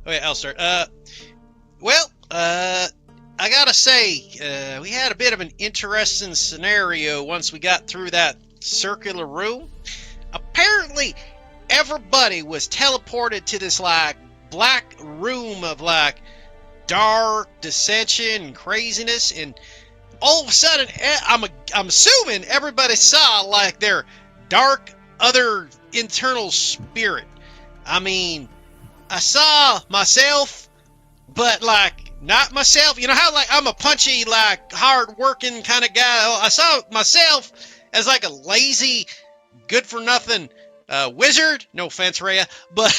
Okay, I'll start. I gotta say, we had a bit of an interesting scenario once we got through that circular room. Apparently, everybody was teleported to this, like, black room of, like, dark dissension and craziness, and all of a sudden, I'm assuming everybody saw, like, their dark, other internal spirit. I mean, I saw myself, but, like, not myself. You know how, like, I'm a punchy, like, hard-working kind of guy? I saw myself as, like, a lazy, good-for-nothing wizard. No offense, Rhea. But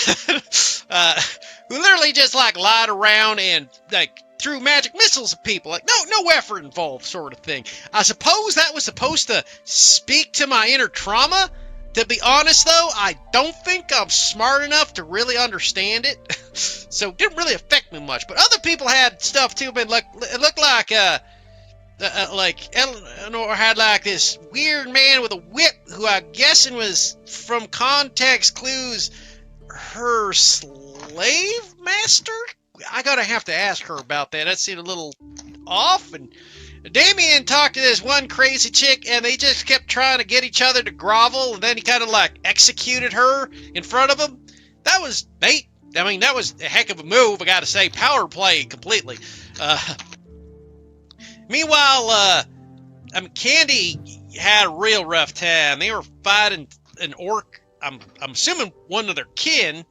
who literally just, like, lied around and, like, threw magic missiles at people. Like, no effort involved sort of thing. I suppose that was supposed to speak to my inner trauma. To be honest, though, I don't think I'm smart enough to really understand it. So it didn't really affect me much. But other people had stuff, too. But it looked like Eleanor had, like, this weird man with a whip who I'm guessing was, from context clues, her slave master? I gotta have to ask her about that. That seemed a little off. And Damien talked to this one crazy chick, and they just kept trying to get each other to grovel, and then he kind of, like, executed her in front of him. That was neat. I mean, that was a heck of a move, I gotta say. Power play completely. Meanwhile, Candy had a real rough time. They were fighting an orc, I'm assuming one of their kin,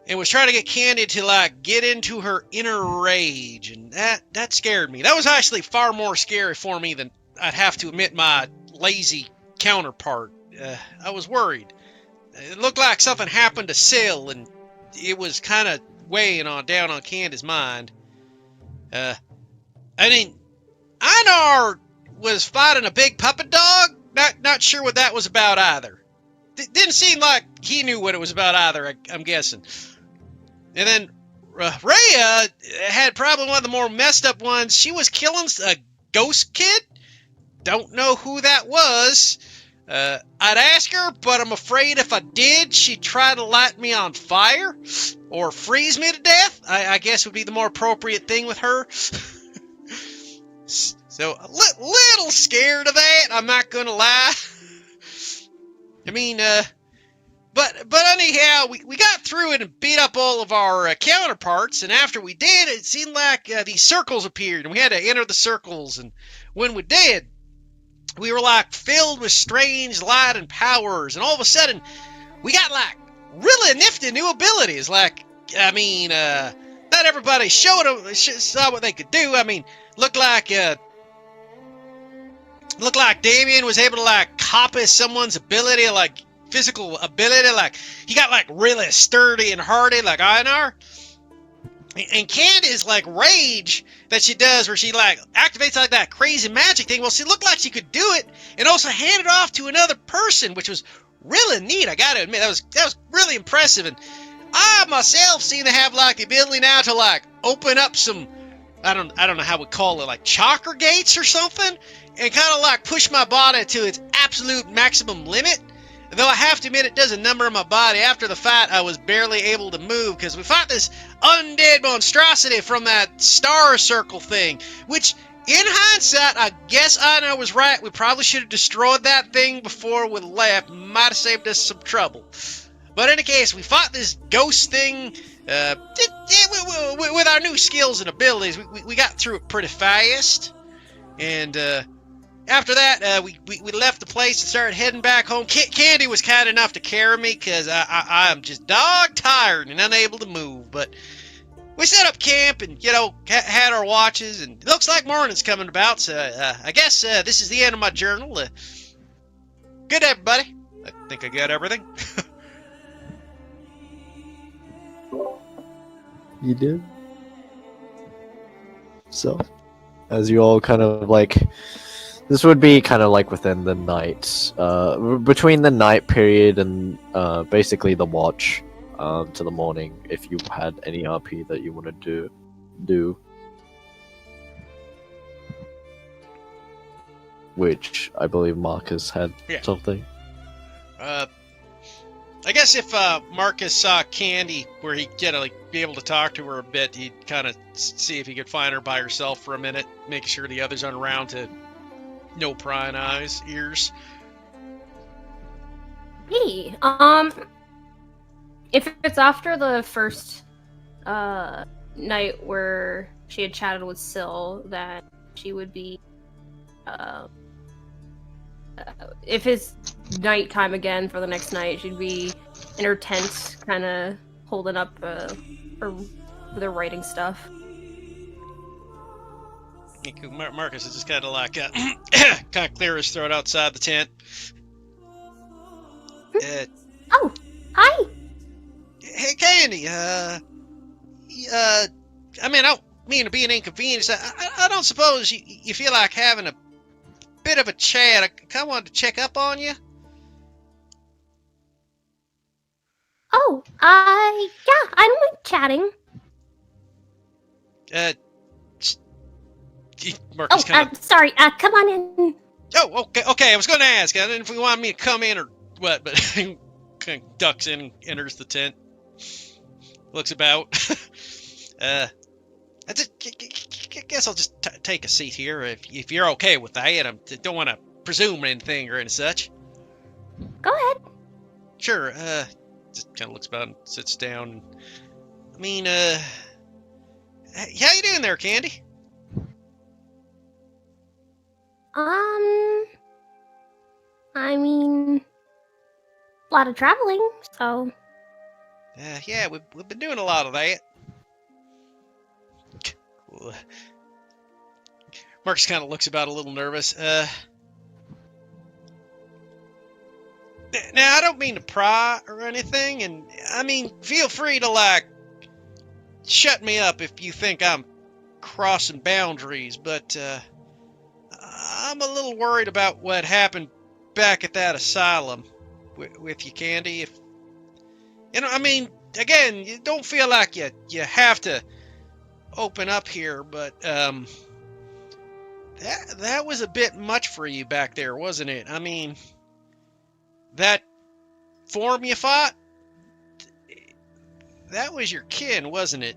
and was trying to get Candy to, like, get into her inner rage, and that scared me. That was actually far more scary for me than, I'd have to admit, my lazy counterpart. I was worried. It looked like something happened to Syl, and it was kind of weighing down on Candy's mind. I mean, Einar was fighting a big puppet dog. Not sure what that was about either. Didn't seem like he knew what it was about either, I'm guessing. And then Rhea had probably one of the more messed up ones. She was killing a ghost kid. Don't know who that was. I'd ask her, but I'm afraid if I did, she'd try to light me on fire or freeze me to death. I guess would be the more appropriate thing with her. So a little scared of that, I'm not gonna lie. I mean, but anyhow, we got through it and beat up all of our counterparts, and after we did, it seemed like these circles appeared, and we had to enter the circles, and when we did, we were, like, filled with strange light and powers, and all of a sudden, we got, like, really nifty new abilities. Like, I mean, not everybody saw what they could do. I mean, looked like Damien was able to, like, copy someone's ability, like, physical ability. Like, he got, like, really sturdy and hardy, like Einar. And Candace's, like, rage that she does, where she, like, activates, like, that crazy magic thing. Well, she looked like she could do it and also hand it off to another person, which was really neat. I gotta admit, that was really impressive. And I myself seem to have, like, the ability now to, like, open up some, I don't know how we call it, like, chakra gates or something, and kind of, like, push my body to its absolute maximum limit. Though I have to admit, it does a number on my body. After the fight, I was barely able to move, because we fought this undead monstrosity from that star circle thing, which, in hindsight, I guess Anna was right. We probably should have destroyed that thing before we left. Might have saved us some trouble. But in any case, we fought this ghost thing. With our new skills and abilities, we got through it pretty fast. And after that, we left the place and started heading back home. Candy was kind enough to carry me, because I'm just dog tired and unable to move. But we set up camp and, had our watches, and it looks like morning's coming about. So I guess this is the end of my journal. Good, everybody. I think I got everything. You did. So, as you all kind of, like, this would be kind of like within the night, between the night period and basically the watch to the morning, if you had any RP that you want to do. Which I believe Marcus had something. I guess if Marcus saw Candy where he'd get be able to talk to her a bit, he'd kind of see if he could find her by herself for a minute, making sure the others aren't around to no prying ears. Hey, if it's after the first night where she had chatted with Syl, then she would be if it's nighttime again for the next night, she'd be in her tent, kind of holding up her writing stuff. Marcus is just kind of like kind of clear his throat outside the tent. Oh, hi. Hey, Candy. I mean, I don't mean to be an inconvenience. I don't suppose you feel like having a bit of a chat. I kind of wanted to check up on you. Oh, yeah, I don't like chatting. Marcus sorry, come on in. Oh, okay, I was going to ask. I didn't know if you wanted me to come in or what, but he kind of ducks in and enters the tent. Looks about. I guess I'll just take a seat here if you're okay with that. I don't want to presume anything or any such. Go ahead. Sure. Just kind of looks about and sits down. I mean, how you doing there, Candy? I mean, a lot of traveling, so. Yeah, we've been doing a lot of that. Marcus kind of looks about a little nervous. Now, I don't mean to pry or anything, and I mean, feel free to, shut me up if you think I'm crossing boundaries, but, I'm a little worried about what happened back at that asylum with you, Candy. I mean, again, you don't feel like you have to open up here, but, that was a bit much for you back there, wasn't it? I mean, that form you fought, that was your kin, wasn't it?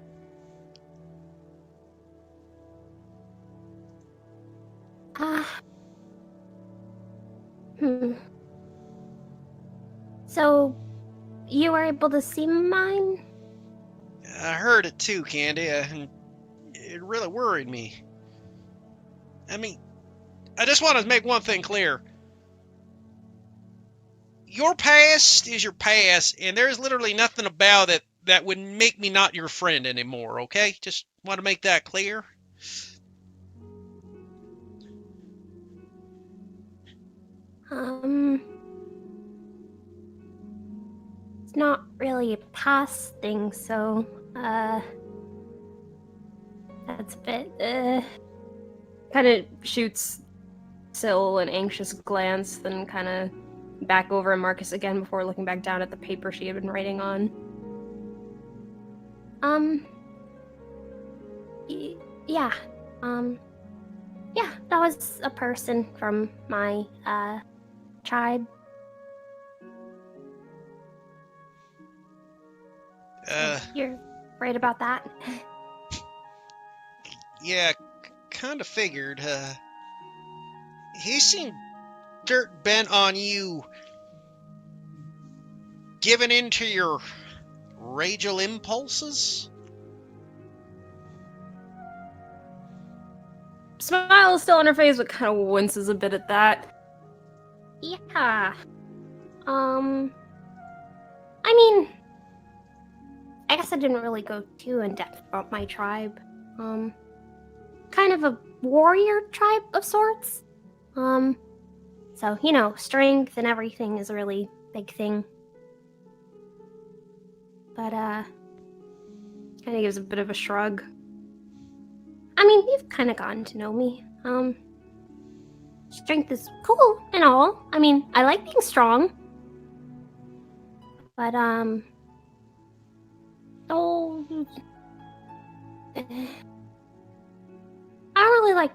So, you were able to see mine? I heard it too, Candy, and it really worried me. I mean, I just want to make one thing clear. Your past is your past, and there's literally nothing about it that would make me not your friend anymore, okay? Just want to make that clear. It's not really a past thing, so, that's a bit, kind of shoots Syl an anxious glance, then kind of back over at Marcus again before looking back down at the paper she had been writing on. Yeah, yeah, that was a person from my, tribe. You're right about that? Yeah, kind of figured. He seemed dirt bent on you giving in to your rageal impulses? Smile is still on her face, but kind of winces a bit at that. Yeah. I mean, I guess I didn't really go too in depth about my tribe. Kind of a warrior tribe of sorts. So, strength and everything is a really big thing. But, kind of gives a bit of a shrug. I mean, you've kind of gotten to know me. Strength is cool and all. I mean, I like being strong. But, oh, I don't really like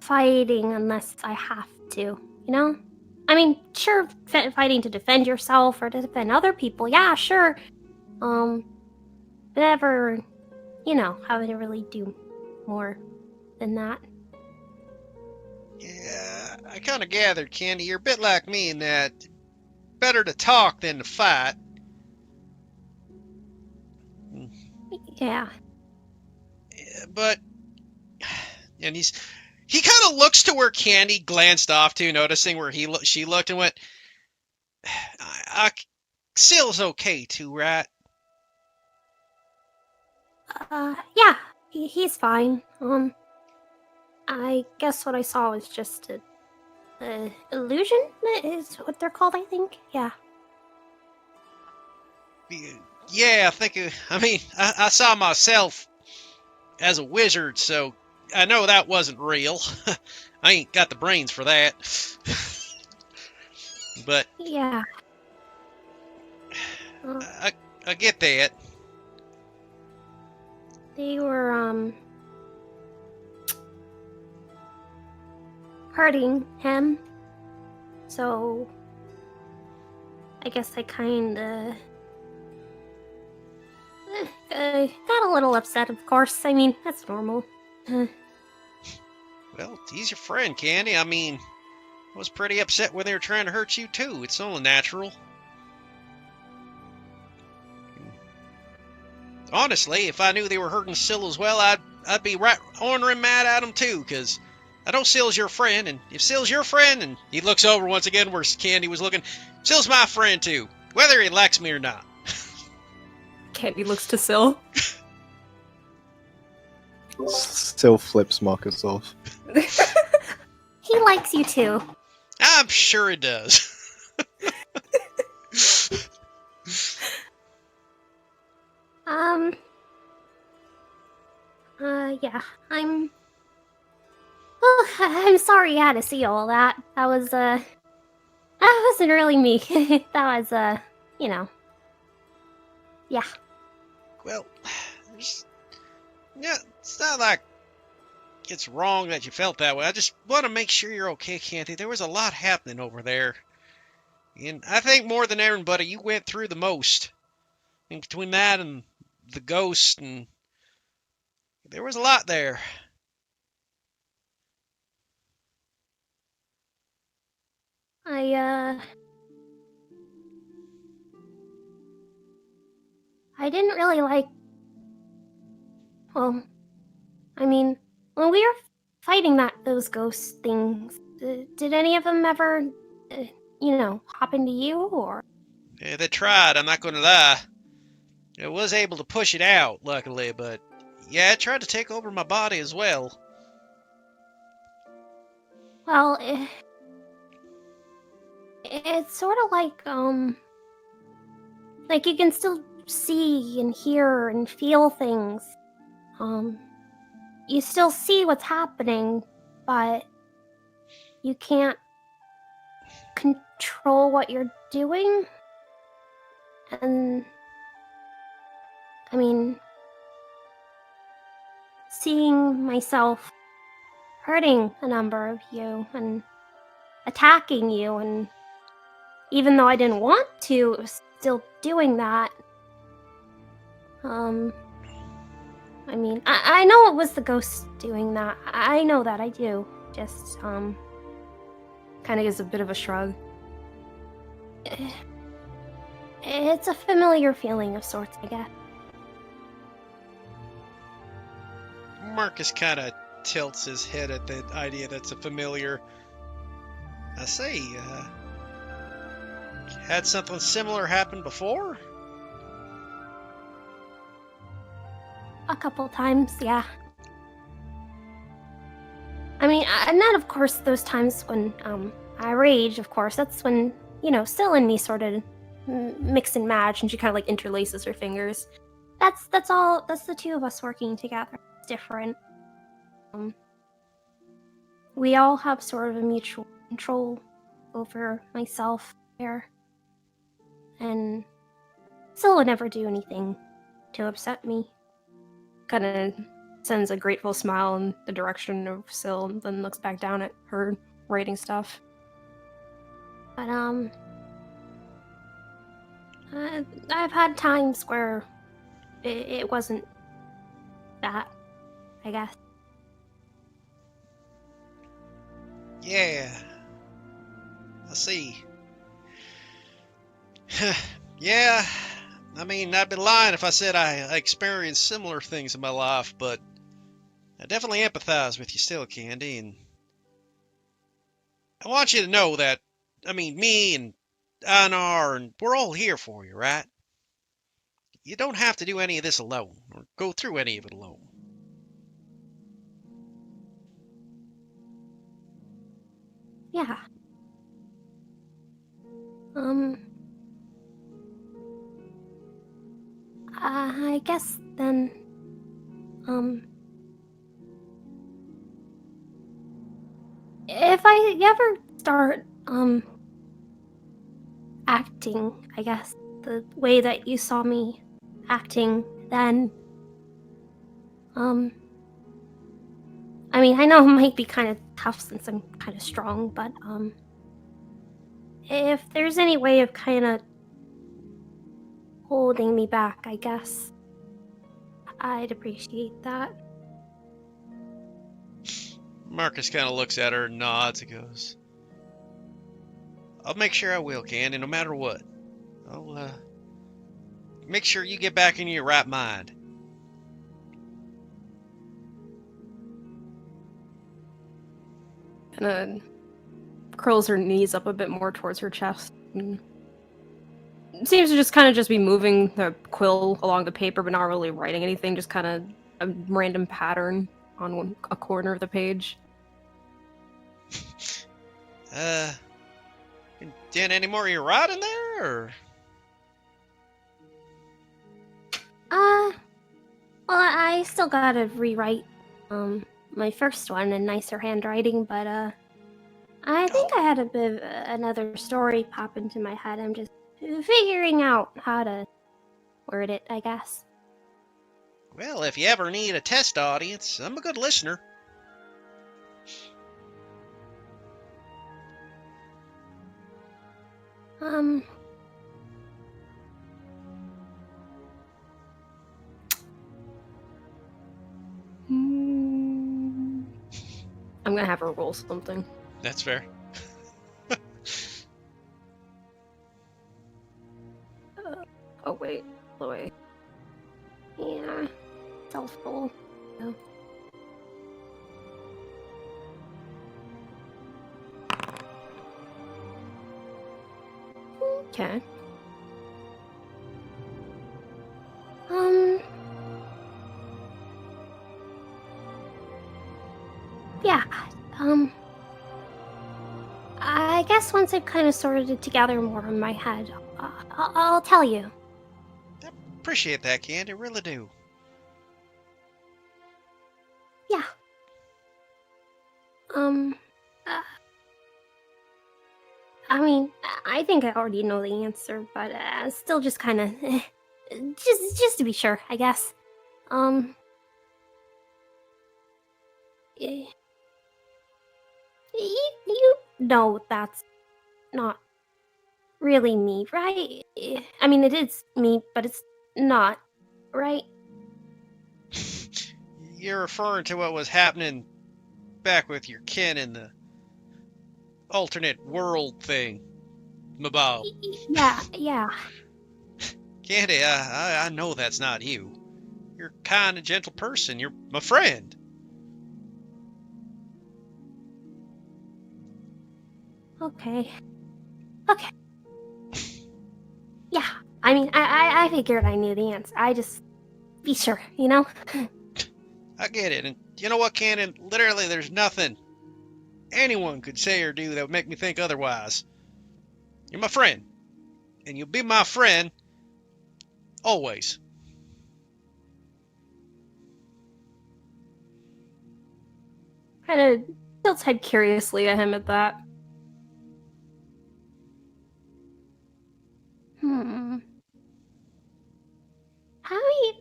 fighting unless I have to, I I mean, sure, fighting to defend yourself or to defend other people, yeah, sure. Never, having to really do more than that. Yeah, I kind of gathered, Candy. You're a bit like me in that better to talk than to fight. Yeah. But, and he kind of looks to where Candy glanced off to, noticing where she looked and went, Sill's okay too, right? Yeah, he's fine. I guess what I saw was just a illusion, is what they're called, I think. Yeah. Yeah, I saw myself as a wizard, so I know that wasn't real. I ain't got the brains for that. But Yeah. I get that. They were, hurting him. So, I guess I kinda got a little upset, of course. I mean, that's normal. Well, he's your friend, Candy. I mean, I was pretty upset when they were trying to hurt you, too. It's only natural. Honestly, if I knew they were hurting Syl as well, I'd be right ornery mad at them, too, because I know Syl's your friend, and if Syl's your friend, and he looks over once again where Candy was looking, Syl's my friend, too, whether he likes me or not. Candy looks to Syl. Still flips Marcus off. He likes you too. I'm sure it does. Yeah, I'm sorry you had to see all that. That wasn't really me. That was, yeah. Well, yeah, it's not like it's wrong that you felt that way. I just want to make sure you're okay, Candy. There was a lot happening over there. And I think more than everybody, you went through the most. And between that and the ghost, and there was a lot there. I didn't really like. Well, I mean, when we were fighting those ghost things, did any of them ever, hop into you, or? Yeah, they tried, I'm not going to lie. I was able to push it out, luckily, but yeah, it tried to take over my body as well. Well, it's sort of like you can still see and hear and feel things. You still see what's happening, but you can't control what you're doing. And I mean, seeing myself hurting a number of you and attacking you, and even though I didn't want to, it was still doing that. I mean, I know it was the ghost doing that. I know that, I do. Just, kind of gives a bit of a shrug. It's a familiar feeling of sorts, I guess. Marcus kind of tilts his head at the idea that's a familiar. I say, had something similar happen before? A couple times, yeah. I mean, and that, of course, those times when I rage, of course, that's when, Syl and me sort of mix and match, and she kind of like interlaces her fingers. That's the two of us working together. It's different. We all have sort of a mutual control over myself there. And Syl would never do anything to upset me. Kind of sends a grateful smile in the direction of Syl and then looks back down at her writing stuff. But I've had times where it wasn't that, I guess. Yeah. I see. Yeah. I mean, I'd be lying if I said I experienced similar things in my life, but I definitely empathize with you still, Candy, and I want you to know that, I mean, me and Anar, and we're all here for you, right? You don't have to do any of this alone, or go through any of it alone. Yeah. Um, I guess then, if I ever start, acting, I guess, the way that you saw me acting then, I mean, I know it might be kind of tough since I'm kind of strong, but, if there's any way of kind of holding me back, I guess I'd appreciate that. Marcus kind of looks at her and nods and goes, I'll make sure I will, Candy, no matter what. I'll, make sure you get back in your right mind. And curls her knees up a bit more towards her chest. And seems to just kind of just be moving the quill along the paper, but not really writing anything. Just kind of a random pattern on a corner of the page. Did any more of your writing there, or? Well, I still gotta rewrite, my first one in nicer handwriting, but, I think I had a bit of another story pop into my head. I'm just figuring out how to word it, I guess. Well, if you ever need a test audience, I'm a good listener. Um, I'm gonna have her roll something. That's fair. Oh wait, Chloe. yeah, self-roll. No. Okay. Yeah, I guess once I've kind of sorted it together more in my head, I'll tell you. Appreciate that, Candy, really do. Yeah. Uh, I mean, I think I already know the answer, but still just kind of, just to be sure, I guess. Y- you know that's not really me, right? I mean, it is me, but it's not, right? You're referring to what was happening back with your kin in the alternate world thing, Mabal. Yeah. Candy, I know that's not you. You're a kind and gentle person. You're my friend. Okay. Yeah. I mean, I figured I knew the answer. I just be sure, you know? I get it. And you know what, Cannon? Literally, there's nothing anyone could say or do that would make me think otherwise. You're my friend. And you'll be my friend always. Kind of tilts head curiously at him at that.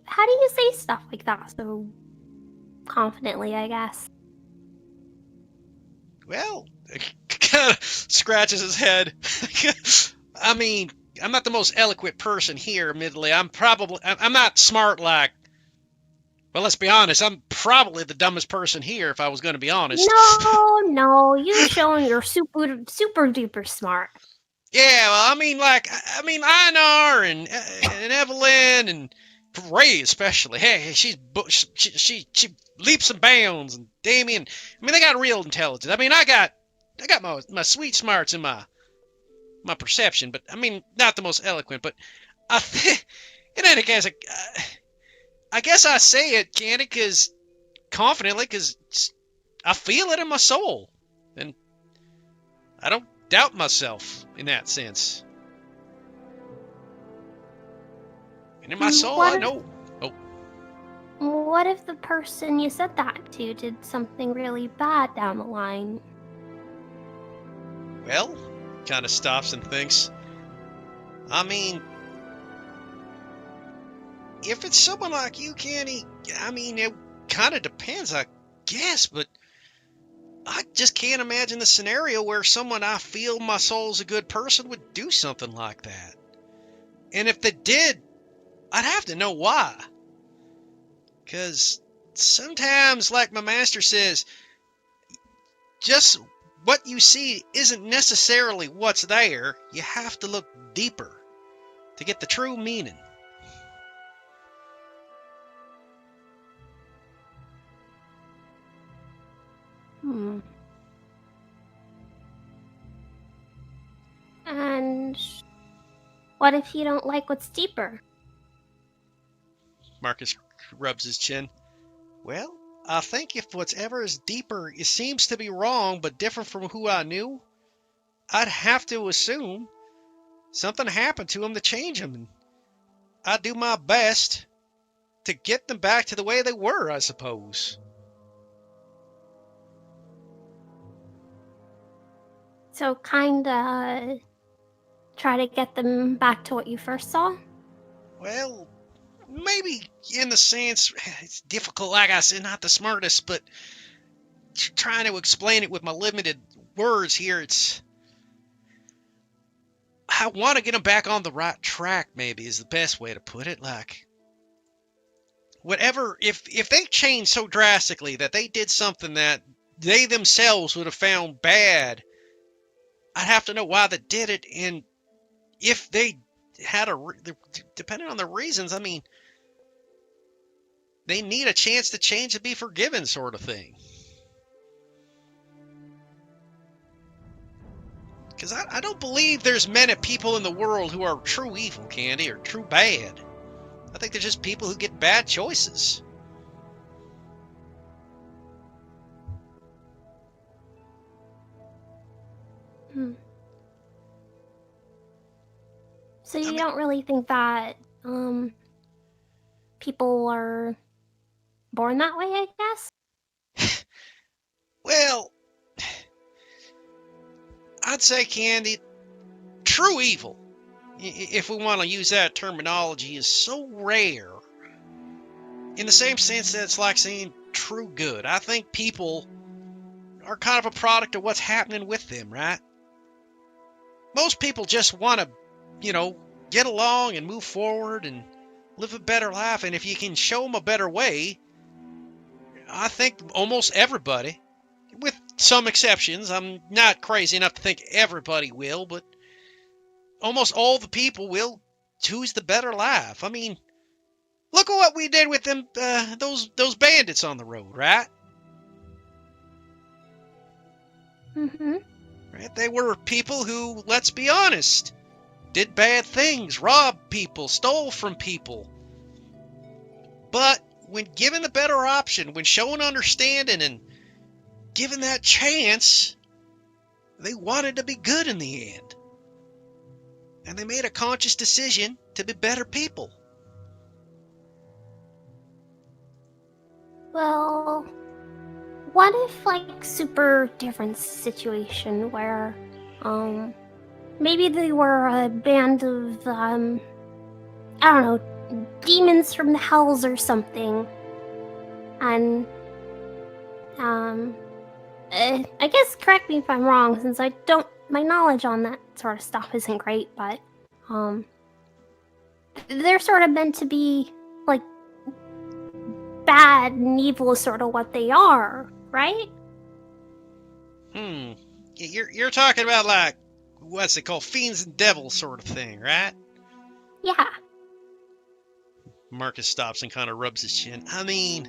How do you say stuff like that so confidently, I guess? Well, kind of scratches his head. I mean, I'm not the most eloquent person here, admittedly. I'm not smart like, well, let's be honest, I'm probably the dumbest person here if I was going to be honest. No, you've shown you're super duper smart. Yeah, well, I mean, Einar and Evelyn and Ray especially. Hey, she leaps and bounds, and Damien. I mean, they got real intelligence. I mean, I got my sweet smarts and my perception, but I mean, not the most eloquent. But in any case, I guess I say it, Candy, confidently, because I feel it in my soul, and I don't doubt myself in that sense. And in my soul, I know. What if the person you said that to did something really bad down the line? Well, kind of stops and thinks. I mean, if it's someone like you, Candy, I mean, it kind of depends, I guess, but I just can't imagine the scenario where someone I feel my soul's a good person would do something like that. And if they did, I'd have to know why. Because sometimes, like my master says, just what you see isn't necessarily what's there. You have to look deeper to get the true meaning. And what if you don't like what's deeper? Marcus rubs his chin. Well, I think if whatever is deeper, it seems to be wrong but different from who I knew, I'd have to assume something happened to him to change him, and I'd do my best to get them back to the way they were, I suppose. So kinda try to get them back to what you first saw? Well, maybe in the sense, it's difficult, like I said, not the smartest, but trying to explain it with my limited words here, I want to get them back on the right track, maybe, is the best way to put it. Like, whatever, if they changed so drastically that they did something that they themselves would have found bad, I'd have to know why they did it, and if they had depending on the reasons, I mean, they need a chance to change and be forgiven, sort of thing. Because I don't believe there's many people in the world who are true evil, Candy, or true bad. I think they're just people who get bad choices. So you don't really think that people are born that way, I guess? Well, I'd say, Candy, true evil, if we want to use that terminology, is so rare. In the same sense that it's like saying true good. I think people are kind of a product of what's happening with them, right? Most people just want to, get along and move forward and live a better life. And if you can show them a better way, I think almost everybody, with some exceptions, I'm not crazy enough to think everybody will, but almost all the people will choose the better life. I mean, look at what we did with them, those bandits on the road, right? Mm-hmm. Right? They were people who, let's be honest, did bad things, robbed people, stole from people. But when given the better option, when shown understanding and given that chance, they wanted to be good in the end. And they made a conscious decision to be better people. Well, what if, like, super different situation where, maybe they were a band of, I don't know, demons from the hells or something, and, I guess correct me if I'm wrong, since I don't. My knowledge on that sort of stuff isn't great, but they're sort of meant to be like bad and evil, is sort of what they are, right? You're talking about like what's it called, fiends and devils sort of thing, right? Yeah. Marcus stops and kind of rubs his chin. I mean,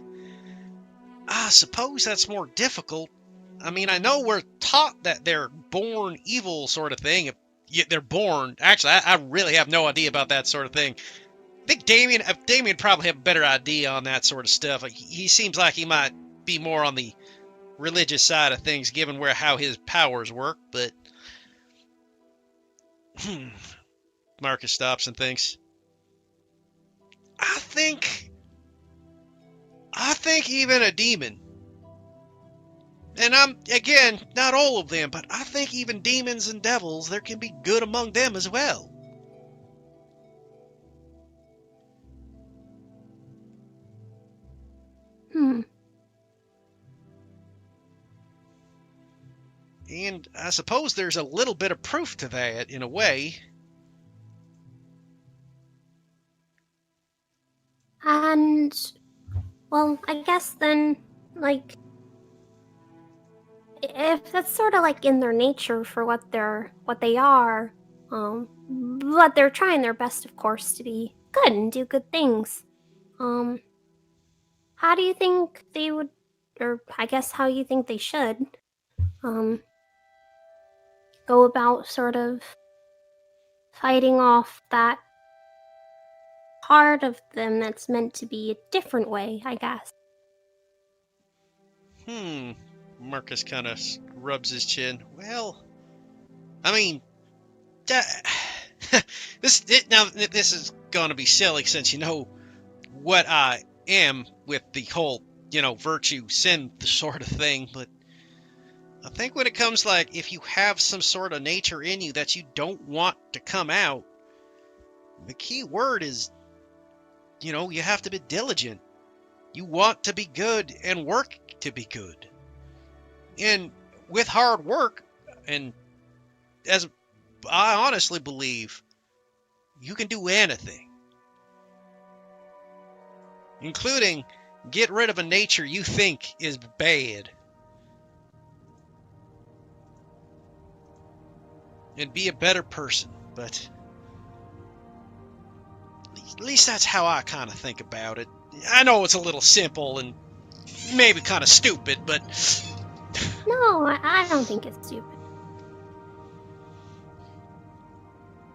I suppose that's more difficult. I mean, I know we're taught that they're born evil sort of thing. If they're born... Actually, I really have no idea about that sort of thing. I think Damien probably have a better idea on that sort of stuff. Like, he seems like he might be more on the religious side of things, given how his powers work, but... Marcus stops and thinks. I think even a demon, and again, not all of them, but I think even demons and devils, there can be good among them as well. And I suppose there's a little bit of proof to that, in a way. And, well, I guess then, like, if that's sort of like in their nature for what they are, but they're trying their best, of course, to be good and do good things. How do you think they would, or I guess how you think they should, go about sort of fighting off that part of them that's meant to be a different way, I guess? Marcus kind of rubs his chin. Well, I mean, this is going to be silly since you know what I am with the whole, virtue, sin sort of thing, but I think when it comes like if you have some sort of nature in you that you don't want to come out, the key word is, you have to be diligent. You want to be good and work to be good. And with hard work, and as I honestly believe, you can do anything. Including get rid of a nature you think is bad. And be a better person, but at least that's how I kind of think about it. I know it's a little simple and maybe kind of stupid, but... No, I don't think it's stupid.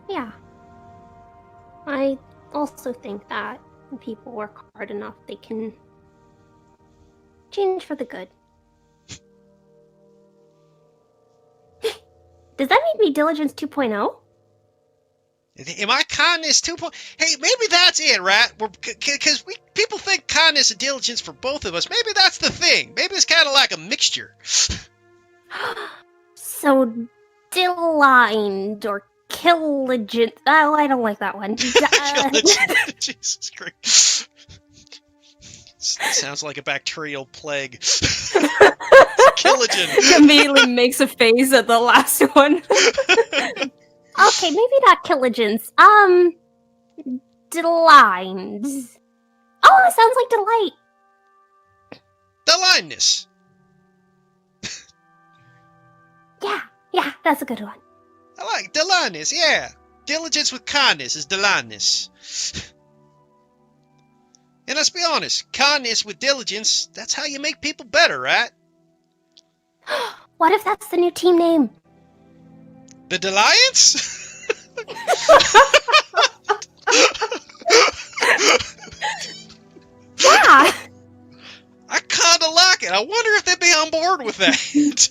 Yeah. I also think that when people work hard enough, they can change for the good. Does that make me Diligence 2.0? Am I kindness 2.0? Hey, maybe that's it, right? Because people think kindness and diligence for both of us. Maybe that's the thing. Maybe it's kind of like a mixture. So, Dillined or Killigent. Oh, I don't like that one. Jesus Christ. Sounds like a bacterial plague. Killigen. Immediately makes a face at the last one. Okay, maybe not Killigents. Deligned. Oh, it sounds like delight. Deligness. Yeah, that's a good one. I like deligness, yeah. Diligence with kindness is deligness. And let's be honest, kindness with diligence, that's how you make people better, right? What if that's the new team name? The Deliance? Yeah! I kinda like it. I wonder if they'd be on board with that. And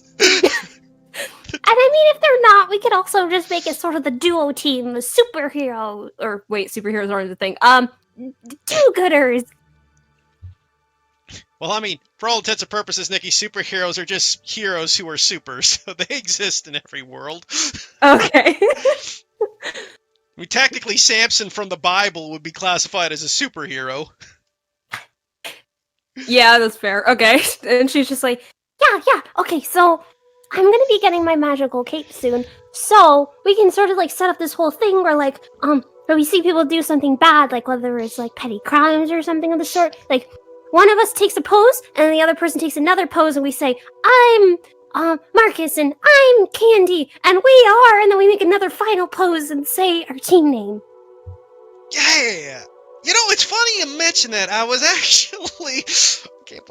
I mean, if they're not, we could also just make it sort of the duo team, the superhero. Or wait, superheroes aren't the thing. Do-gooders. Well, I mean, for all intents and purposes, Nikki, superheroes are just heroes who are super, so they exist in every world. Okay. I mean, technically, Samson from the Bible would be classified as a superhero. Yeah, that's fair. Okay. And she's just like, yeah, Yeah. Okay, so I'm gonna be getting my magical cape soon, so we can sort of like set up this whole thing where like where we see people do something bad, like whether it's like petty crimes or something of the sort. Like one of us takes a pose, and the other person takes another pose, and we say, "I'm Marcus, and I'm Candy, and we are," and then we make another final pose and say our team name. Yeah. You know, it's funny you mention that. I was actually...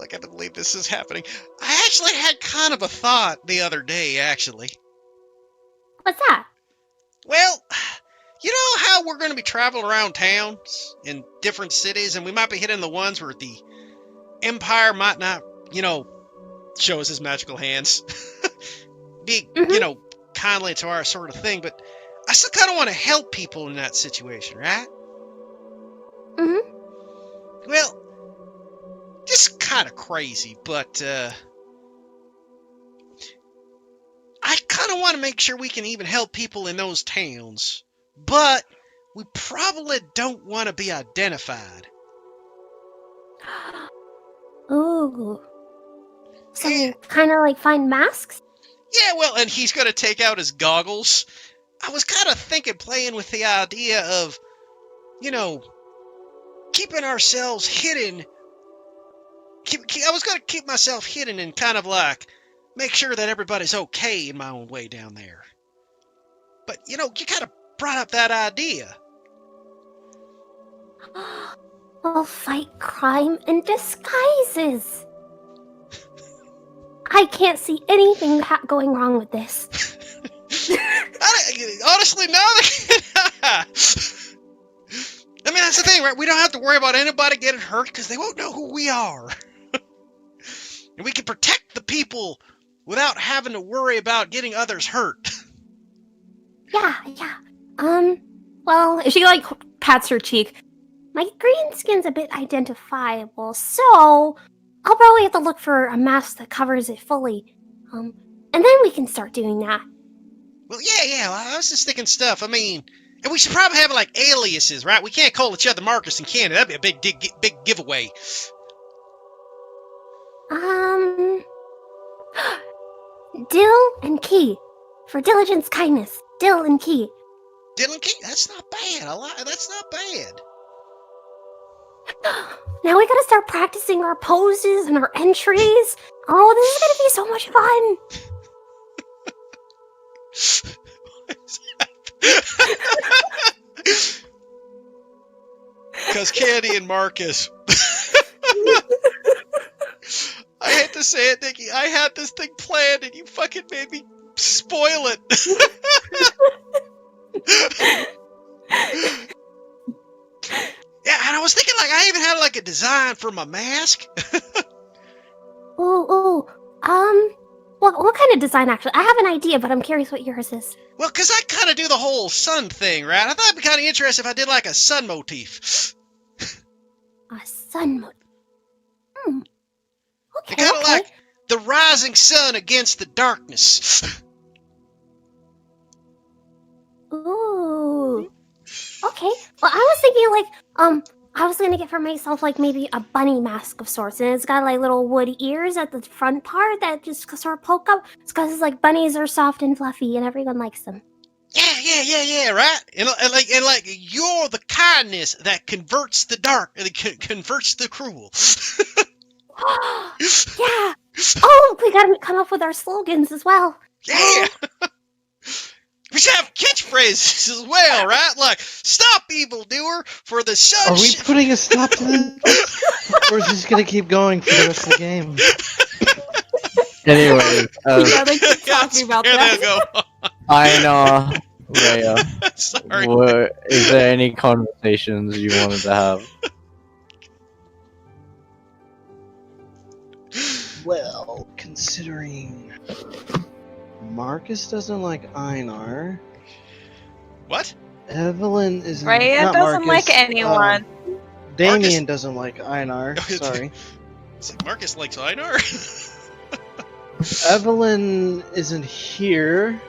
I can't believe this is happening. I actually had kind of a thought the other day, actually. What's that? Well, you know how we're going to be traveling around towns in different cities, and we might be hitting the ones where the Empire might not, show us his magical hands. Be, kindly to our sort of thing, but I still kind of want to help people in that situation, right? Mm-hmm. Well, just kind of crazy, but I kind of want to make sure we can even help people in those towns, but we probably don't want to be identified. Ooh. So Yeah. kind of like find masks? Yeah, well, and he's going to take out his goggles. I was kind of playing with the idea of, keeping ourselves hidden. I was going to keep myself hidden and kind of like make sure that everybody's okay in my own way down there. But, you kind of brought up that idea. We'll fight crime in disguises. I can't see anything going wrong with this. Honestly, no. I mean, that's the thing, right? We don't have to worry about anybody getting hurt because they won't know who we are. And we can protect the people without having to worry about getting others hurt. Yeah. Well, She like pats her cheek. my green skin's a bit identifiable, so I'll probably have to look for a mask that covers it fully. And then we can start doing that. Well, yeah. I was just thinking stuff. I mean, and we should probably have like aliases, right? We can't call each other Marcus and Candy. That'd be a big giveaway. Dill and Key. For diligence, kindness. Dill and Key. Dylan King, that's not bad. That's not bad. Now we gotta start practicing our poses and our entries. Oh, this is gonna be so much fun. Because Candy and Marcus. I hate to say it, Nikki. I had this thing planned and you fucking made me spoil it. Yeah, and I was thinking I even had a design for my mask. What kind of design actually? I have an idea, but I'm curious what yours is. Well, because I kind of do the whole sun thing, right? I thought it'd be kind of interesting if I did a sun motif. A sun motif. Okay. Kind of like the rising sun against the darkness. Ooh. Okay. Well, I was thinking I was gonna get for myself maybe a bunny mask of sorts, and it's got little wood ears at the front part that just sort of poke up. It's because bunnies are soft and fluffy, and everyone likes them. Yeah, right? And you're the kindness that converts the dark, converts the cruel. Yeah. Oh, we gotta come up with our slogans as well. Yeah. We should have catchphrases as well, right? Stop evildoer for the sun. Are we putting a stop to this? Or is this gonna keep going for the rest of the game? Anyway, Yeah, they keep talking about There that. they go. I know, Rhea. Sorry. Is there any conversations you wanted to have? Well, considering Marcus doesn't like Einar, What? Evelyn is Rhea not doesn't Marcus, like anyone. Damien doesn't like Einar. Sorry. Marcus likes Einar. Evelyn isn't here.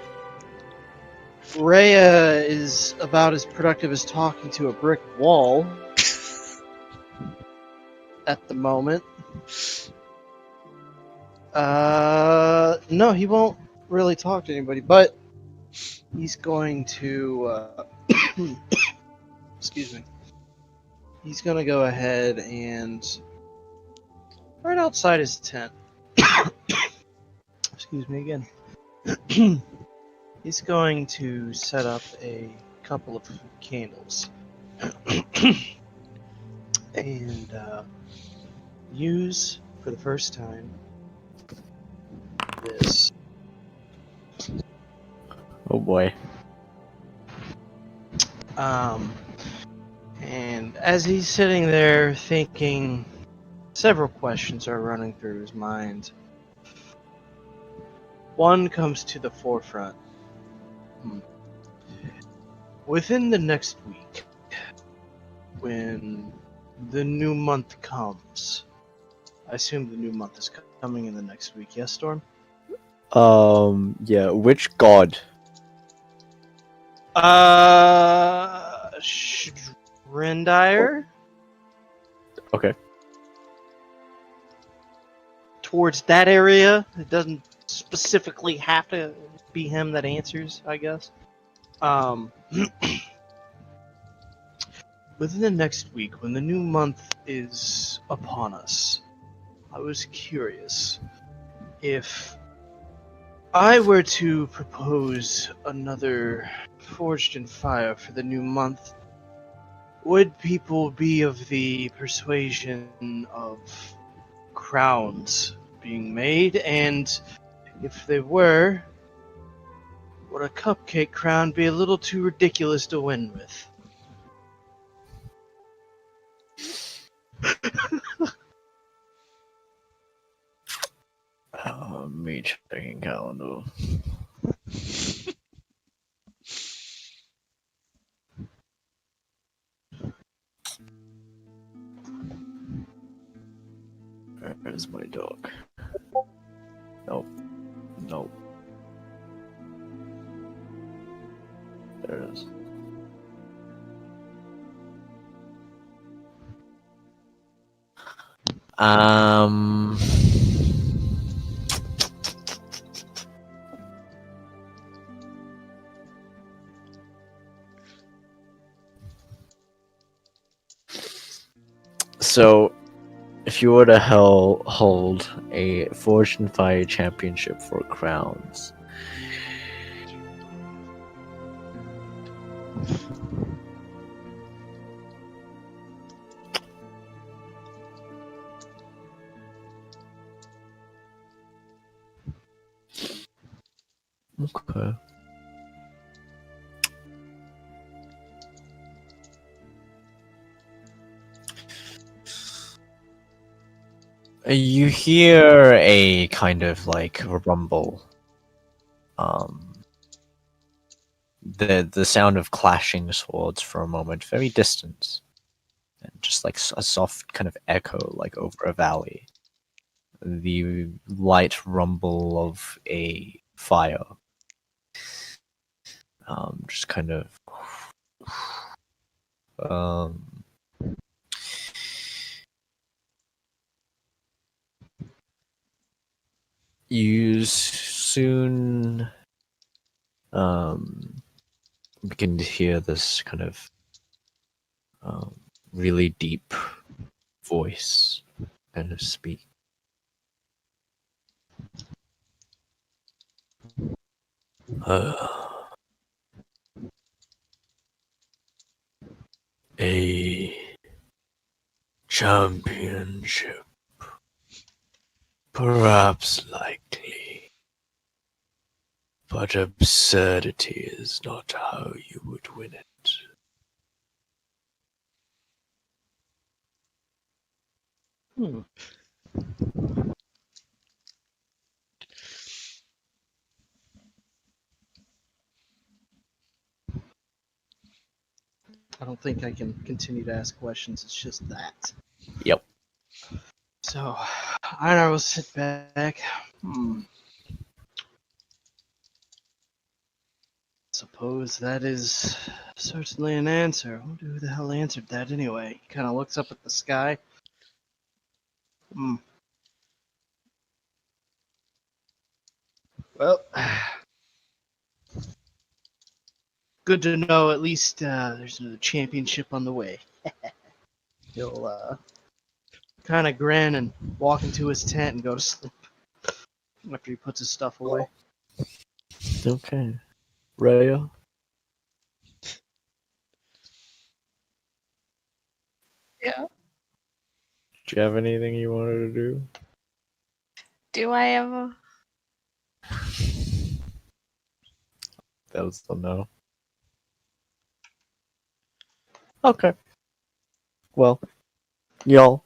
Rhea is about as productive as talking to a brick wall at the moment. No, he won't really talk to anybody, but he's going to. Excuse me. He's gonna go ahead and right outside his tent. Excuse me again. He's going to set up a couple of candles and use for the first time this. Oh boy. And as he's sitting there thinking, several questions are running through his mind. One comes to the forefront. Within the next week, when the new month comes, I assume the new month is coming in the next week, yes, Storm? Yeah, which god? Rendire? Okay. Towards that area. It doesn't specifically have to be him that answers, I guess. Within the next week, when the new month is upon us, I was curious if I were to propose another Forged in Fire for the new month, would people be of the persuasion of crowns being made? And if they were, would a cupcake crown be a little too ridiculous to win with? Me checking calendar. Where's my dog? Nope. Nope. There it is. Um. So, if you were to hold a Forged in Fire championship for crowns, okay. You hear a kind of like rumble. The sound of clashing swords for a moment, very distant, and just like a soft kind of echo, like over a valley. The light rumble of a fire. Just kind of. You soon begin to hear this kind of really deep voice kind of speak. A championship, perhaps likely, but absurdity is not how you would win it. Hmm. I don't think I can continue to ask questions. It's just that. Yep. So, I will sit back. Suppose that is certainly an answer. Who the hell answered that anyway? He kind of looks up at the sky. Well, good to know at least there's another championship on the way. He'll kind of grin and walk into his tent and go to sleep after he puts his stuff away. Okay. Raya? Yeah. Do you have anything you wanted to do? Do I ever? That was the no. Okay. Well, y'all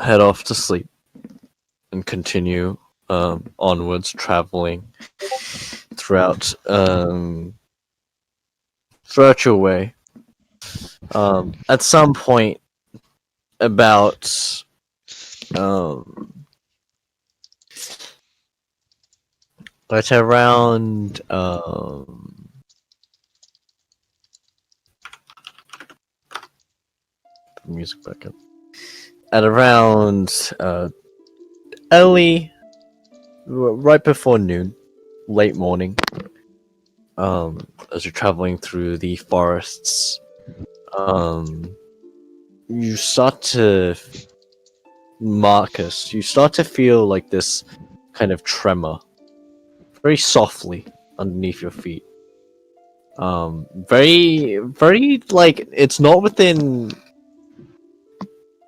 head off to sleep and continue onwards, traveling throughout throughout your way. At some point, about at around music back up. At around early, right before noon, late morning, as you're traveling through the forests, you start to, Marcus, you start to feel like this kind of tremor, very softly underneath your feet. Very, very, like, it's not within,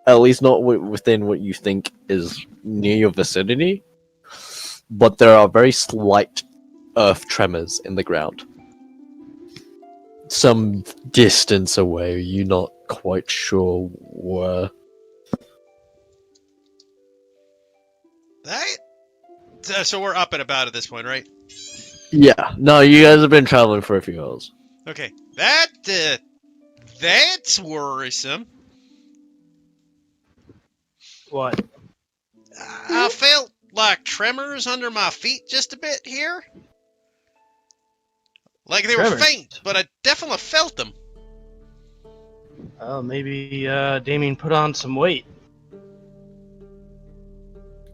at least not within what you think is near your vicinity, but there are very slight earth tremors in the ground. Some distance away, you're not quite sure where. That? So we're up and about at this point, right? Yeah, no, you guys have been traveling for a few hours. Okay. That's worrisome. What? I felt like tremors under my feet just a bit here. Like they were Tremors? faint, but I definitely felt them. Oh, maybe Damien put on some weight.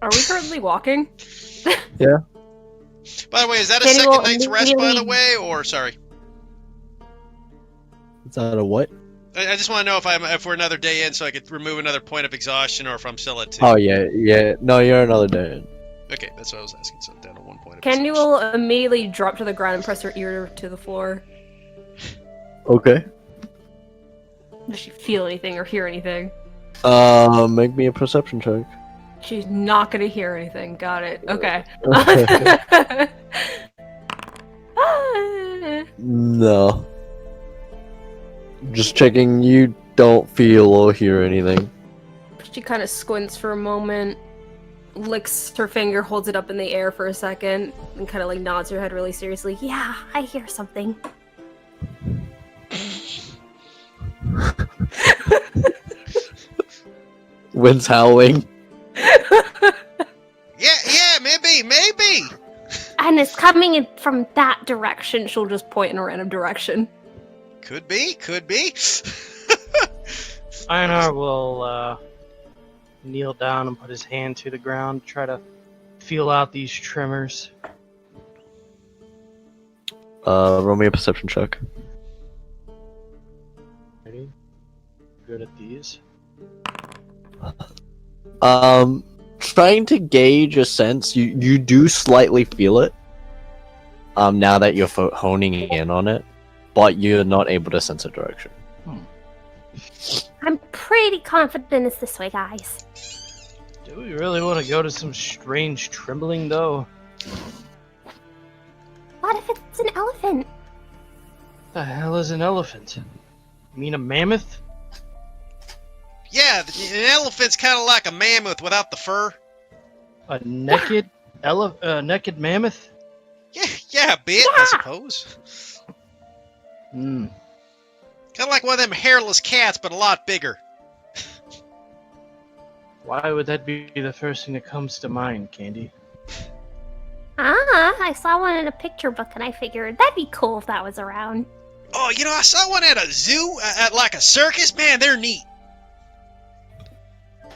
Are we currently walking? By the way, is that a Kenny second will night's rest, by the immediately- way, or sorry? Is that a what? I just want to know if we're another day in, so I could remove another point of exhaustion, or if I'm still at 2. Oh yeah. No, you're another day in. Okay, that's what I was asking. So down to 1 point of Candy exhaustion. will immediately drop to the ground and press her ear to the floor. Okay. Does she feel anything or hear anything? Make me a perception check. She's not gonna hear anything. Got it. Okay. No. Just checking you don't feel or hear anything. She kind of squints for a moment, licks her finger, holds it up in the air for a second, and kind of like nods her head really seriously. Yeah, I hear something. Wind's howling. Yeah, maybe. And it's coming in from that Direction. She'll just point in a random direction. Could be. Einar will kneel down and put his hand to the ground, try to feel out these tremors. Roll me a perception check. Ready? Good at these. Trying to gauge a sense, you do slightly feel it. Now that you're honing in on it, but you're not able to sense a direction. I'm pretty confident it's this way, guys. Do we really want to go to some strange trembling, though? What if it's an elephant? The hell is an elephant? You mean a mammoth? Yeah, an elephant's kind of like a mammoth without the fur. A naked naked mammoth? Yeah, a bit, I suppose. Hmm. Kind of like one of them hairless cats, but a lot bigger. Why would that be the first thing that comes to mind, Candy? I saw one in a picture book and I figured that'd be cool if that was around. Oh, I saw one at a zoo, at like a circus. Man, they're neat.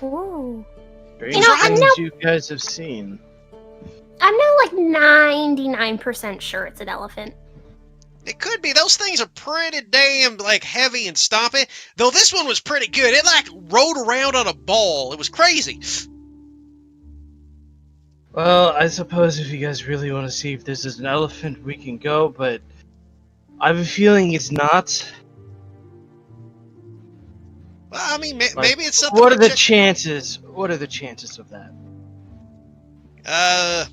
Ooh. Strange You know, I'm things now- you guys have seen. I'm now like 99% sure it's an elephant. It could be. Those things are pretty damn, like, heavy and stompy. Though this one was pretty good. It, like, rode around on a ball. It was crazy. Well, I suppose if you guys really want to see if this is an elephant, we can go, but I have a feeling it's not. Well, I mean, Like, maybe it's something. What are the chances? What are the chances of that?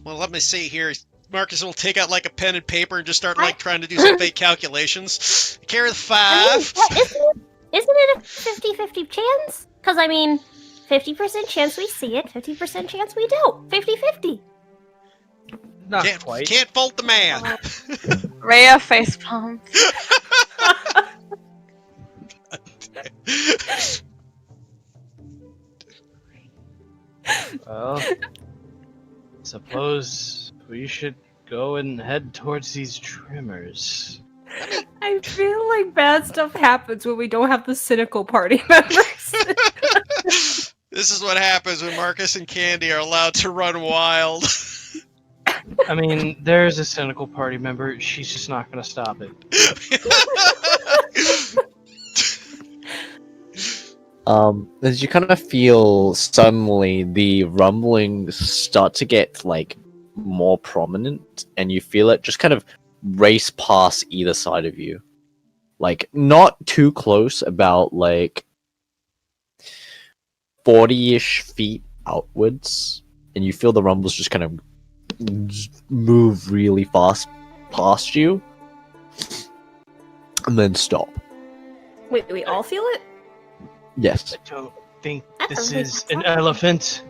Well, let me see here. Marcus will take out, like, a pen and paper and just start, like, trying to do some fake calculations. Carry the 5. I mean, isn't it a 50-50 chance? Because, I mean, 50% chance we see it, 50% chance we don't. 50-50. Not quite. Can't fault the man. Rhea facepalm. Well, suppose we should go and head towards these trimmers. I feel like bad stuff happens when we don't have the cynical party members. This is what happens when Marcus and Candy are allowed to run wild. I mean, there's a cynical party member. She's just not going to stop it. As you kind of feel suddenly the rumblings start to get like more prominent, and you feel it just kind of race past either side of you, like not too close, about like 40-ish feet outwards, and you feel the rumbles just kind of move really fast past you, and then stop. Wait, do we all feel it? Yes. I don't think That's this a really is fast an one. elephant.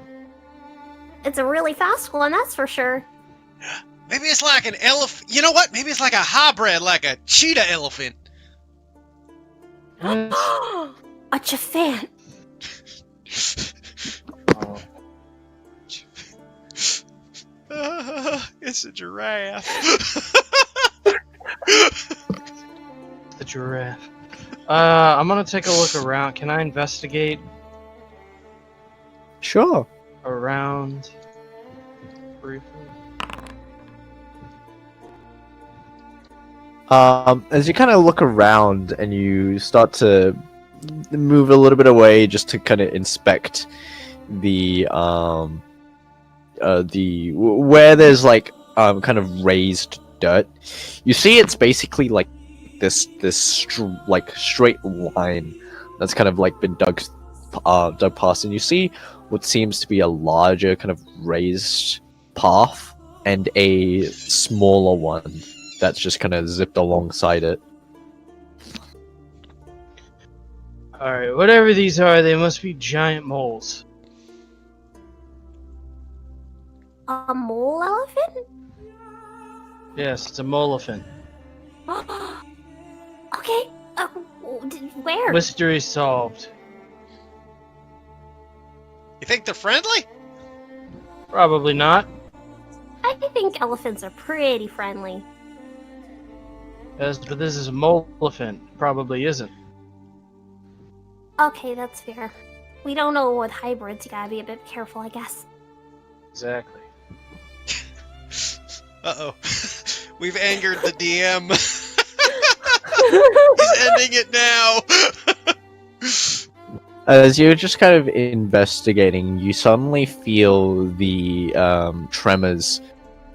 It's a really fast one, that's for sure. Maybe it's like an elephant. You know what? Maybe it's like a hybrid, like a cheetah elephant. What? A chiffant. Oh, It's a giraffe. the giraffe. I'm gonna take a look around. Can I investigate Sure. around briefly? As you kind of look around and you start to move a little bit away just to kind of inspect the where there's like kind of raised dirt, you see it's basically like this like straight line that's kind of like been dug past, and you see what seems to be a larger kind of raised path and a smaller one that's just kind of zipped alongside it. Alright, whatever these are, they must be giant moles. A mole elephant? Yes, it's a molephant. Okay. Where? Mystery solved. You think they're friendly? Probably not. I think elephants are pretty friendly. Yes, but this is a molephant. Probably isn't. Okay, that's fair. We don't know with hybrids, you gotta be a bit careful, I guess. Exactly. Uh-oh. We've angered the DM. He's ending it now. As you're just kind of investigating, you suddenly feel the tremors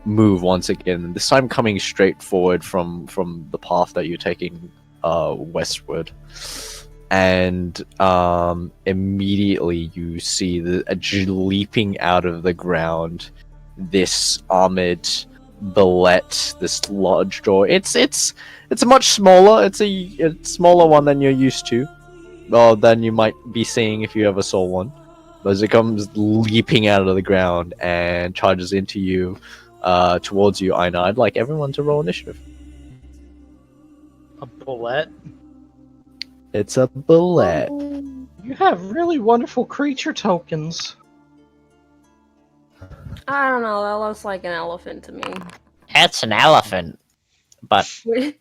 move once again. This time coming straight forward from the path that you're taking westward, and immediately you see leaping out of the ground this armored bullet, this large jaw. It's a much smaller. It's a smaller one than you're used to, or than you might be seeing if you ever saw one. But as it comes leaping out of the ground and charges into you, towards you, Aina, I'd like everyone to roll initiative. A bullet? It's a bullet. You have really wonderful creature tokens. I don't know, that looks like an elephant to me. It's an elephant, but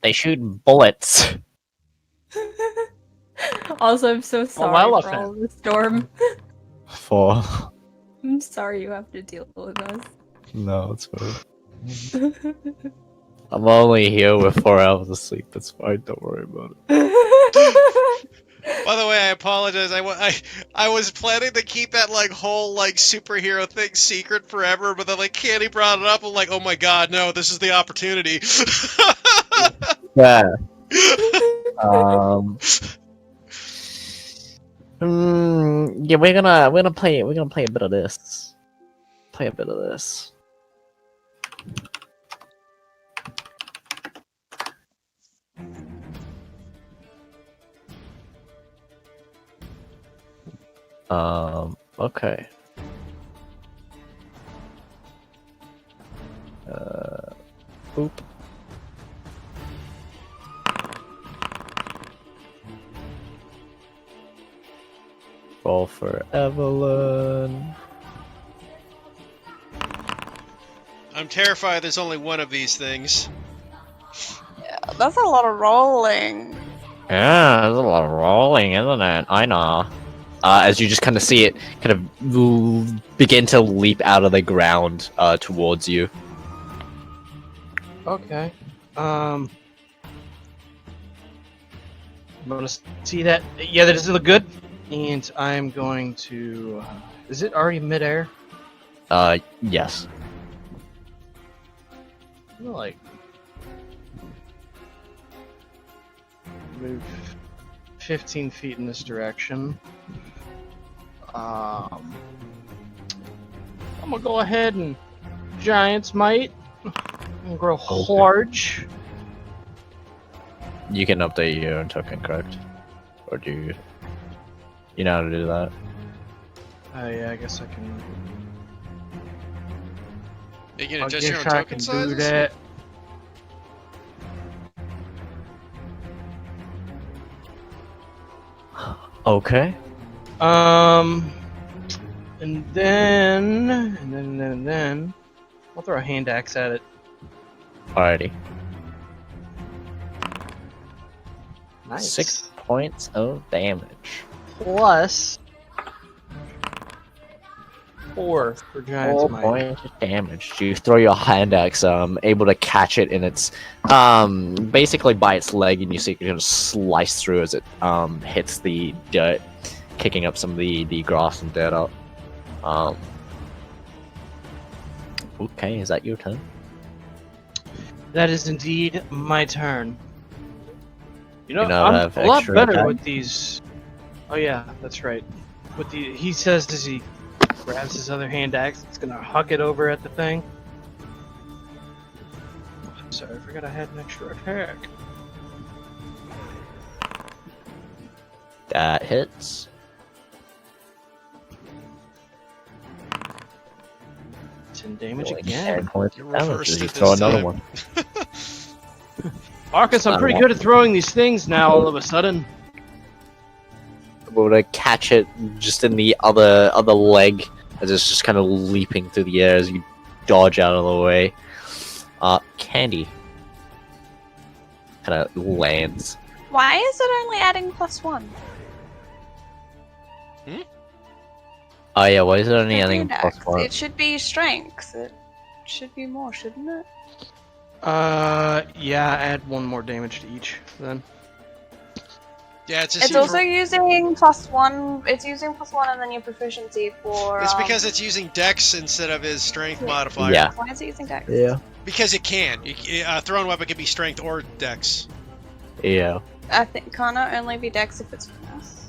they shoot bullets. Also, I'm so sorry for elephant. all the storm. For I'm sorry you have to deal with us. No, it's fine. I'm only here with 4 hours of sleep. It's fine. Don't worry about it. By the way, I apologize. I was planning to keep that like whole like superhero thing secret forever, but then like Candy brought it up. I'm like, oh my god, no! This is the opportunity. Yeah. Yeah, we're gonna play a bit of this. Play a bit of this. Okay. Boop. Roll for Evelyn. I'm terrified. There's only one of these things. Yeah, that's a lot of rolling. Yeah, there's a lot of rolling, isn't it? I know. As you just kind of see it kind of begin to leap out of the ground towards you. Okay. I'm gonna see that. Yeah, that doesn't look good. And I'm going to. Is it already midair? Yes. I'm gonna, like, move 15 feet in this direction. I'm gonna go ahead and Giant's Might and grow large. You can update your own token, correct? Or do you? You know how to do that? Yeah, I guess I can. You can I adjust your guess own I token can sizes? do that. Okay. And then, I'll throw a hand axe at it. Alrighty. Nice. 6 points of damage. Plus 4 for Giant's 4 Might. points of damage. You throw your hand axe, able to catch it in its, basically by its leg, and you see it kind of slice through as it, hits the dirt, kicking up some of the grass and dirt out. Okay, is that your turn? That is indeed my turn. You know, You now I'm have a lot extra better attack? with these. Oh yeah, that's right. With the he says as he grabs his other hand axe, it's gonna huck it over at the thing. Sorry, I forgot I had an extra attack. That hits. 10 damage Rolling again. 10 points You of damage reversed as you it throw this another time. one. Marcus, I'm pretty good at throwing these things now. All of a sudden. Able to catch it just in the other leg as it's just kind of leaping through the air as you dodge out of the way. Candy kind of lands. Why is it only adding +1? Oh yeah, why is it only For adding hand plus axe? one? It should be strength. It should be more, shouldn't it? Yeah, add 1 more damage to each then. Yeah, it's just It's also using +1. It's using +1 and then your proficiency for. It's because it's using Dex instead of his Strength Yeah. modifier. Yeah. Why is it using Dex? Yeah. Because it can. A thrown weapon can be Strength or Dex. Yeah. I think can't it only be Dex if it's finesse?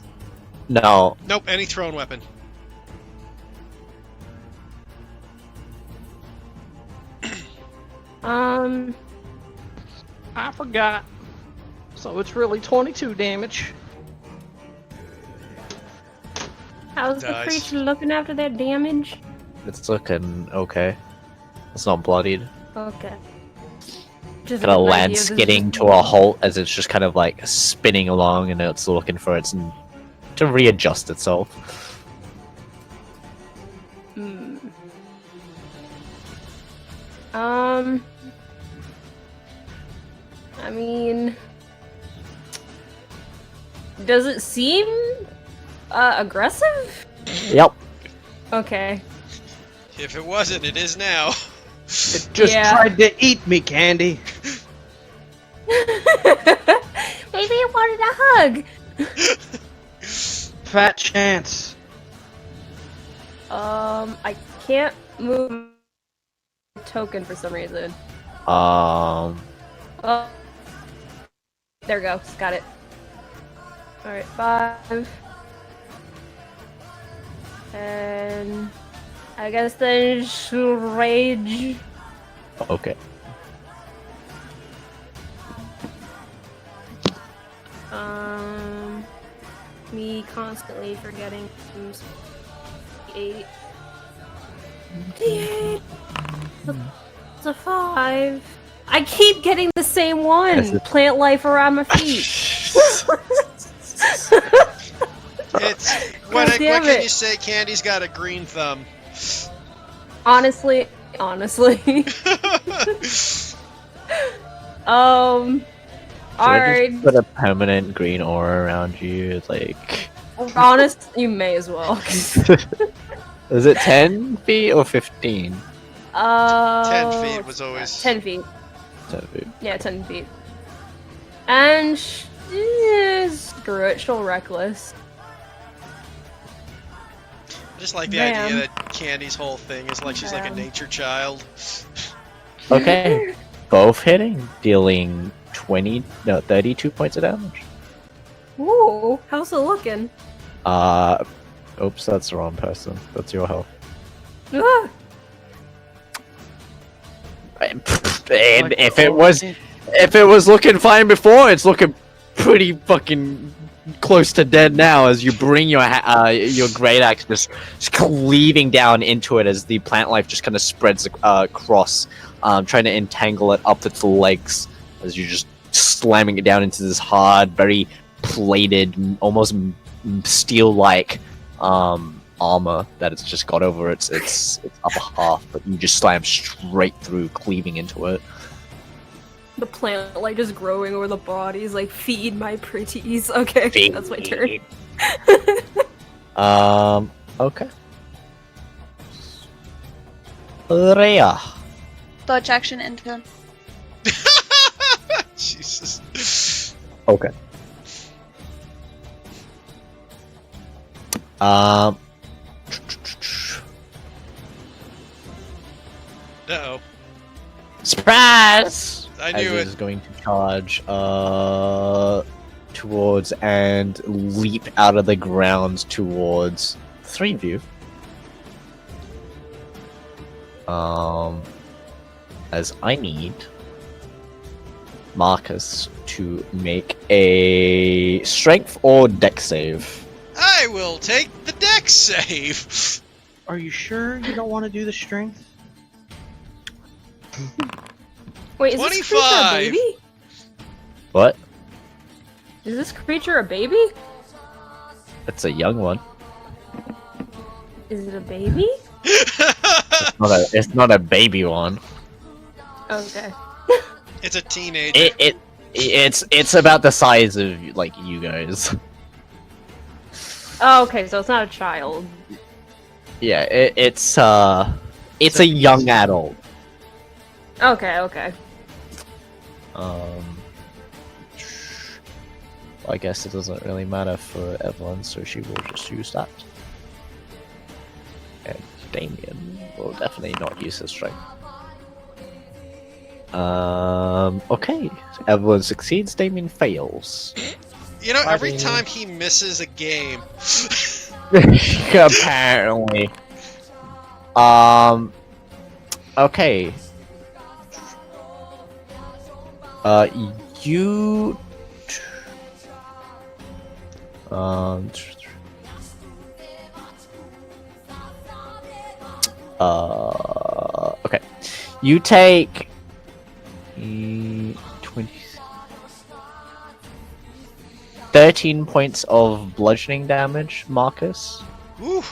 No. Nope, any thrown weapon. I forgot. So it's really 22 damage. How's the Dice. creature looking after that damage? It's looking okay. It's not bloodied. Okay. Just Kind of an idea land of this- skidding to a halt as it's just kind of like spinning along and it's looking for its to readjust itself. Hmm. I mean, does it seem aggressive? Yep. Okay. If it wasn't, it is now. It just Yeah. tried to eat me, Candy. Maybe you wanted a hug. Fat chance. I can't move token for some reason. Um, Oh, there we go. Got it. All right, 5. And I guess then rage. okay. Me constantly forgetting. 8. D8. It's a 5. I keep getting the same one. Is it- Plant life around my feet. It's what damn can it. you say? Candy's got a green thumb. Honestly. Should I Alright. just put a permanent green aura around you? It's like, Honest, you may as well. is it 10 feet or 15? 10 feet was always. 10 feet. 10 feet. Yeah, 10 feet. And screw it, she'll reckless. I just like the Bam. idea that Candy's whole thing is like she's like a Bam. nature child. Okay, both hitting, dealing 32 points of damage. Ooh, how's it looking? Oops, that's the wrong person. That's your health. Ah, And if it was looking fine before, it's looking pretty fucking close to dead now. As you bring your great axe just cleaving down into it, as the plant life just kind of spreads across, trying to entangle it up its legs. As you're just slamming it down into this hard, very plated, almost steel-like armor that it's just got over its upper half, but you just slam straight through, cleaving into it. the plant like just growing over the bodies, like feed my pretties. Okay, that's my turn. Okay. Rhea. Dodge action into. Jesus. Okay. Uh-oh. Surprise! I knew As it. is going to charge towards and leap out of the ground towards 3 of you. As I need Marcus to make a strength or dex save. I will take the dex save. Are you sure you don't want to do the strength? Wait, is this creature a 25. baby? What? Is this creature a baby? It's a young one. Is it a baby? It's not a baby one. Okay. It's a teenager. It's about the size of like you guys. Oh, okay, so it's not a child. Yeah, it's a young adult. Okay. I guess it doesn't really matter for Evelyn, so she will just use that. And Damien will definitely not use his strength. Okay. So Evelyn succeeds, Damien fails. You know, every Fighting. time he misses a game. Apparently. Okay. You. Okay. You take 20. 13 points of bludgeoning damage, Marcus. Woo.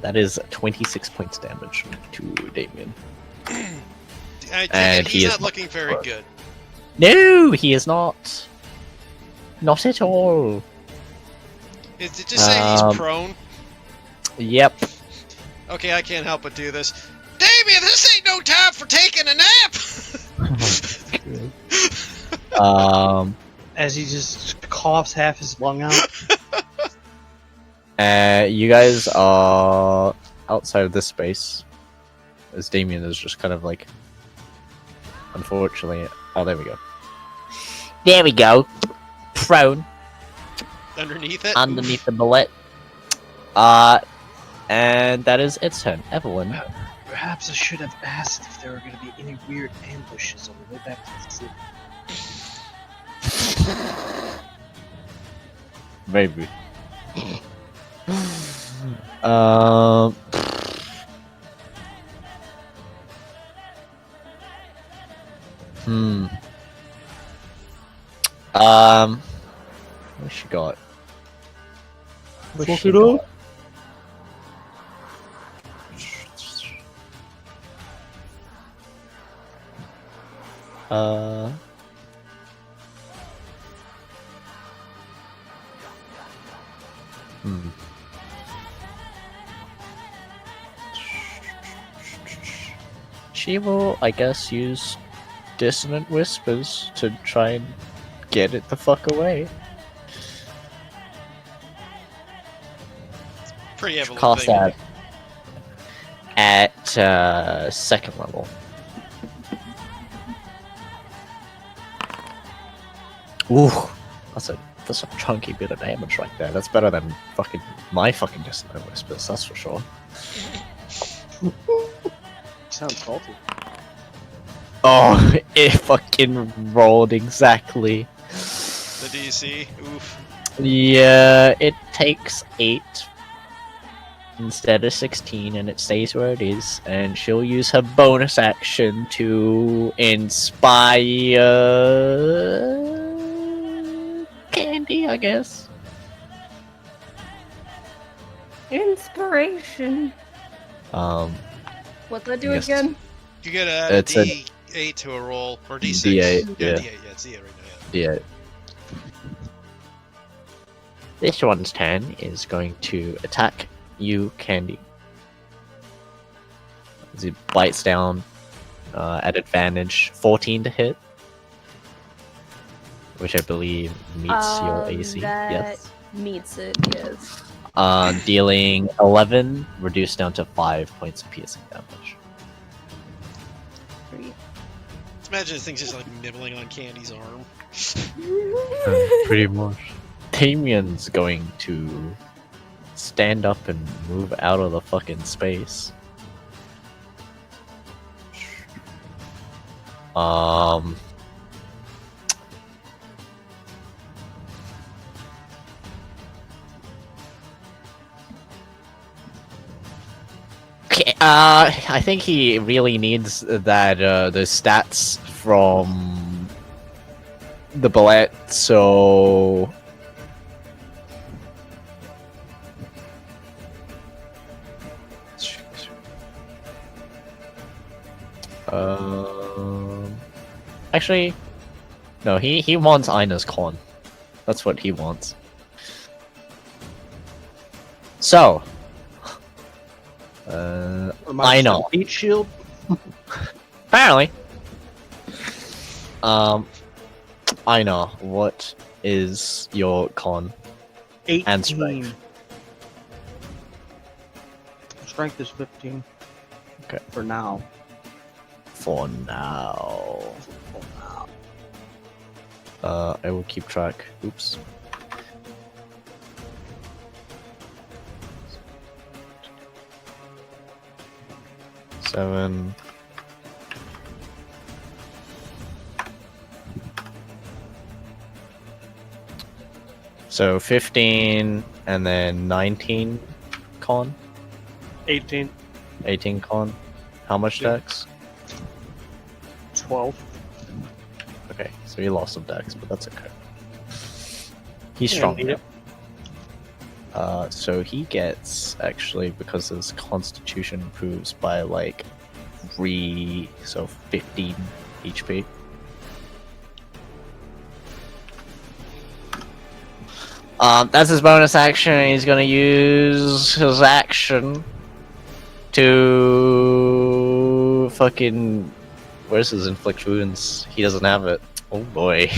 That is 26 points damage to Damien. I And he's he not is looking very not- good. No, he is not. Not at all. Did it just say he's prone? Yep. Okay, I can't help but do this. Damien, this ain't no time for taking a nap! As he just coughs half his lung out. You guys are outside of this space. As Damien is just kind of like, unfortunately, oh, there we go. There we go. Prone. Underneath it? Underneath the bullet. And that is its turn. Evelyn. Perhaps I should have asked if there were going to be any weird ambushes on the way back to the city. Maybe. What she got? What she got? She will, I guess, use Dissonant Whispers to try and get it the fuck away. Pretty Evelyn Cast thing. that at second level. Ooh, that's a chunky bit of damage right there. That's better than my fucking Dissonant Whispers, that's for sure. Sounds salty. Oh, it fucking rolled exactly. The DC, oof. Yeah, it takes 8 instead of 16, and it stays where it is. And she'll use her bonus action to inspire Candy, I guess. Inspiration. What'd I do Yes. again? You gotta add a It's a- D8 to a roll, or D6. D8, yeah. D8, yeah, it's D8 right now, yeah. Yeah. This one's turn is going to attack you, Candy. As he bites down at advantage, 14 to hit, which I believe meets your AC. That Yes. meets it, yes. Dealing 11, reduced down to 5 points of piercing damage. Just imagine this thing's just like nibbling on Candy's arm. Pretty much. Damien's going to stand up and move out of the fucking space. Okay, I think he really needs that the stats from the bullet, so actually, no, he wants Ina's con. That's what he wants. So, I know. Heat shield. Apparently. I know. What is your con? 18. And strength. Strength is 15. Okay. For now. For now. I will keep track. Oops. Seven. So 15 and then 19 con? 18. 18 con. How much Yeah. dex? 12. Okay, so he lost some dex, but that's okay. He's Yeah, strong. yeah. So he gets, actually, because his constitution improves by like 3, so 15 HP. That's his bonus action. He's gonna use his action to fucking. Where's his inflict wounds? He doesn't have it. Oh boy.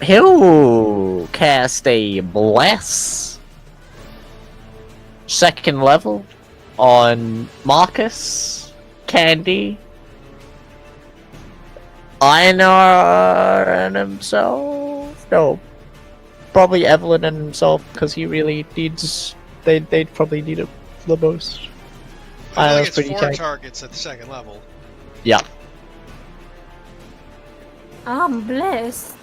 He'll cast a bless. Second level on Marcus, Candy, Einar, and himself. No, probably Evelyn and himself, because he really needs. They'd probably need it the most. I think pretty it's 4 tank. targets at the second level. Yeah, I'm blessed.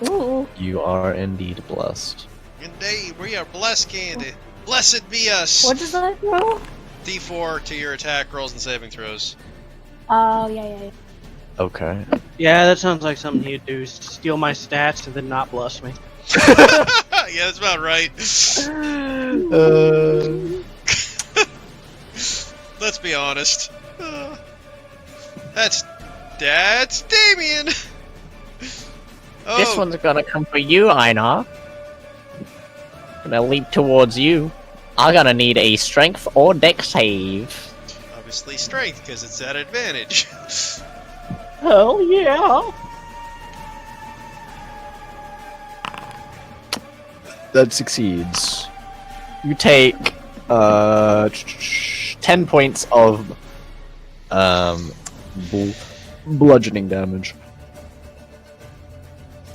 Ooh. You are indeed blessed. Indeed, we are blessed, Candy. Blessed be us. What does that roll? D4 to your attack rolls and saving throws. Oh, yeah. Okay. Yeah, that sounds like something he'd do. Steal my stats and then not bless me. Yeah, that's about right. Let's be honest. That's Damien. Oh, this one's gonna come for you, Einar. Gonna leap towards you. I'm gonna need a strength or deck save. obviously strength because it's at advantage. Hell yeah! That succeeds. You take 10 points of bludgeoning damage.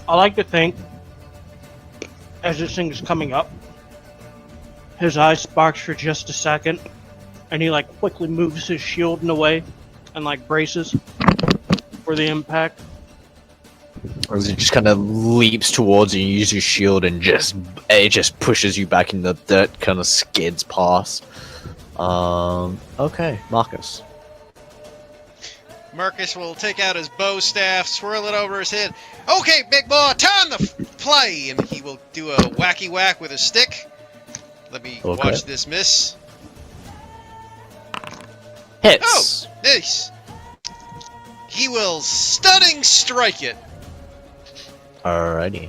I like to think, as this thing is coming up, his eye sparks for just a second, and he like quickly moves his shield in a way, and like braces for the impact. As he just kind of leaps towards you, you use your shield, and it just pushes you back in the dirt, kind of skids past. Okay, Marcus. Marcus will take out his bow staff, swirl it over his head. Okay, big boy, time to play! And he will do a wacky whack with his stick. Let me Okay. watch this miss. Hits! Oh, nice! He will stunning strike it. Alrighty.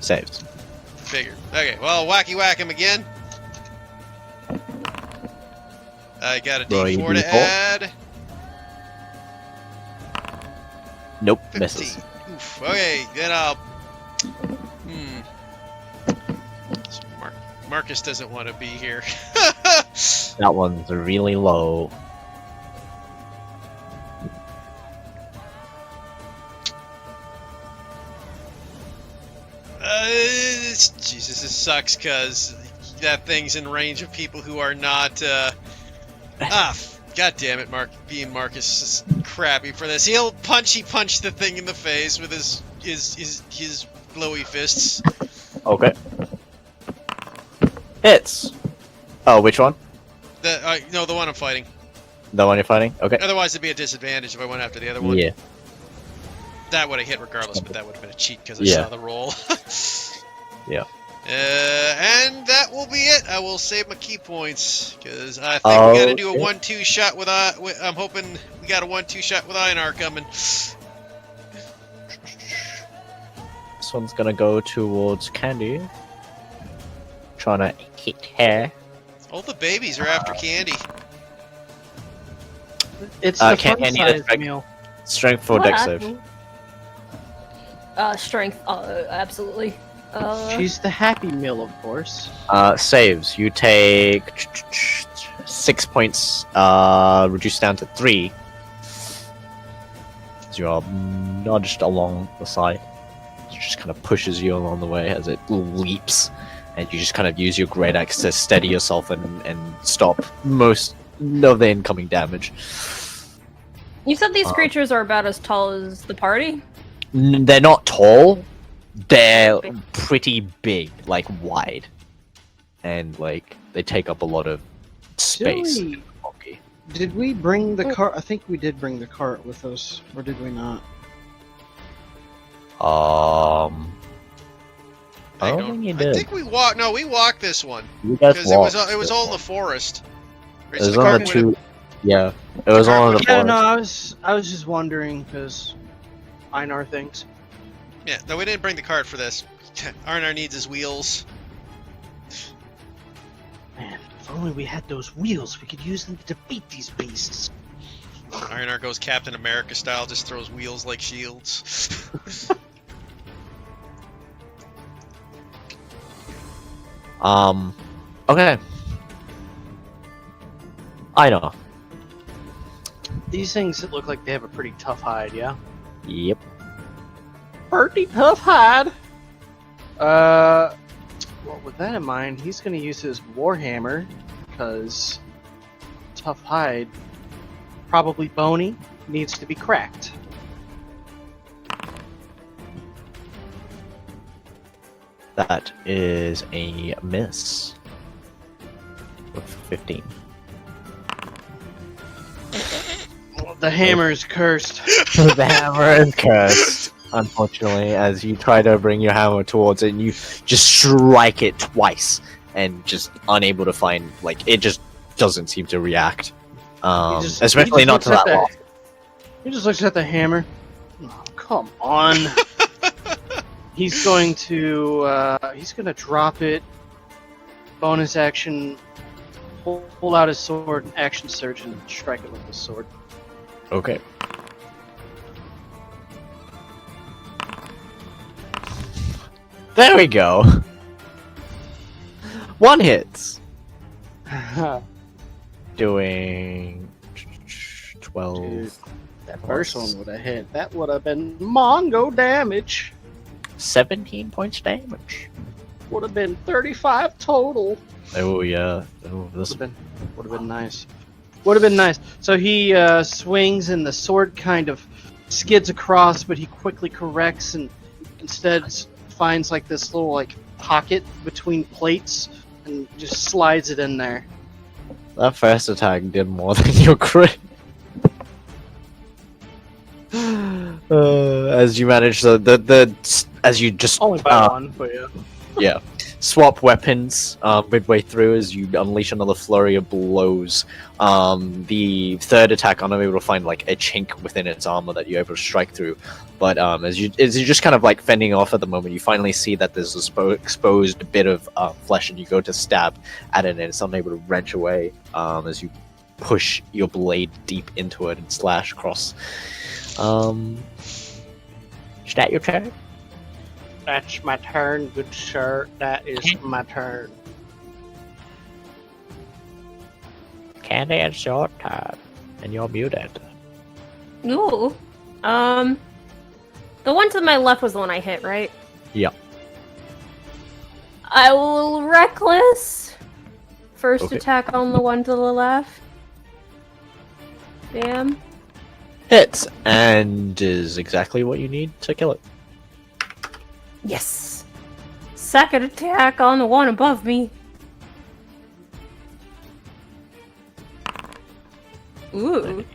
Saved. Figured. Okay, well, wacky whack him again. I got a Roll your D4 to D4. add. Nope, 15. misses. Oof. Okay, then I'll. Marcus doesn't want to be here. That one's really low. Jesus, this sucks because that thing's in range of people who are not. God damn it, Marcus is crappy for this. He'll punch the thing in the face with his glowy fists. Okay. Hits! Oh, which one? No, the one I'm fighting. The one you're fighting? Okay. Otherwise, it'd be a disadvantage if I went after the other one. Yeah. That would have hit regardless, but that would have been a cheat because I Yeah. saw the roll. Yeah. And that will be it. I will save my key points because I think we got to do a Okay. 1-2 shot with. I'm hoping we got a 1-2 shot with Einar coming. This one's gonna go towards Candy. Trying to hit her. All the babies are after candy. It's the Can't fun need a size strength. meal. Strength for deck save. Strength, absolutely. She's the happy meal, of course. Saves. You take 6 points, reduced down to 3. So you are nudged along the side. It just kind of pushes you along the way as it leaps. And you just kind of use your great axe to steady yourself and stop most of the incoming damage. You said these creatures are about as tall as the party? They're not tall. They're pretty big, like wide. And like they take up a lot of space. Silly. Okay. Did we bring the cart? I think we did bring the cart with us, or did we not? I don't think you I did. think we walked. No, we walked this one You guys because it walked was all in the this forest. one. Right, so It was the on cart the would've- two. Yeah, it was all in the Yeah, forest. no, I was just wondering because Einar things. Yeah, no, we didn't bring the cart for this. Arnar needs his wheels. Man, if only we had those wheels, we could use them to defeat these beasts. Arnar goes Captain America style, just throws wheels like shields. Okay. I know. These things look like they have a pretty tough hide, yeah? Yep. Pretty tough hide. Well, with that in mind, he's gonna use his warhammer because tough hide, probably bony, needs to be cracked. That is a miss. With 15. The hammer is cursed. The hammer is cursed, unfortunately, as you try to bring your hammer towards it and you just strike it twice and just unable to find, like, it just doesn't seem to react. Especially not to that long. He just looks at the hammer. Oh, come on. He's going to drop it. Bonus action. Pull out his sword, action surge, and strike it with his sword. Okay. There we go. One hits. Doing 12. Dude, that first one would have hit. That would have been Mongo damage. 17 points damage. Would have been 35 total. Oh yeah. Oh, this Would have been nice. Would have been nice. So he swings and the sword kind of skids across, but he quickly corrects and instead finds like this little like pocket between plates and just slides it in there. That first attack did more than your crit. As you manage as you just Only by one, but yeah. swap weapons midway through as you unleash another flurry of blows. The third attack, I'm able to find like a chink within its armor that you're able to strike through. But as you're just kind of like fending off at the moment, you finally see that there's a exposed bit of flesh, and you go to stab at it, and it's unable to wrench away as you push your blade deep into it and slash across. Is that your turn? That's my turn, good sir. That is my turn. Candy, it's your turn, and you're muted. Ooh. The one to my left was the one I hit, right? Yeah. I will reckless. First Okay. attack on the one to the left. Damn. Hits, and is exactly what you need to kill it. Yes. Second attack on the one above me. Ooh.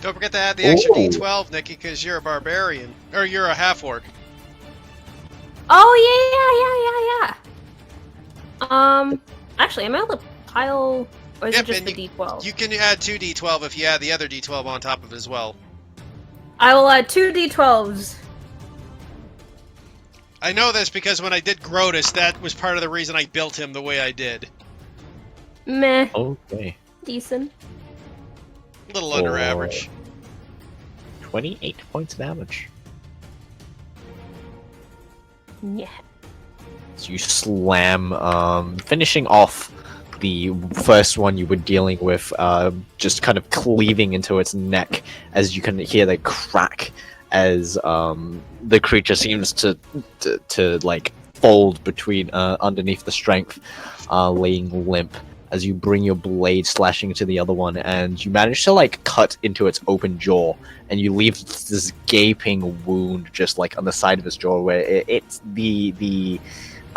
Don't forget to add the extra Ooh. D12, Nikki, because you're a barbarian. Or you're a half-orc. Oh, yeah. Actually, am I able to pile... Or is Yep, it just and the D12? You can add 2 D12 if you add the other D12 on top of it as well. I will add 2 D12s. I know this because when I did Grotus, that was part of the reason I built him the way I did. Meh. Okay. Decent. A little under Oh. average. 28 points of damage. Yeah. So you slam, finishing off the first one you were dealing with, just kind of cleaving into its neck as you can hear the crack as the creature seems to like fold between underneath the strength, laying limp as you bring your blade slashing into the other one, and you manage to like cut into its open jaw, and you leave this gaping wound just like on the side of its jaw where it's the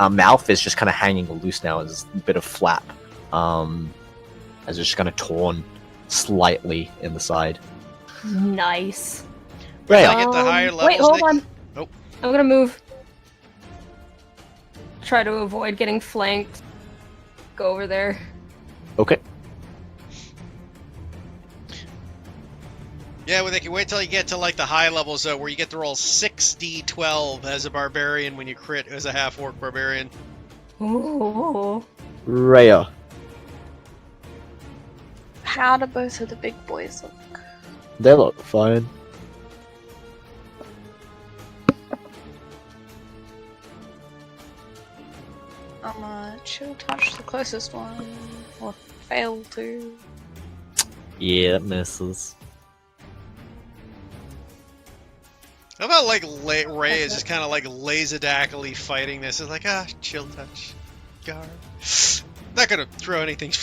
mouth is just kind of hanging loose now as a bit of flap, as it's just kind of torn slightly in the side. Nice. When I get the higher levels, Wait, hold Nikki- on. Oh. I'm gonna move. Try to avoid getting flanked. Go over there. Okay. Yeah, well, they can wait till you get to like the high levels though, where you get to roll 6d12 as a barbarian when you crit as a half-orc barbarian. Ooh. Rhea. How do both of the big boys look? They look fine. Chill touch the closest one, or fail to. Yeah, that misses. How about like Ray is just kind of like laserdackily fighting this? It's like, chill touch, guard. Not gonna throw anything.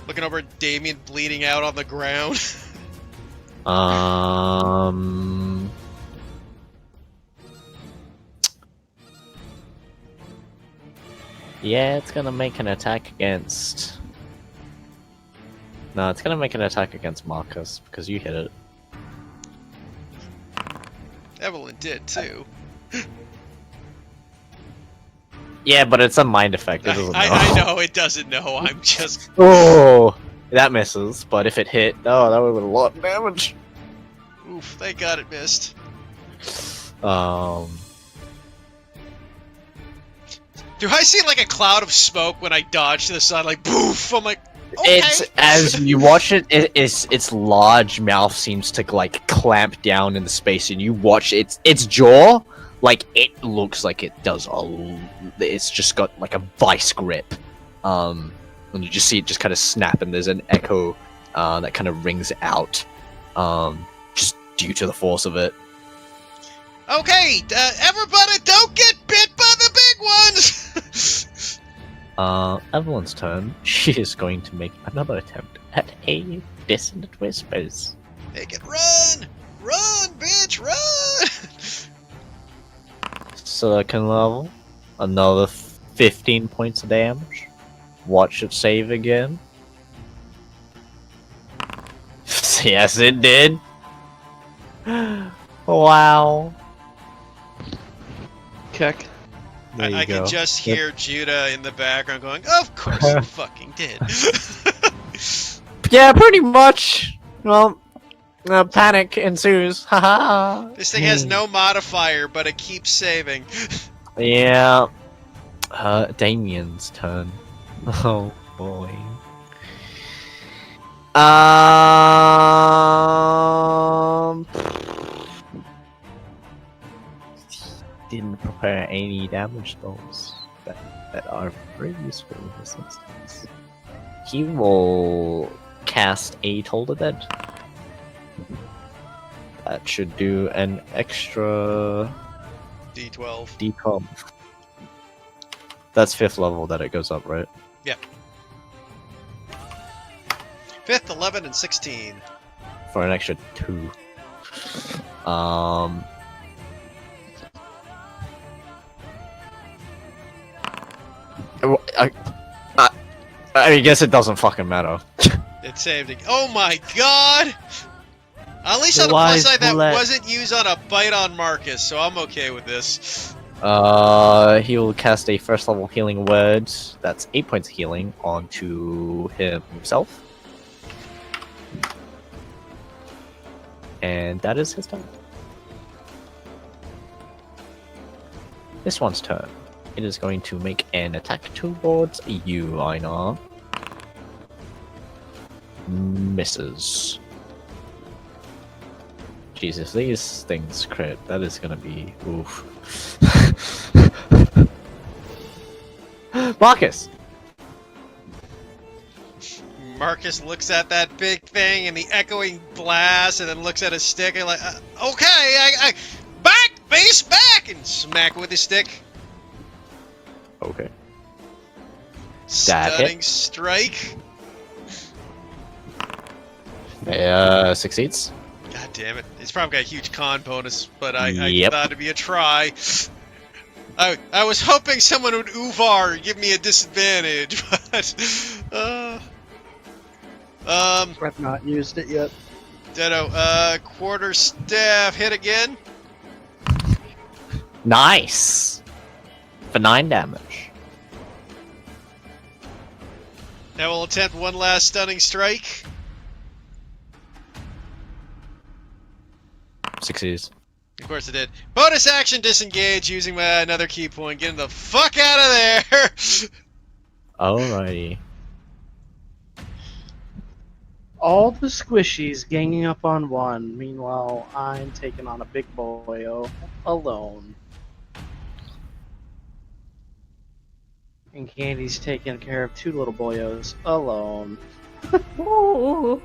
Looking over at Damien bleeding out on the ground. Yeah, it's gonna make an attack against... No, it's gonna make an attack against Marcus, because you hit it. Evelyn did too. Yeah, but it's a mind effect, it doesn't know. I know, it doesn't know, I'm just... Oh! That misses, but if it hit... Oh, that would've been a lot of damage! Oof, thank God it missed. Do I see like a cloud of smoke when I dodge to the side, like poof? I'm like, okay. It's as you watch it, its large mouth seems to like clamp down in the space, and you watch its jaw, like it looks like it does it's just got like a vice grip, and you just see it just kind of snap, and there's an echo that kind of rings out, just due to the force of it. Okay, everybody, don't get bit by the big ones. Evelyn's turn. She is going to make another attempt at a dissonant whispers. Make it run! Run, bitch, run! Second level. Another 15 points of damage. Watch it save again. Yes, it did. Wow. Keck. I can just hear Judah in the background going, "Of course you fucking did." Yeah, pretty much. Well, panic ensues. Haha. This thing has no modifier, but it keeps saving. Yeah. Damien's turn. Oh boy. Didn't prepare any damage spells that are very useful in this instance. He will cast a Toll the Dead. That should do an extra D12. D12. That's 5th level that it goes up, right? Yep. 5th, 11, and 16. For an extra 2. I guess it doesn't fucking matter. It saved it. Oh my god! At least The on the plus wise side, that bullet. wasn't used on a bite on Marcus, so I'm okay with this. He will cast a 1st level healing word. That's 8 points of healing onto himself. And that is his turn. This one's turn. It is going to make an attack towards you, Einar. Misses. Jesus, these things crit. That is gonna be oof. Marcus! Marcus looks at that big thing and the echoing blast, and then looks at his stick and like, okay, I back, base back, and smack with his stick. Okay. Stunning strike. Succeeds. God damn it. It's probably got a huge con bonus, but I Yep. thought it'd be a try. I was hoping someone would Uvar give me a disadvantage, but I've not used it yet. Ditto, quarter staff hit again. Nice! For 9 damage. Now we'll attempt one last stunning strike. succeeds. Of course it did. Bonus action disengage using my another key point. Getting the fuck out of there! Alrighty. All the squishies ganging up on one. Meanwhile, I'm taking on a big boyo alone. And Candy's taking care of 2 little boyos alone. Ooh.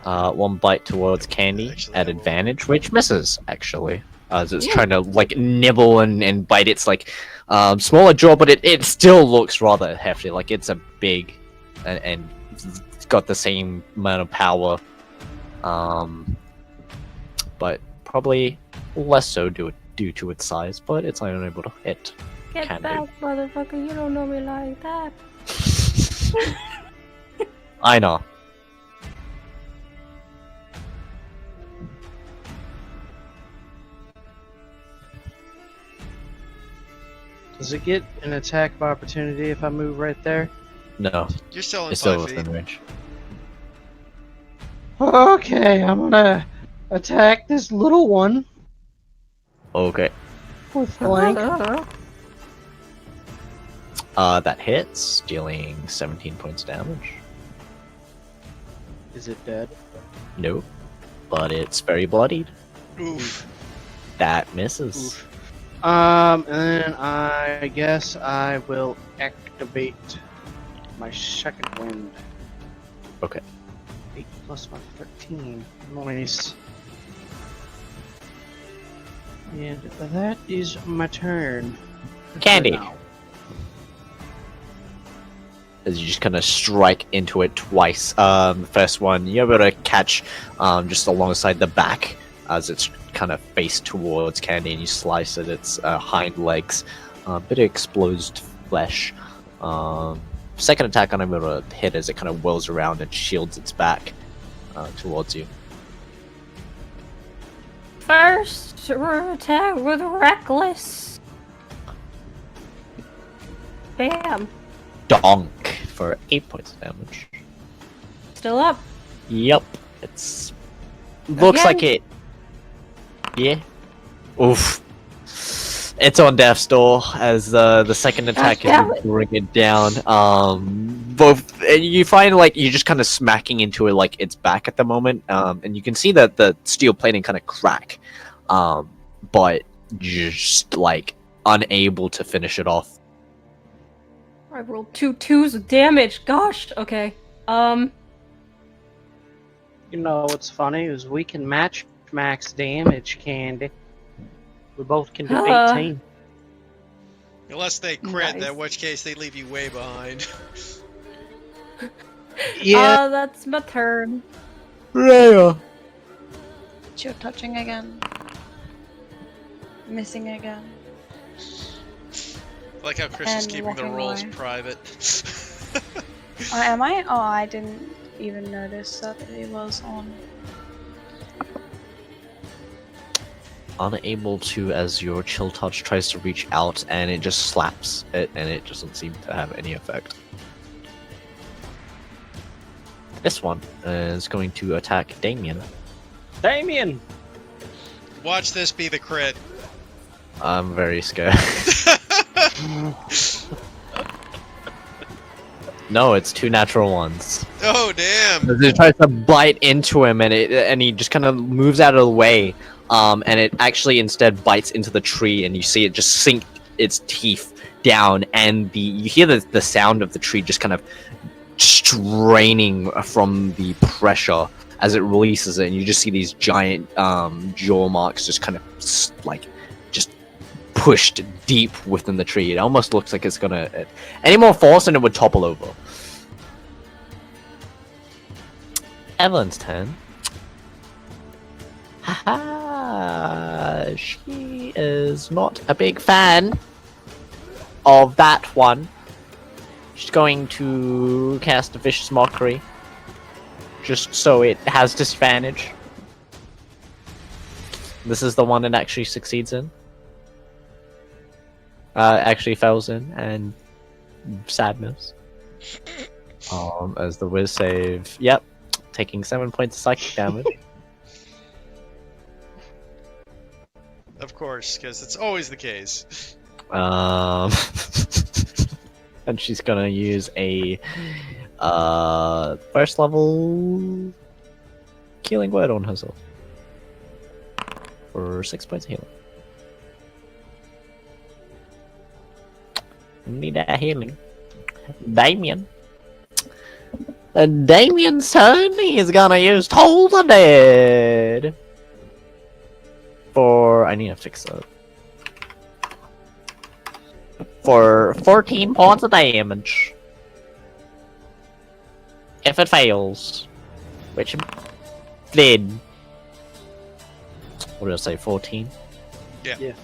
One bite towards Candy Actually, at I will- advantage, which misses actually, as it's trying to like nibble and bite its like smaller jaw, but it still looks rather hefty. Like it's a big and it's got the same amount of power, but probably less so due to its size. But it's unable to hit. Get Candy. back, motherfucker! You don't know me like that. I know. Does it get an attack of opportunity if I move right there? No, You're still in it's still 5 feet. within range. Okay, I'm gonna attack this little one Okay. with flank. That hits, dealing 17 points damage. Is it dead? Nope. But it's very bloodied. Oof. That misses. Oof. And then I guess I will activate my second wind. Okay. 8 plus my 13. Nice. And that is my turn. Candy. For now. As you just kind of strike into it twice. The first one, you're able to catch just alongside the back as it's kind of face towards Candy, and you slice at its hind legs. A bit of exposed flesh. Second attack, I'm able to hit as it kind of whirls around and shields its back towards you. First attack with reckless. Bam. Donk for 8 points of damage. Still up. Yep. It's looks Again? like it. Yeah. Oof. It's on death's door as the second attack damn is it. bring it down. Both and you find like you're just kind of smacking into it like its back at the moment. And you can see that the steel plating kind of crack. But you're just like unable to finish it off. I rolled 2 2s of damage. Gosh. Okay. You know what's funny is we can match max damage, Candy. We both can do 18. Unless they crit, Nice. in which case they leave you way behind. Yeah. That's my turn. Rhea. You're touching again. Missing again. I like how Chris is And keeping the walking rolls away. private. Am I? Oh, I didn't even notice that it was on. Unable to, as your chill touch tries to reach out, and it just slaps it, and it doesn't seem to have any effect. This one is going to attack Damien. Damien! Watch this be the crit. I'm very scared. No, it's 2 natural ones. Oh damn! As it tries to bite into him, and he just kind of moves out of the way, and it actually instead bites into the tree, and you see it just sink its teeth down, and you hear the sound of the tree just kind of straining from the pressure as it releases it, and you just see these giant jaw marks just kind of like just pushed deep within the tree. It almost looks like it's gonna any more force and it would topple over. Evelyn's turn. Haha, she is not a big fan of that one. She's going to cast a vicious mockery, just so it has disadvantage. This is the one it actually succeeds in. Actually fails in, and sadness. As the whiz save, yep, taking 7 points of psychic damage. Of course, because it's always the case. And she's gonna use a first level healing word on herself for 6 points of healing. Need that healing. Damien. Damien's turn. He's gonna use Toll the Dead. I need to fix that. For 14 points of damage. If it fails. Which it did. What did I say, 14? Yeah.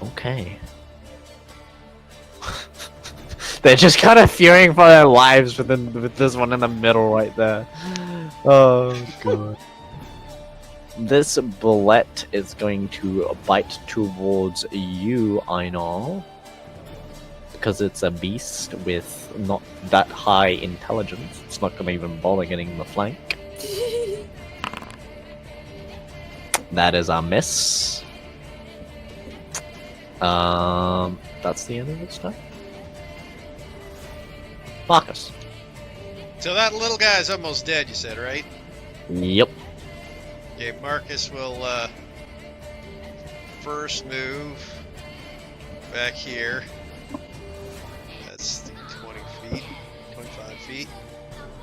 Okay. They're just kind of fearing for their lives with this one in the middle right there. Oh, God. This bullet is going to bite towards you, Einar. Because it's a beast with not that high intelligence. It's not going to even bother getting the flank. That is a miss. That's the end of its turn. Marcus. So that little guy's almost dead, you said, right? Yep. Okay, Marcus will first move back here. That's 20 feet, 25 feet.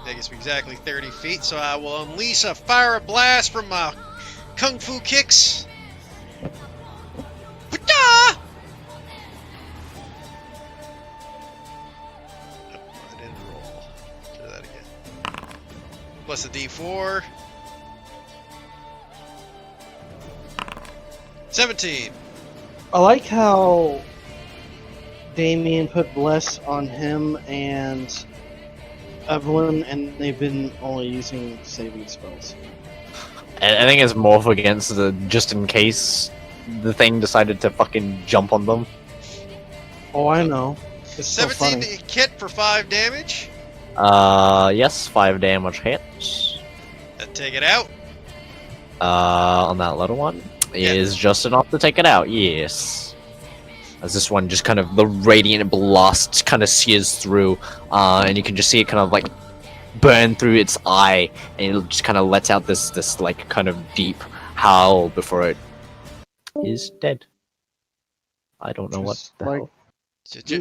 That gives me exactly 30 feet, so I will unleash a fire blast from my kung fu kicks. Pata! I didn't roll. Do that again. Plus a D4. 17. I like how Damien put Bless on him and Evelyn, and they've been only using saving spells. I think it's more for against the just in case the thing decided to fucking jump on them. Oh, I know. It's so 17 funny. to hit for 5 damage. Yes, 5 damage hits. Then take it out. On that little one. Yeah. Is just enough to take it out, yes. As this one just kind of, the radiant blast kind of sears through, and you can just see it kind of like burn through its eye, and it just kind of lets out this like kind of deep howl before it is dead. I don't know what Just the like- hell.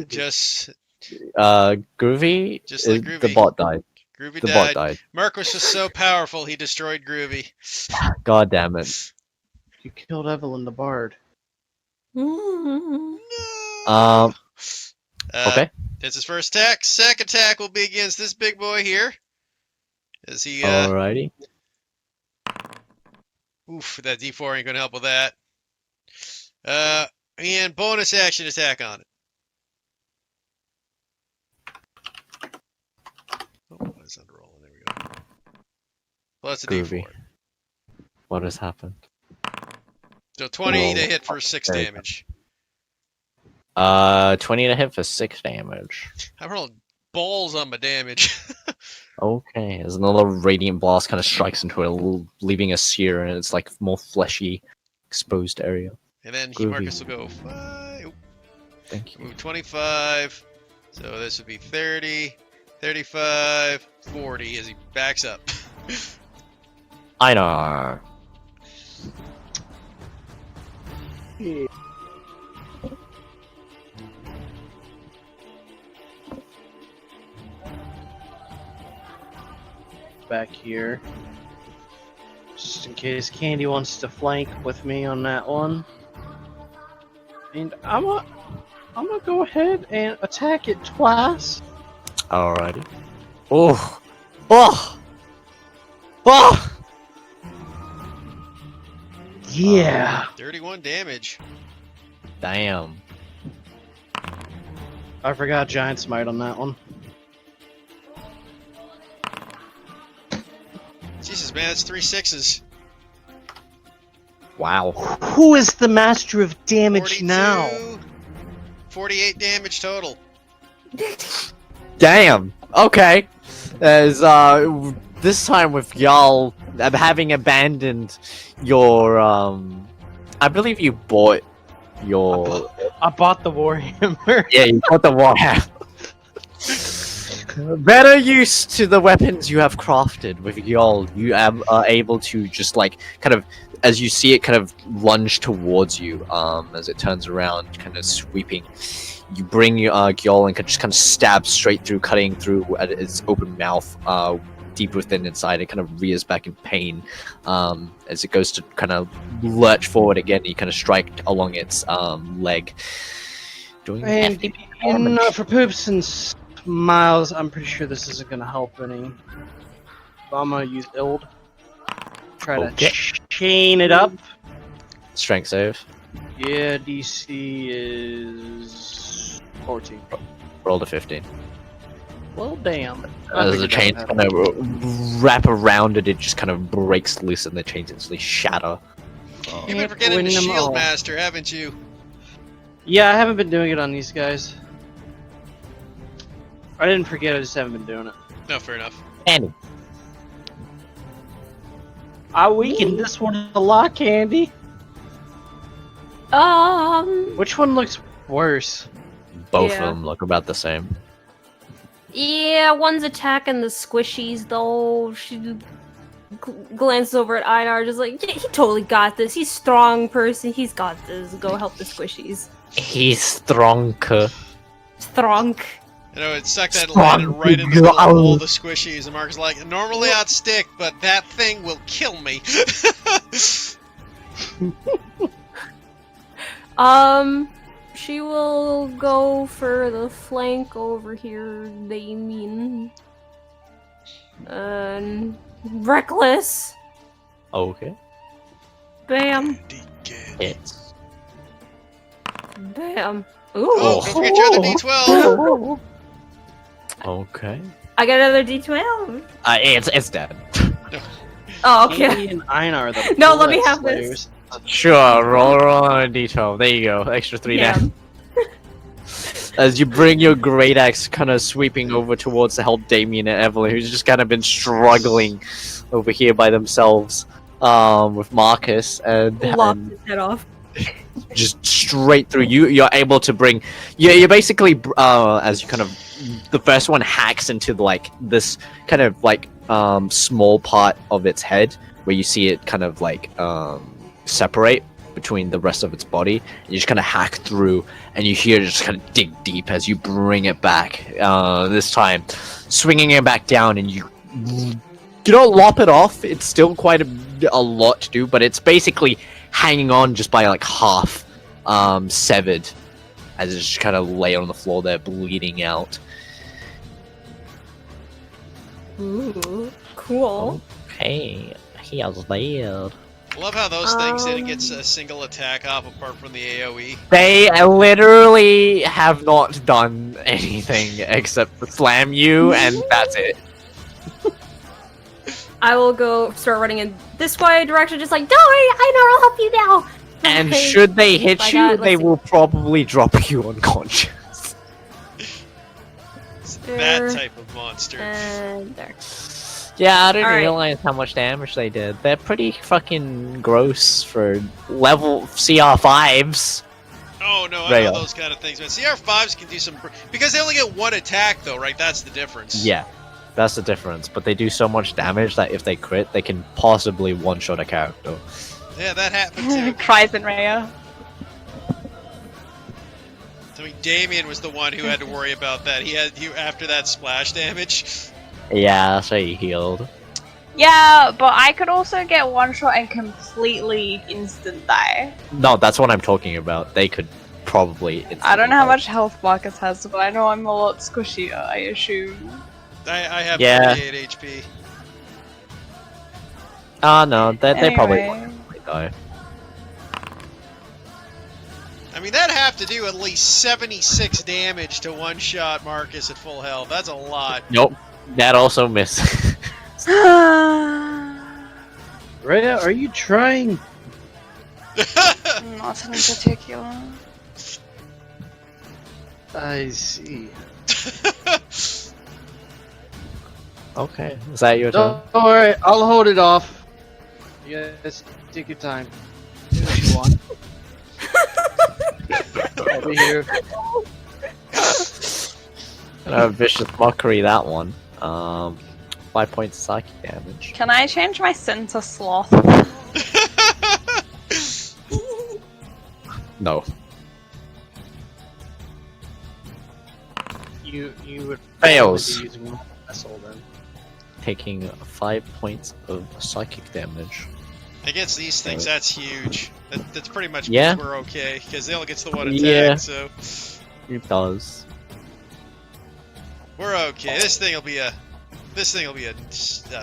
Just Groovy, Just like the Groovy. bot died. Groovy The died. bot died. Marcus was so powerful he destroyed Groovy. God damn it. You killed Evelyn the Bard. No. Okay. That's his first attack. Second attack will be against this big boy here. As he Alrighty. oof, that D4 ain't gonna help with that. And bonus action attack on it. Oh, it's underrolling. There we go. Plus a Groovy. D4. What has happened? So 20 to Whoa. hit for 6 Okay. damage. 20 to hit for 6 damage. I rolled balls on my damage. Okay, as another radiant blast kind of strikes into it, leaving a sear in its like more fleshy, exposed area. And then Groovy. Marcus will go 5. Thank you. Move 25. So this would be 30, 35, 40 as he backs up. Einar. Back here. Just in case Candy wants to flank with me on that one. And I'm gonna go ahead and attack it twice. Alrighty. Oh! Oh! Oh! Yeah. 31 damage. Damn. I forgot Giant Smite on that one. Jesus, man, that's 3 6s. Wow. Who is the master of damage 42, now? 48 damage total. Damn. Okay. As this time with y'all having abandoned your I believe you bought your. I bought the Warhammer. Yeah, you bought the warhammer. Better use to the weapons you have crafted with Yol. You are able to just like kind of, as you see it kind of lunge towards you, as it turns around, kind of sweeping. You bring your Yol and just kind of stab straight through, cutting through at its open mouth, deep within inside. It kind of rears back in pain as it goes to kind of lurch forward again. You kind of strike along its leg, doing And FDP in, damage. for poops and smiles, I'm pretty sure this isn't gonna help any. But I'm gonna use Ild. Try Okay. to chain it up. Strength save. Yeah, DC is 14. Roll to 15. Well, damn. As the chains kind of wrap around it, it just kind of breaks loose and the chains instantly shatter. You've been forgetting the Shield Master, haven't you? Yeah, I haven't been doing it on these guys. I didn't forget, I just haven't been doing it. No, fair enough. Andy. I weakened this one a lot, Candy. Which one looks worse? Both Yeah. of them look about the same. Yeah, one's attacking the squishies though. She glances over at Einar, just like, yeah, he totally got this. He's a strong person. He's got this. Go help the squishies. He's stronger. Strong. You know, it sucked that Strong landed right in the middle of growl. all the squishies, and Mark's like, normally I'd stick, but that thing will kill me. She will go for the flank over here, Damien. Reckless. Okay. Bam. Hits. Bam. Oh, Ooh. don't forget your other D12. Okay. I got another D12. It's dead. Oh, okay. Candy and Einar are the No, let me bullet have this. slayers. Sure, roll on a d12. There you go. Extra 3 Yeah. down. As you bring your great axe kind of sweeping over towards to help Damien and Evelyn, who's just kind of been struggling over here by themselves with Marcus, and Lopped his head off. just straight through you. You're able to bring. You're basically as you kind of the first one hacks into like this kind of like small part of its head where you see it kind of like separate between the rest of its body. And you just kind of hack through, and you hear it just kind of dig deep as you bring it back. This time, swinging it back down, and you don't lop it off. It's still quite a lot to do, but it's basically hanging on just by like half, severed, as it's just kind of lay on the floor there, bleeding out. Ooh, cool. Okay, he was dead. I love how those things didn't get a single attack off apart from the AoE. They literally have not done anything except slam you, and that's it. I will go start running in this way direction, just like, don't worry, I know I'll help you now. And Okay. should they hit I you, got- they let's see. will probably drop you unconscious. It's There. that type of monster. And there. Yeah, I didn't Alright. realize how much damage they did. They're pretty fucking gross for level CR5s. Oh no, I Right know on. those kind of things, man. CR5s can do some because they only get one attack though, right? That's the difference. Yeah, that's the difference. But they do so much damage that if they crit, they can possibly one-shot a character. Yeah, that happened too. Cries and Rhea. I mean, Damien was the one who had to worry about that. He after that splash damage. Yeah, that's why he healed. Yeah, but I could also get one shot and completely instant die. No, that's what I'm talking about. They could probably. I don't know how instantly much health Marcus has, but I know I'm a lot squishier, I assume. I have Yeah. 38 HP. No, they probably Anyway. won't die. I mean, that'd have to do at least 76 damage to one-shot Marcus at full health. That's a lot. Nope, that also misses. Rhea, are you trying? Not in particular. I see. Okay, is that your turn? Don't worry, I'll hold it off. Yes, take your time. everyone. Over here. Vicious mockery that one. 5 points of psychic damage. Can I change my sin to sloth? No. You would Fails. probably be using one vessel then. Taking 5 points of psychic damage. Against these things, that's huge. That's pretty much Yeah. means we're okay, because they only gets the one attack, Yeah. so It does. we're okay. This thing will be a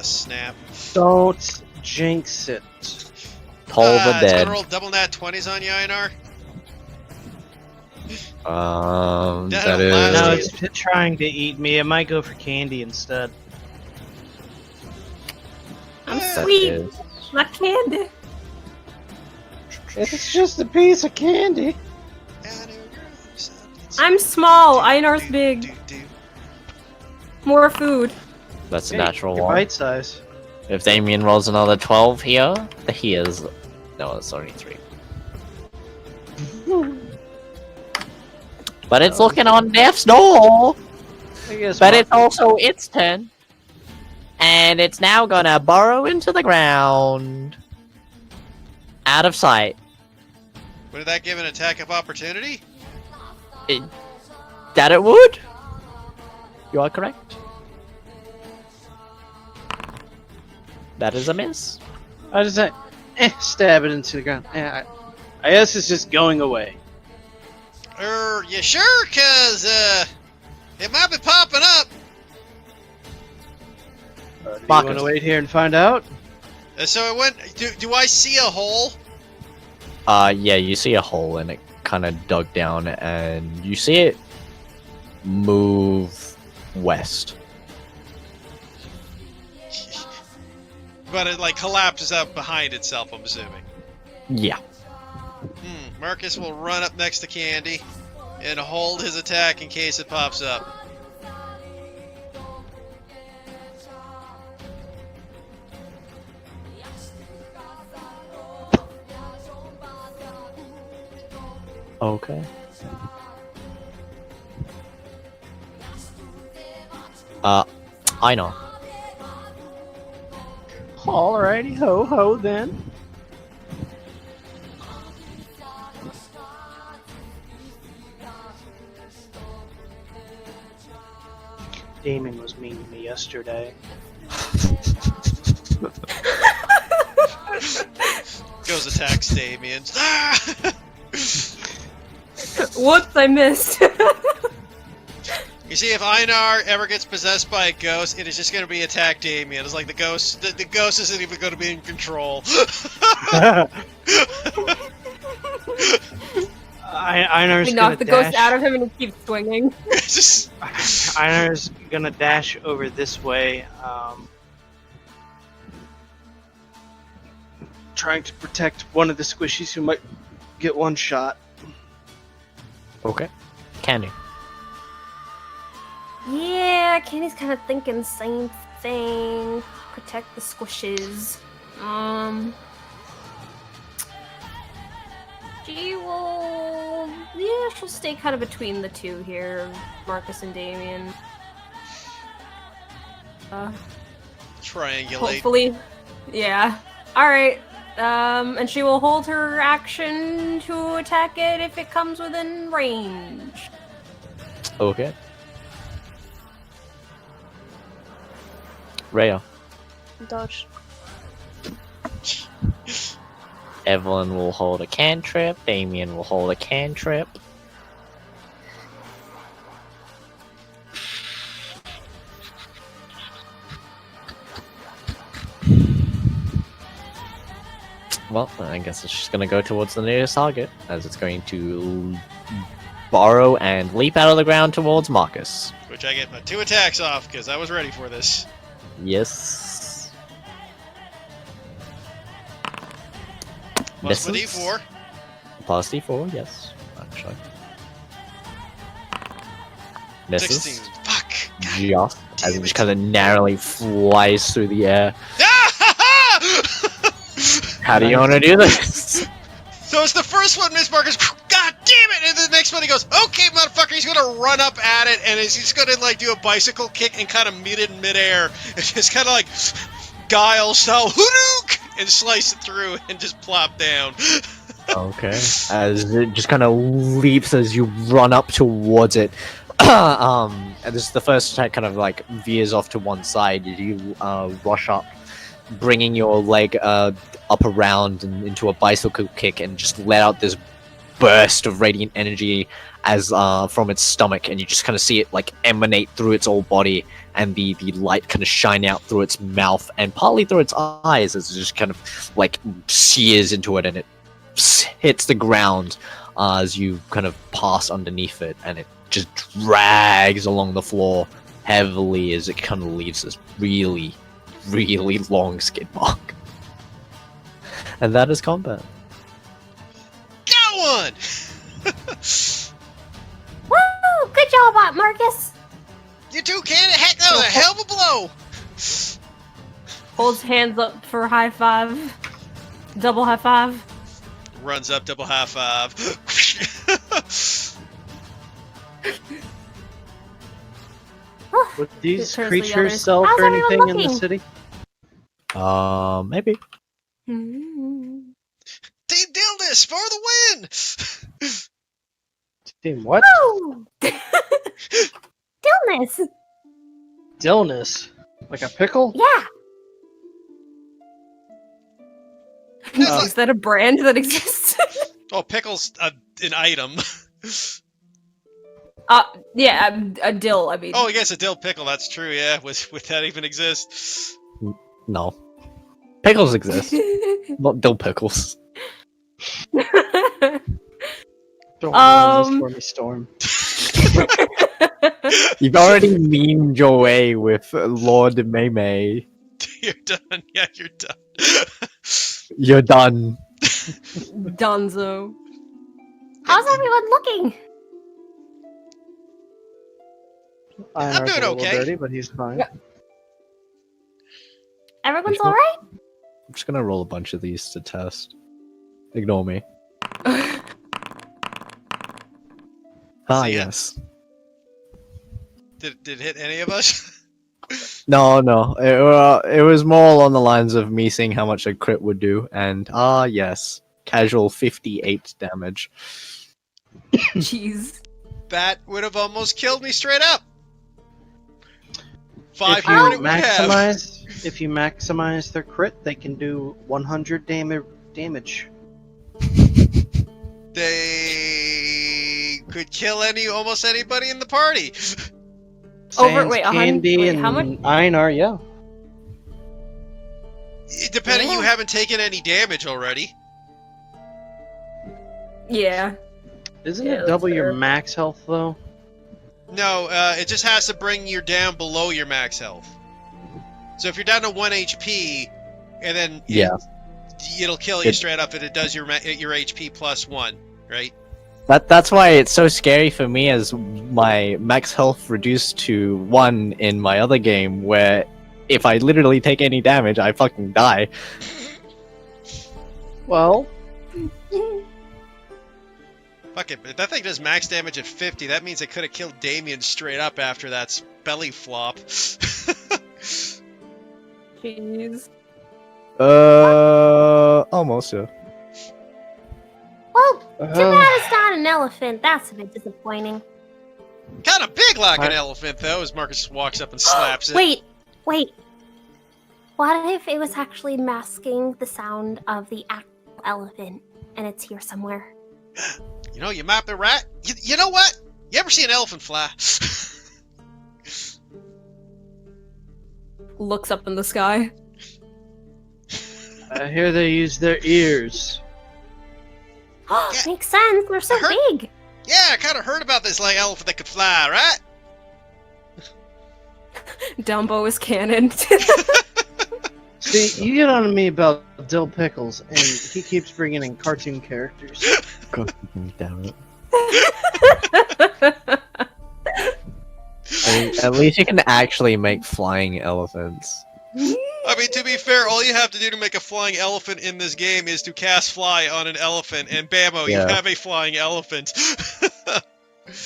snap. Don't jinx it. Toll the It's dead. gonna roll double nat 20s on you, Einar. That That'll is. last No, you. it's trying to eat me. It might go for candy instead. I'm Yeah. that sweet. is- Not candy. It's just a piece of candy. I'm small. Einar's big. More food. That's a Hey, natural you're one. bite size. If Damien rolls another 12 here, he is. No, it's only 3. But it's looking on death's door! I guess. But it's also its turn. And it's now gonna burrow into the ground. Out of sight. Would that give an attack of opportunity? That it would? You are correct. That is a miss. I just stab it into the ground. I guess it's just going away. You sure? Cause it might be popping up. Do you Marcus. want to wait here and find out? So it went. Do I see a hole? Yeah, you see a hole and it kind of dug down, and you see it move west. But it like collapses out behind itself, I'm assuming. Yeah. Marcus will run up next to Candy and hold his attack in case it pops up. Okay. I know. Alrighty, ho then. Damon was mean to me yesterday. Goes attacks Damien. Ah! Whoops, I missed. You see, if Einar ever gets possessed by a ghost, it is just going to be attack Damien. It's like the ghost isn't even going to be in control. Einar's We gonna knock the dash. ghost out of him and he keeps swinging. It's just Einar's gonna dash over this way, trying to protect one of the squishies who might get one shot. Okay. Candy. Yeah, Kenny's kind of thinking same thing. Protect the squishes. She will. Yeah, she'll stay kind of between the two here, Marcus and Damien. triangulate. Hopefully. Yeah. Alright. And she will hold her action to attack it if it comes within range. Okay. Rhea. Dodge. Evelyn will hold a cantrip. Damien will hold a cantrip. Well, I guess it's just gonna go towards the nearest target, as it's going to borrow and leap out of the ground towards Marcus. Which I get my 2 attacks off because I was ready for this. Yes. Plus my Misses. D4. Plus D4, yes. Actually. Misses. 16. Fuck. Just as damn it just it. kind of narrowly flies through the air. Ah! How do you want to do this? So it's the first one, Miss Marcus. God damn it! And the next one, he goes, "Okay, motherfucker." He's gonna run up at it, and he's gonna like do a bicycle kick and kind of meet it in midair, and just kind of like Guile style, Hadouken! And slice it through and just plop down. Okay. As it just kind of leaps as you run up towards it. And this is the first attack kind of like veers off to one side. You rush up, bringing your leg up around and into a bicycle kick and just let out this burst of radiant energy as from its stomach, and you just kind of see it like emanate through its whole body, and the light kind of shine out through its mouth and partly through its eyes as it just kind of like sears into it, and it hits the ground as you kind of pass underneath it, and it just drags along the floor heavily as it kind of leaves this really, really long skid mark. And that is combat. Got one! Woo! Good job, Marcus. You two can heck, that was a hell of a blow! Holds hands up for a high five. Double high five. Runs up, double high five. Would these Turns to the creatures others. sell How's for everyone anything in the looking? city? Maybe. Team Dildis for the win! Team what? Woo! Stillness. Dillness. Like a pickle? Yeah. Is that a brand that exists? Oh, pickle's an item. Yeah, a dill, I mean. Oh, I guess a dill pickle, that's true, yeah. Would that even exist? No. Pickles exist. Not dill pickles. Don't ruin this Um, for me, Storm. You've already memed your way with Lord Maymay. You're done, yeah, you're done. You're done. Donzo. How's everyone looking? I'm doing a little okay. dirty, but he's fine. Everyone's Which one? alright? I'm just gonna roll a bunch of these to test. Ignore me. See ya. Yes. Did it hit any of us? No. It was more along the lines of me seeing how much a crit would do, and yes. Casual 58 damage. Jeez. That would have almost killed me straight up. 5 If you unit we have. if you maximize their crit, they can do 100 damage. They could kill almost anybody in the party. Sans, wait, Candy, wait, and how much? Einar, yeah. Depending, you Yeah. haven't taken any damage already. Yeah. Isn't Yeah, it that's double your fair. max health, though? No, it just has to bring you down below your max health. So if you're down to 1 HP, and then it'll kill you straight up, and it does your HP plus 1, right? That's why it's so scary for me, as my max health reduced to 1 in my other game, where if I literally take any damage, I fucking die. Well, Fuck it, if that thing does max damage at 50, that means it could have killed Damien straight up after that belly flop. Jeez. Almost, yeah. Well, too bad it's not an elephant. That's a bit disappointing. Kind of big like an Right. elephant, though, as Marcus walks up and slaps it. Wait. What if it was actually masking the sound of the actual elephant and it's here somewhere? You know, you might be right. You know what? You ever see an elephant fly? Looks up in the sky. I hear they use their ears. Makes sense. They're so I heard- big. Yeah, I kind of heard about this like elephant that could fly, right? Dumbo is canon. See, you get on me about Dill Pickles, and he keeps bringing in cartoon characters. God damn it. I mean, at least you can actually make flying elephants. I I mean, to be fair, all you have to do to make a flying elephant in this game is to cast fly on an elephant, and bammo, you Yeah. have a flying elephant.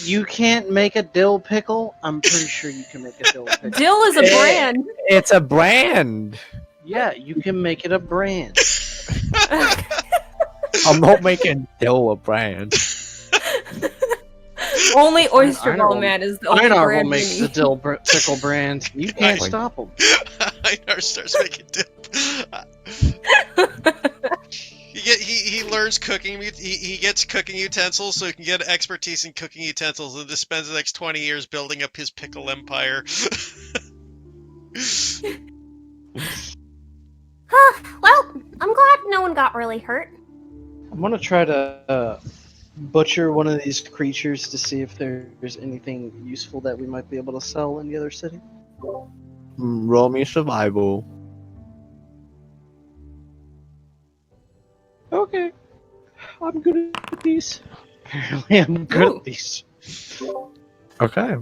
You can't make a dill pickle? I'm pretty sure you can make a dill pickle. Dill is a brand. It's a brand. Yeah, you can make it a brand. I'm not making dill a brand. Only Oyster Einar Ball will- You the only Einar will brand make we the need. dill pickle brand. You can't Like- stop him. Einar starts making dip. He learns cooking. He gets cooking utensils, so he can get expertise in cooking utensils, and just spends the next 20 years building up his pickle empire. Well, I'm glad no one got really hurt. I'm gonna try to butcher one of these creatures to see if there's anything useful that we might be able to sell in the other city. Roll me survival. Okay. I'm good at these. Apparently I'm good Ooh. at these. Okay.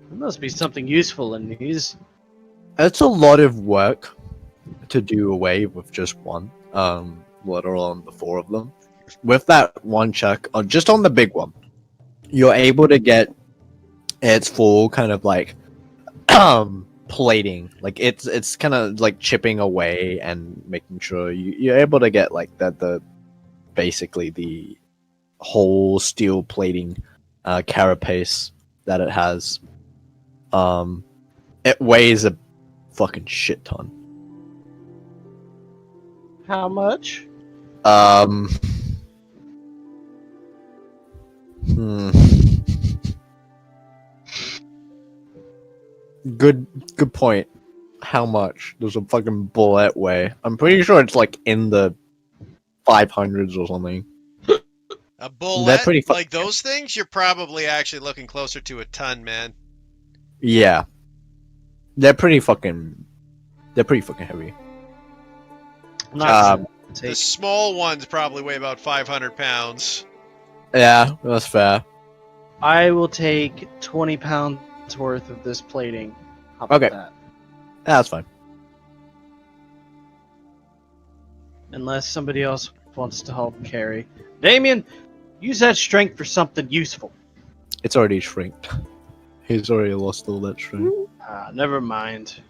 There must be something useful in these. It's a lot of work to do away with just one. Let alone the four of them. With that one check, just on the big one, you're able to get its full kind of like plating. Like it's kind of like chipping away and making sure you're able to get like the basically the whole steel plating carapace that it has. It weighs a fucking shit ton. How much? Hmm. Good point. How much does a fucking bullet weigh? I'm pretty sure it's like in the 500s or something. A bullet, They're pretty like those things, you're probably actually looking closer to a ton, man. Yeah. They're pretty fucking heavy. I'm not gonna The take. small ones probably weigh about 500 pounds. Yeah, that's fair. I will take 20 pounds worth of this plating. How about Okay. that? That's fine. Unless somebody else wants to help carry. Damien, use that strength for something useful. It's already shrinked. He's already lost all that strength. Never mind.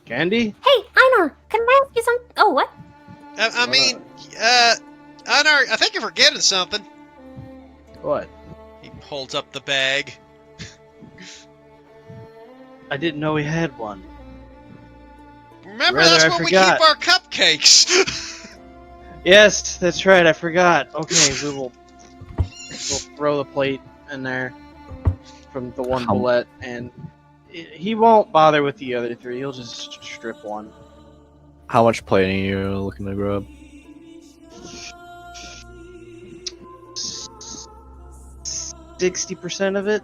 Candy? Hey, Einar, can I ask you something? Oh, what? I mean, Anar, I think you're forgetting something. What? He holds up the bag. I didn't know he had one. Remember, Rather, that's I where forgot. we keep our cupcakes. Yes, that's right. I forgot. Okay, we'll throw the plate in there from the one How- bullet, and he won't bother with the other three. He'll just strip one. How much plating are you looking to grab? 60% of it.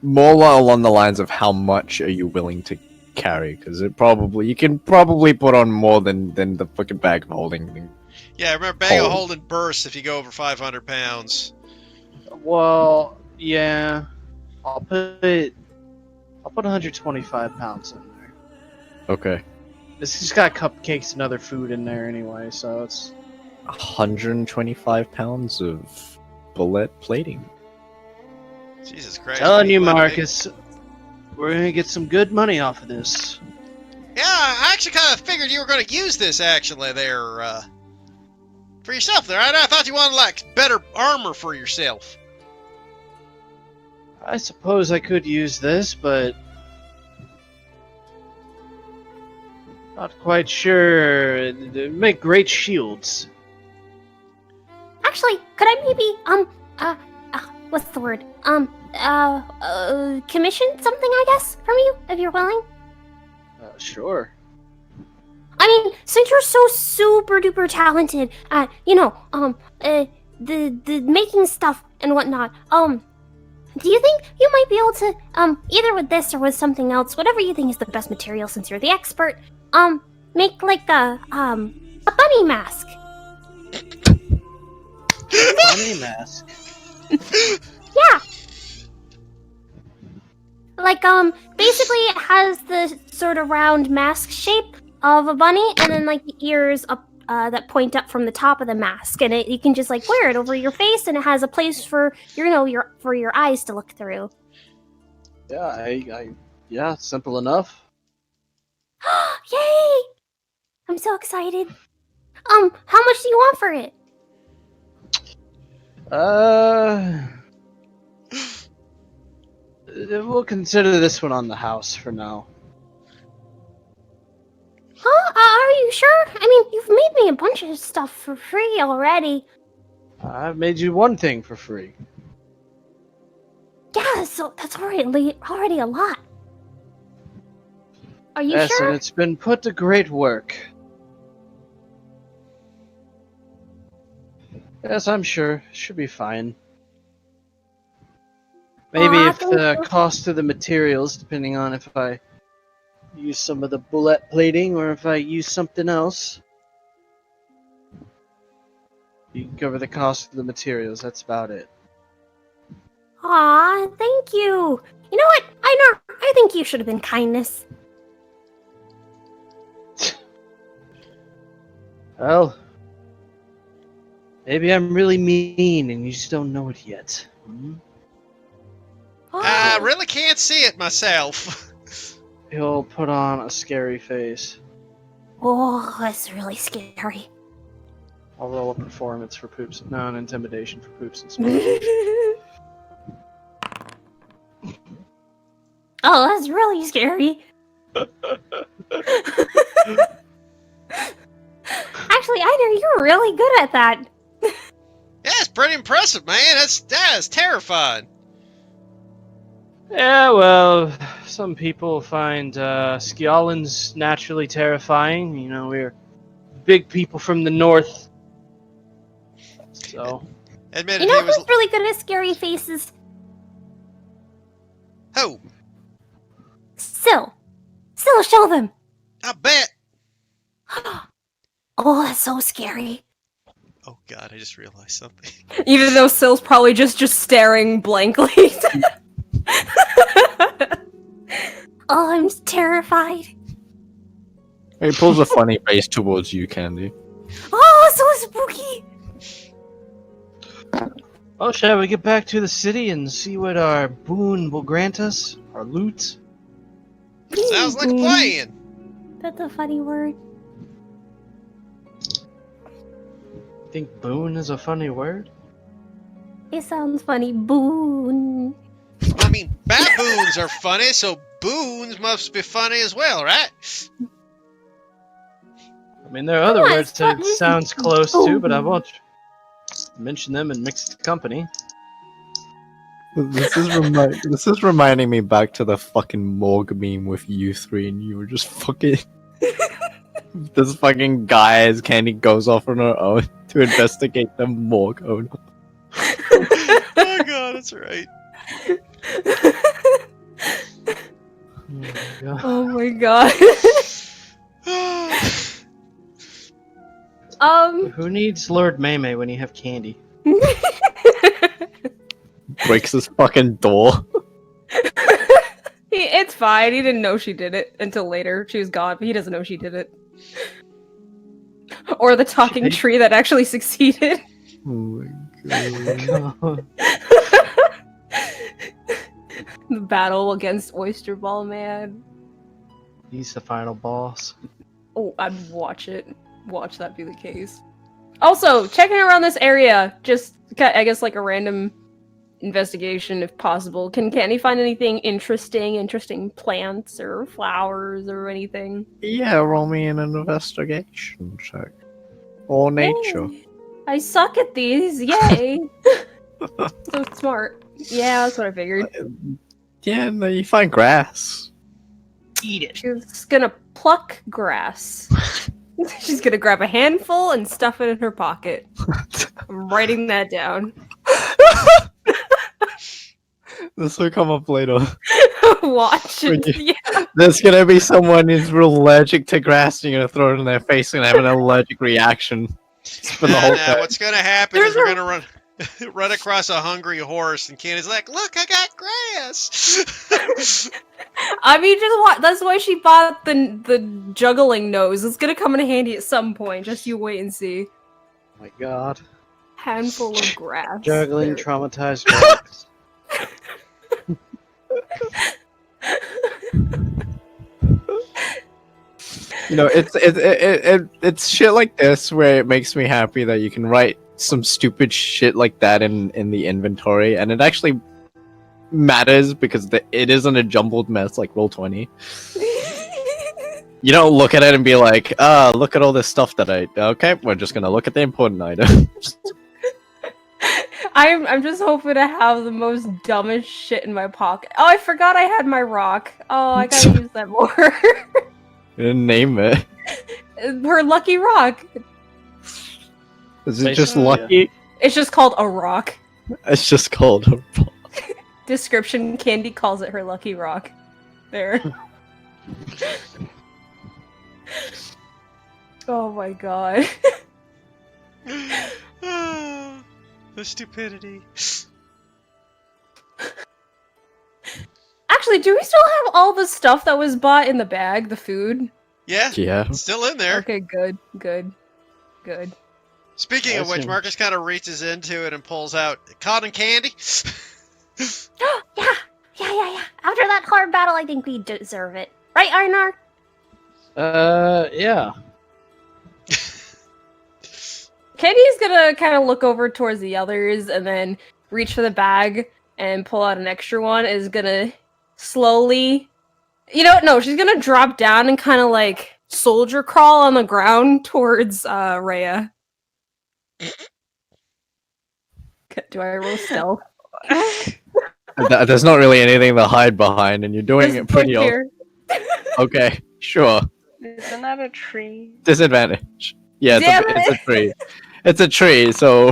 More along the lines of how much are you willing to carry? Because you can probably put on more than the fucking bag of holding thing. Yeah, remember, bag of Oh. holding bursts if you go over 500 pounds. Well, yeah. I'll put 125 pounds in there. Okay. This has got cupcakes and other food in there anyway, so it's 125 pounds of bullet plating. Jesus Christ. telling you, what- Marcus. We're gonna get some good money off of this. Yeah, I actually kind of figured you were going to use this, actually, there, for yourself there. I thought you wanted, like, better armor for yourself. I suppose I could use this, but not quite sure. They make great shields. Actually, could I maybe, what's the word? Commission something, I guess, from you, if you're willing? Sure. I mean, since you're so super duper talented at, the making stuff and whatnot, do you think you might be able to, either with this or with something else, whatever you think is the best material since you're the expert, make like a bunny mask? Bunny mask. Yeah, Like, basically it has the sort of round mask shape of a bunny, and then like the ears up that point up from the top of the mask, and you can just like wear it over your face, and it has a place for your eyes to look through. Yeah, yeah, simple enough. Yay! I'm so excited. How much do you want for it? We'll consider this one on the house for now. Huh? Are you sure? I mean, you've made me a bunch of stuff for free already. I've made you one thing for free. Yeah, so that's already a lot. Are you Yes, sure? and it's been put to great work. Yes, I'm sure. Should be fine. Maybe Aw, if thank the you. cost of the materials, depending on if I use some of the bullet plating or if I use something else, you can cover the cost of the materials. That's about it. Aw, thank you. You know what? I think you should have been kindness. Well, maybe I'm really mean and you just don't know it yet. Hmm? I really can't see it myself. He'll put on a scary face. Oh, that's really scary. I'll roll a performance for poops. No, an intimidation for poops and smiles. Oh, that's really scary. Actually, Einar, you're really good at that. Yeah, it's pretty impressive, man. That is terrifying. Yeah, well, some people find Skialans naturally terrifying. You know, we're big people from the north. So, Admitted You know he was. who's really good at scary faces? Oh, Syl. Syl, show them. I bet. Oh, that's so scary. Oh God, I just realized something. Even though Syl's probably just staring blankly. Oh, I'm terrified. He pulls a funny face towards you, Candy. Oh, so spooky. well, shall we get back to the city and see what our boon will grant us? Our loot? Sounds like a plan. That's a funny word. Think boon is a funny word? It sounds funny. Boon. I mean, baboons are funny, so boons must be funny as well, right? I mean, there are other Yeah, words it's that not- it sounds close to, but I won't mention them in mixed company. This is reminding me back to the fucking morgue meme with you three, and you were just fucking. This fucking guy as Candy goes off on her own to investigate the morgue owner. Oh God, that's right. Oh my Oh God. my god. Who needs Lord Maymay when you have Candy? Breaks his fucking door. It's fine. He didn't know she did it until later. She was gone, but he doesn't know she did it. Or the talking Shit. tree that actually succeeded. Oh my god. The battle against Oyster Ball Man. He's the final boss. Oh, I'd watch it. Watch that be the case. Also, checking around this area, just I guess like a random investigation if possible. Can Candy find anything interesting plants or flowers or anything? Yeah, roll me an investigation check. Or nature. Yay. I suck at these. Yay. So smart. Yeah, that's what I figured. Yeah, no, you find grass. Eat it. She's gonna pluck grass. She's gonna grab a handful and stuff it in her pocket. I'm writing that down. This will come up later. Watch it. Yeah. There's gonna be someone who's real allergic to grass, and you're gonna throw it in their face and have an allergic reaction. For the whole Nah, time. what's gonna happen is we're gonna run. Run across a hungry horse, and Candy's like, "Look, I got grass." I mean, that's why she bought the juggling nose. It's gonna come in handy at some point. Just you wait and see. Oh my god. Handful of grass. Juggling There. traumatized dogs. You know, it's shit like this where it makes me happy that you can write some stupid shit like that in the inventory, and it actually matters because it isn't a jumbled mess like Roll20. You don't look at it and be like, look at all this stuff that okay, we're just gonna look at the important items. I'm just hoping to have the most dumbest shit in my pocket. Oh, I forgot I had my rock. Oh, I gotta use that more. You didn't name it. Her lucky rock. Is it Basically, just lucky? It's just called a rock. It's just called a Description: Candy calls it her lucky rock. There. Oh my god. The stupidity. Actually, do we still have all the stuff that was bought in the bag? The food? Yeah, Yeah. it's still in there. Okay, good. Speaking of which, Awesome. Marcus kind of reaches into it and pulls out cotton candy. Yeah. After that hard battle, I think we deserve it. Right, Arnar? Yeah. Candy's gonna kind of look over towards the others and then reach for the bag and pull out an extra one. Is gonna slowly, no, she's gonna drop down and kind of like soldier crawl on the ground towards Rhea. Do I roll stealth? There's not really anything to hide behind, and you're doing Just it pretty look well. here. Okay, sure. Isn't that a tree? Disadvantage. Yeah, Damn it's a tree. It's a tree, so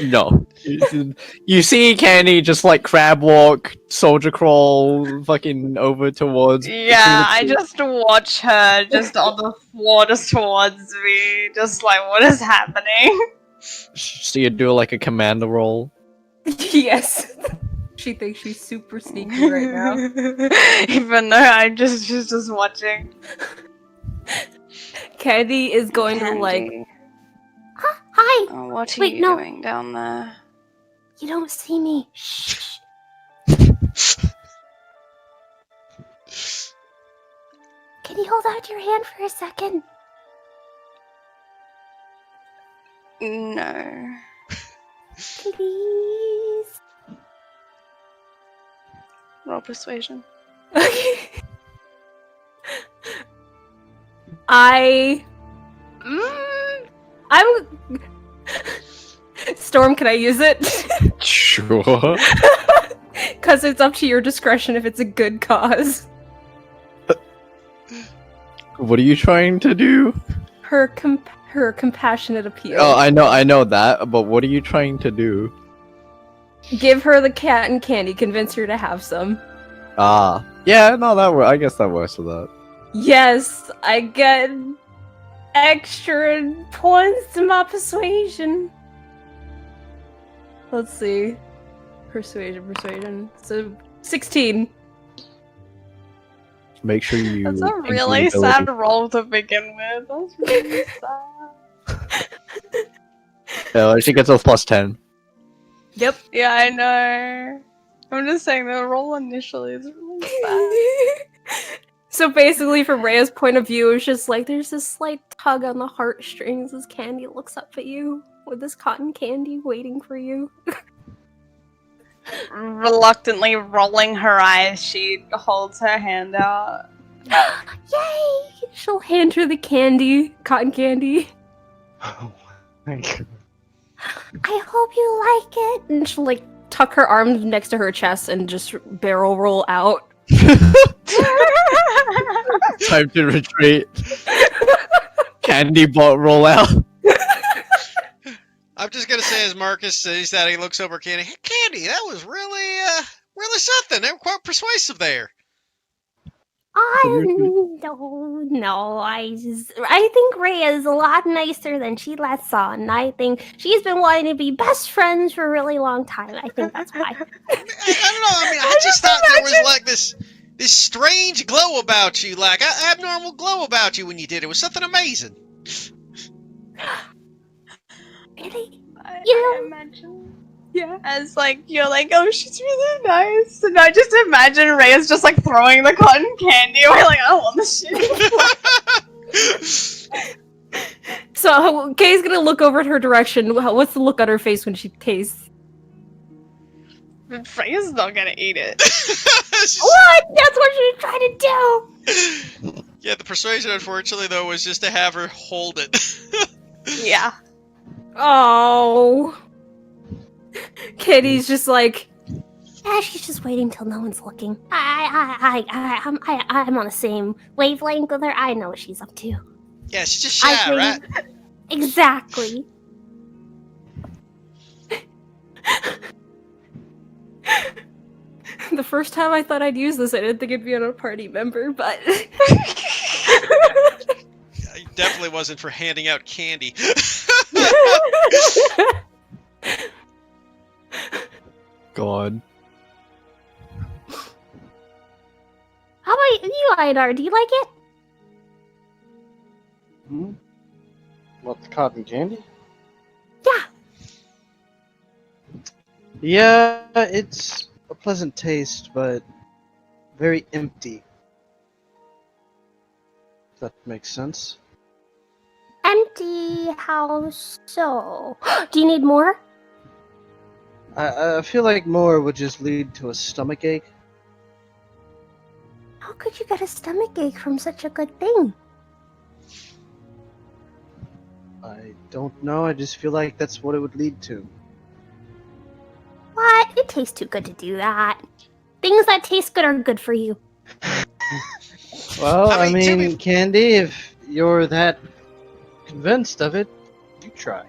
no. You see Candy just like crab walk, soldier crawl, fucking over towards. Yeah, I just watch her just on the floor, just towards me, just like, what is happening? So you do like a commander roll. Yes. She thinks she's super sneaky right now. Even though I'm just watching. Candy is going to like. Candy. Hi! Oh, what are Wait, you no. doing down there? You don't see me. Shh. Can you hold out your hand for a second? No. Please. Roll persuasion. I'm. Storm, can I use it? Sure. Because it's up to your discretion if it's a good cause. What are you trying to do? Her compassionate appeal. Oh, I know that, but what are you trying to do? Give her the cat and candy. Convince her to have some. Ah, yeah, no, I guess that works with that. Yes, I get extra points to my persuasion. Let's see. Persuasion. So 16. Make sure you. That's a include really ability. sad roll to begin with. That's really sad. She gets a +10. Yep. Yeah, I know. I'm just saying the roll initially is really sad. So basically, from Rhea's point of view, it's just like there's this slight tug on the heartstrings as Candy looks up at you with this cotton candy waiting for you. Reluctantly rolling her eyes, she holds her hand out. Yay! She'll hand her the candy, cotton candy, Oh my god. I hope you like it. and she'll like tuck her arms next to her chest and just barrel roll out. Time to retreat. Candy bot roll out. I'm just gonna say, as Marcus says that, he looks over at Candy. Hey, Candy, that was really something. They were quite persuasive there. I don't know. I think Rhea is a lot nicer than she lets on. I think she's been wanting to be best friends for a really long time. I think that's why. I don't know. I mean, I just thought there was like this strange glow about you, like an abnormal glow about you when you did it. It was something amazing. Really? I imagine. Yeah. As like you're like, oh, she's really nice, and I just imagine Rhea's just like throwing the cotton candy away, like I don't want this shit. So Kay's gonna look over at her direction. What's the look on her face when she tastes? Rhea's not gonna eat it. What? That's what she's trying to do. Yeah, the persuasion, unfortunately, though, was just to have her hold it. Yeah. Oh. Kitty's just like, Yeah, she's just waiting till no one's looking. I'm on the same wavelength with her. I know what she's up to. Yeah, she's just shy, right? Exactly. the first time I thought I'd use this, I didn't think it'd be on a party member, but It definitely wasn't for handing out candy. Go on. How about you, Idar? Do you like it? Hmm? What, the cotton candy? Yeah. Yeah, it's a pleasant taste, but very empty. If that makes sense. Empty. How so? Do you need more? I feel like more would just lead to a stomachache. How could you get a stomachache from such a good thing? I don't know, I just feel like that's what it would lead to. What? It tastes too good to do that. Things that taste good are good for you. Well, I I mean, to mean, Candy, if you're that convinced of it, you try.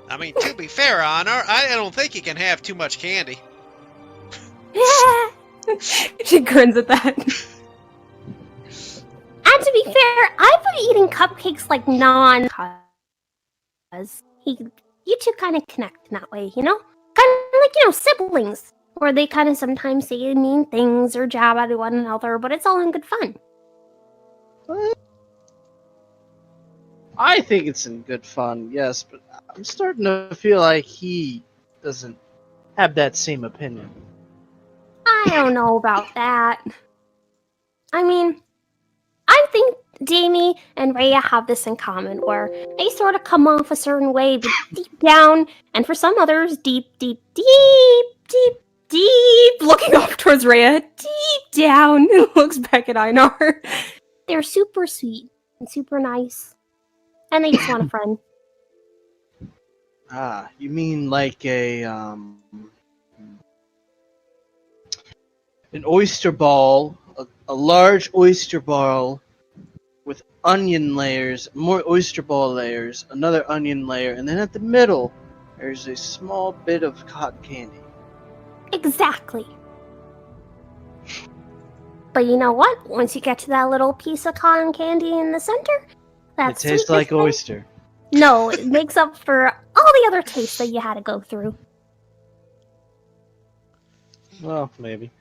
I mean, to be fair, Honor, I don't think you can have too much candy. she grins at that. And to be fair, I've been eating cupcakes like cause you two kind of connect in that way, you know? Kind of like, siblings. Where they kind of sometimes say mean things or jab at one another, but it's all in good fun. I think it's in good fun, yes, but I'm starting to feel like he doesn't have that same opinion. I don't know about that. I mean, I think Jamie and Rhea have this in common, where they sort of come off a certain way, but deep down, and for some others, deep, Looking off towards Rhea, deep down, looks back at Einar. they're super sweet and super nice. And they just want a friend. Ah, you mean like an oyster ball, a large oyster ball with onion layers, more oyster ball layers, another onion layer, and then at the middle, there's a small bit of cotton candy. Exactly. But you know what? Once you get to that little piece of cotton candy in the center, It tastes like oyster. No, it makes up for all the other tastes that you had to go through. Well, maybe.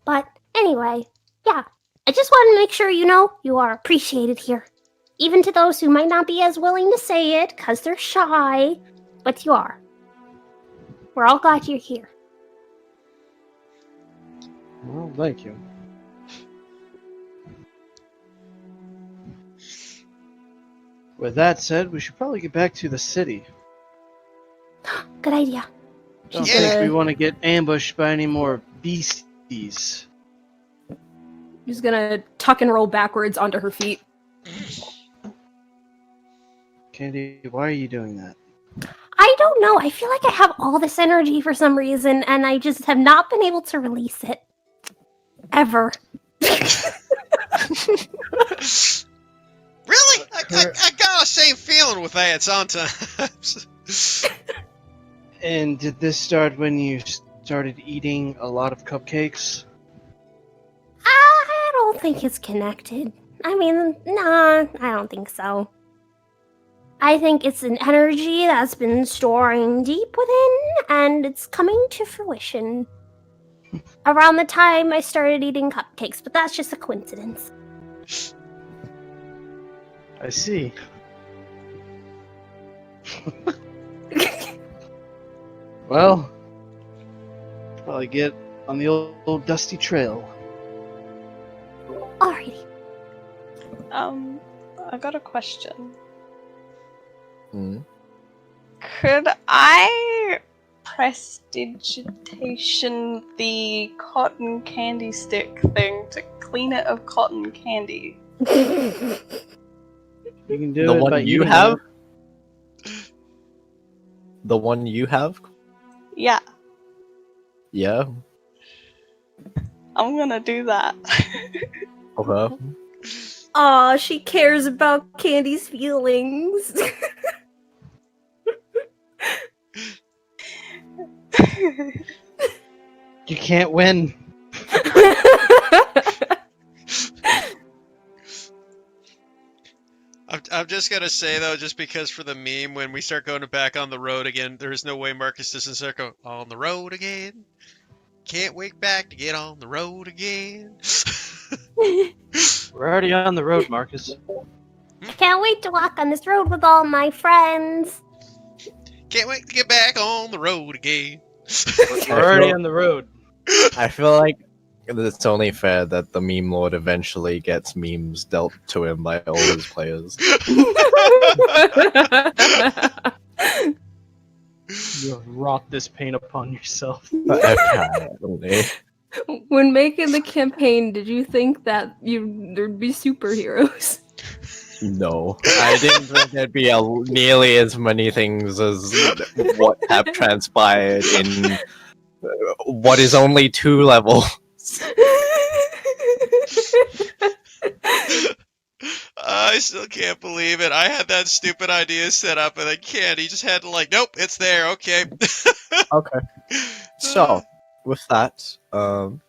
But anyway, yeah. I just want to make sure you know you are appreciated here. Even to those who might not be as willing to say it because they're shy, but you are. We're all glad you're here. Well, thank you. With that said, we should probably get back to the city. Good idea. Don't Yeah. think we want to get ambushed by any more beasties. She's gonna tuck and roll backwards onto her feet. Candy, why are you doing that? I don't know. I feel like I have all this energy for some reason, and I just have not been able to release it. Ever. Really? I got the same feeling with that sometimes. And did this start when you started eating a lot of cupcakes? think it's connected. I mean, nah, I don't think so. I think it's an energy that's been storing deep within, and it's coming to fruition. Around the time I started eating cupcakes, but that's just a coincidence. I see. Well, probably get on the old dusty trail. Alrighty. I got a question. Mm. Could I prestidigitation the cotton candy stick thing to clean it of cotton candy? You can do The it by one you eating have? it. The one you have? Yeah, Yeah. I'm gonna do that. Okay. Aw, she cares about Candy's feelings. You can't win. I'm just gonna say though, just because for the meme, when we start going back on the road again, there's no way Marcus doesn't start going on the road again. Can't wait back to get on the road again. We're already on the road, Marcus. I can't wait to walk on this road with all my friends. Can't wait to get back on the road again. We're already on the road. I feel like it's only fair that the meme lord eventually gets memes dealt to him by all his players. You have wrought this pain upon yourself. Apparently. When making the campaign, did you think that there'd be superheroes? No. I didn't think there'd be nearly as many things as what have transpired in what is only 2 levels. I still can't believe it. I had that stupid idea set up, and then Candy just had to nope, it's there. Okay. Okay. So, with that,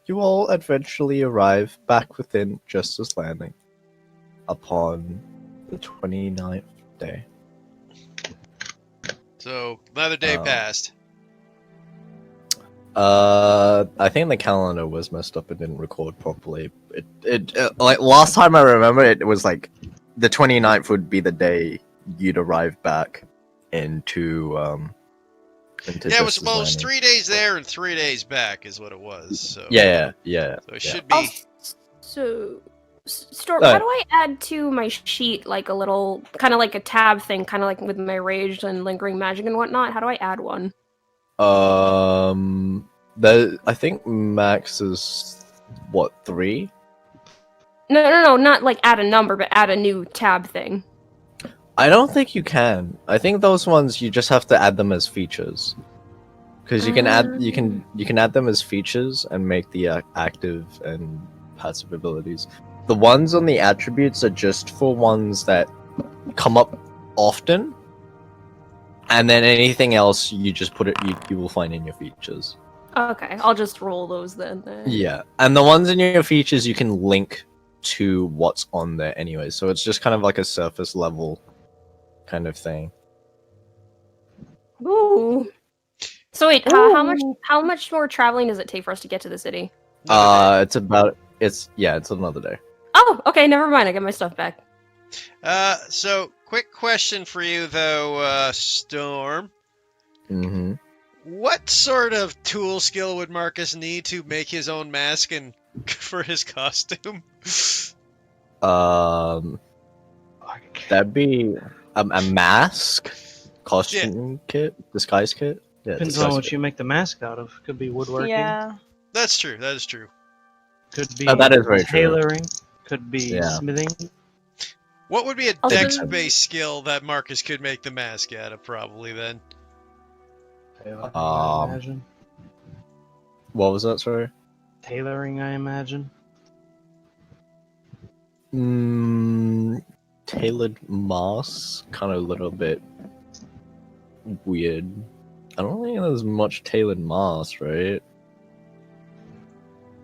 you all eventually arrive back within Justice Landing upon the 29th day. So another day passed. I think the calendar was messed up and didn't record properly. It like last time I remember it was like the 29th would be the day you'd arrive back into Yeah, it was Justice well, it was Landing. 3 days there and 3 days back is what it was. So Yeah. So it should Oh, be. so, Storm, how do I add to my sheet like a little, kind of like a tab thing, kind of like with my rage and lingering magic and whatnot? How do I add one? I think max is what 3. No, not like add a number, but add a new tab thing. I don't think you can. I think those ones you just have to add them as features. Because you can add them as features and make the active and passive abilities. The ones on the attributes are just for ones that come up often, and then anything else you just put it. You will find in your features. Okay, I'll just roll those then. Yeah, and the ones in your features you can link to what's on there anyway. So it's just kind of like a surface level kind of thing. Ooh. So wait, how much more traveling does it take for us to get to the city? It's another day. Oh, okay, never mind. I get my stuff back. So quick question for you though, Storm. Mm-hmm. What sort of tool skill would Marcus need to make his own mask and for his costume? That'd be a mask, costume kit, disguise kit. Yeah, Depends disguise on what kit. you make the mask out of. Could be woodworking. Yeah. That's true. That is true. Could be that is very true. tailoring. Could be Yeah. smithing. What would be a Also- dex-based skill that Marcus could make the mask out of? Probably then. Tailoring, I Um, imagine. What was that? Sorry. Tailoring, I imagine. Tailored mask, kind of a little bit weird. I don't think there's much tailored mask, right?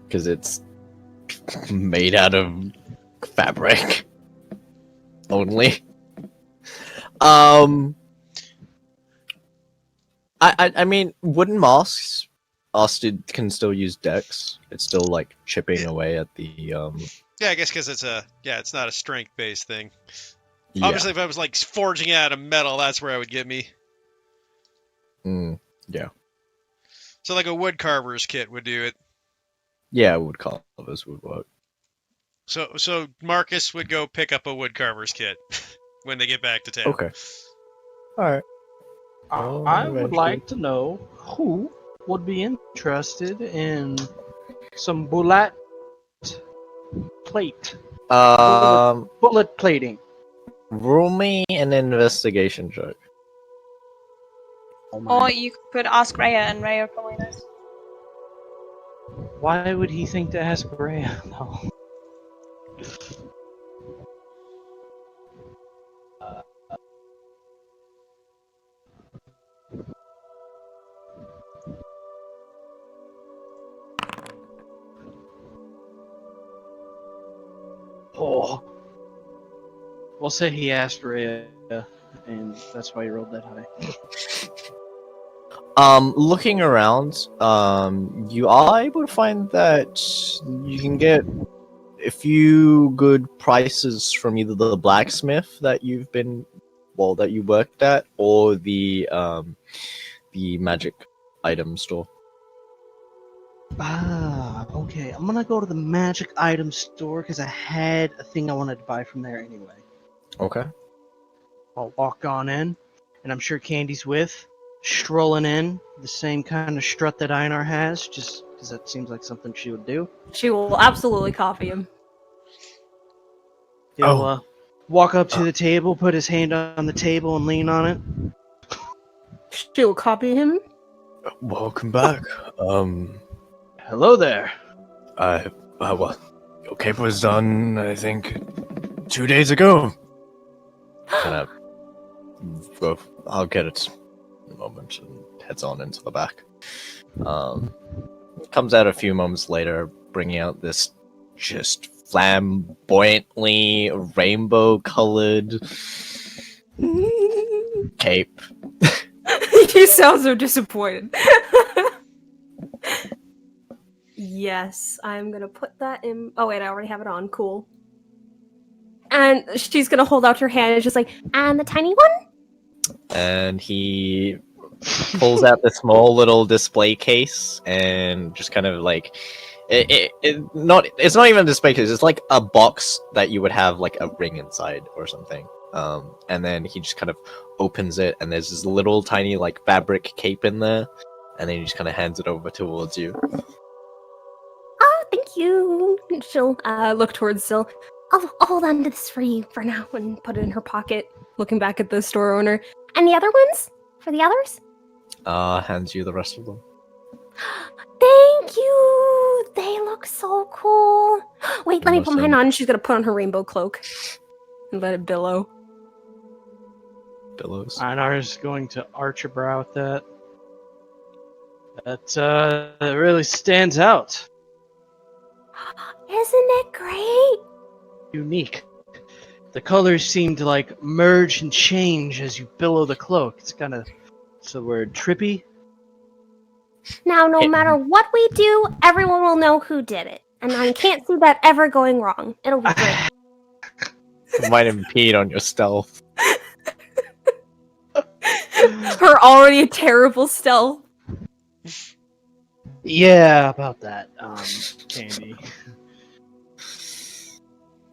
Because it's made out of fabric only. I mean, wooden masks can still use dex. It's still like chipping away at the Yeah, I guess because it's not a strength based thing. yeah. Obviously, if I was like forging out of metal, that's where it would get me. Yeah. So like a wood carver's kit would do it. Yeah, wood carvers would work. So Marcus would go pick up a wood carver's kit when they get back to town. Okay. Alright. Oh, I would eventually. like to know who would be interested in some bullet plate, bullet plating. Roll me an investigation check. Oh my. Or you could ask Rhea, and Rhea probably knows. Why would he think to ask Rhea? No. Oh. We'll say he asked Rhea, and that's why he rolled that high. Looking around, you are able to find that you can get a few good prices from either the blacksmith that you worked at, or the magic item store. Ah, okay. I'm gonna go to the magic item store because I had a thing I wanted to buy from there anyway. Okay. I'll walk on in, and I'm sure Candy's strolling in, the same kind of strut that Einar has, just because that seems like something she would do. She will absolutely copy him. He'll walk up to the table, put his hand on the table, and lean on it. She will copy him. Welcome back. Hello there. Well, your cape was done, I think, 2 days ago. Kind of, I'll get it in a moment, and heads on into the back. Comes out a few moments later, bringing out this just flamboyantly rainbow-colored cape. You sound so disappointed. Yes, I'm gonna put that in. Oh wait, I already have it on. Cool. And she's gonna hold out her hand and just like, And the tiny one? And he pulls out the small little display case and just kind of like it's not even a display case, it's like a box that you would have like a ring inside or something. And then he just kind of opens it, and there's this little tiny like fabric cape in there, and then he just kind of hands it over towards you. Oh, thank you. she'll look towards Syl. I'll hold on to this for you for now. And put it in her pocket, looking back at the store owner. And the other ones? For the others? Hands you the rest of them. Thank you. They look so cool. Wait, let me put mine And on. she's gonna put on her rainbow cloak and let it billow. Billows. Einar's going to arch a brow at that. That really stands out. Isn't it great? Unique. The colors seem to like merge and change as you billow the cloak. It's kind of, what's the word, trippy? Now, no matter what we do, everyone will know who did it. And I can't see that ever going wrong. It'll be great. It might impede on your stealth. Her already terrible stealth. Yeah, about that, Candy.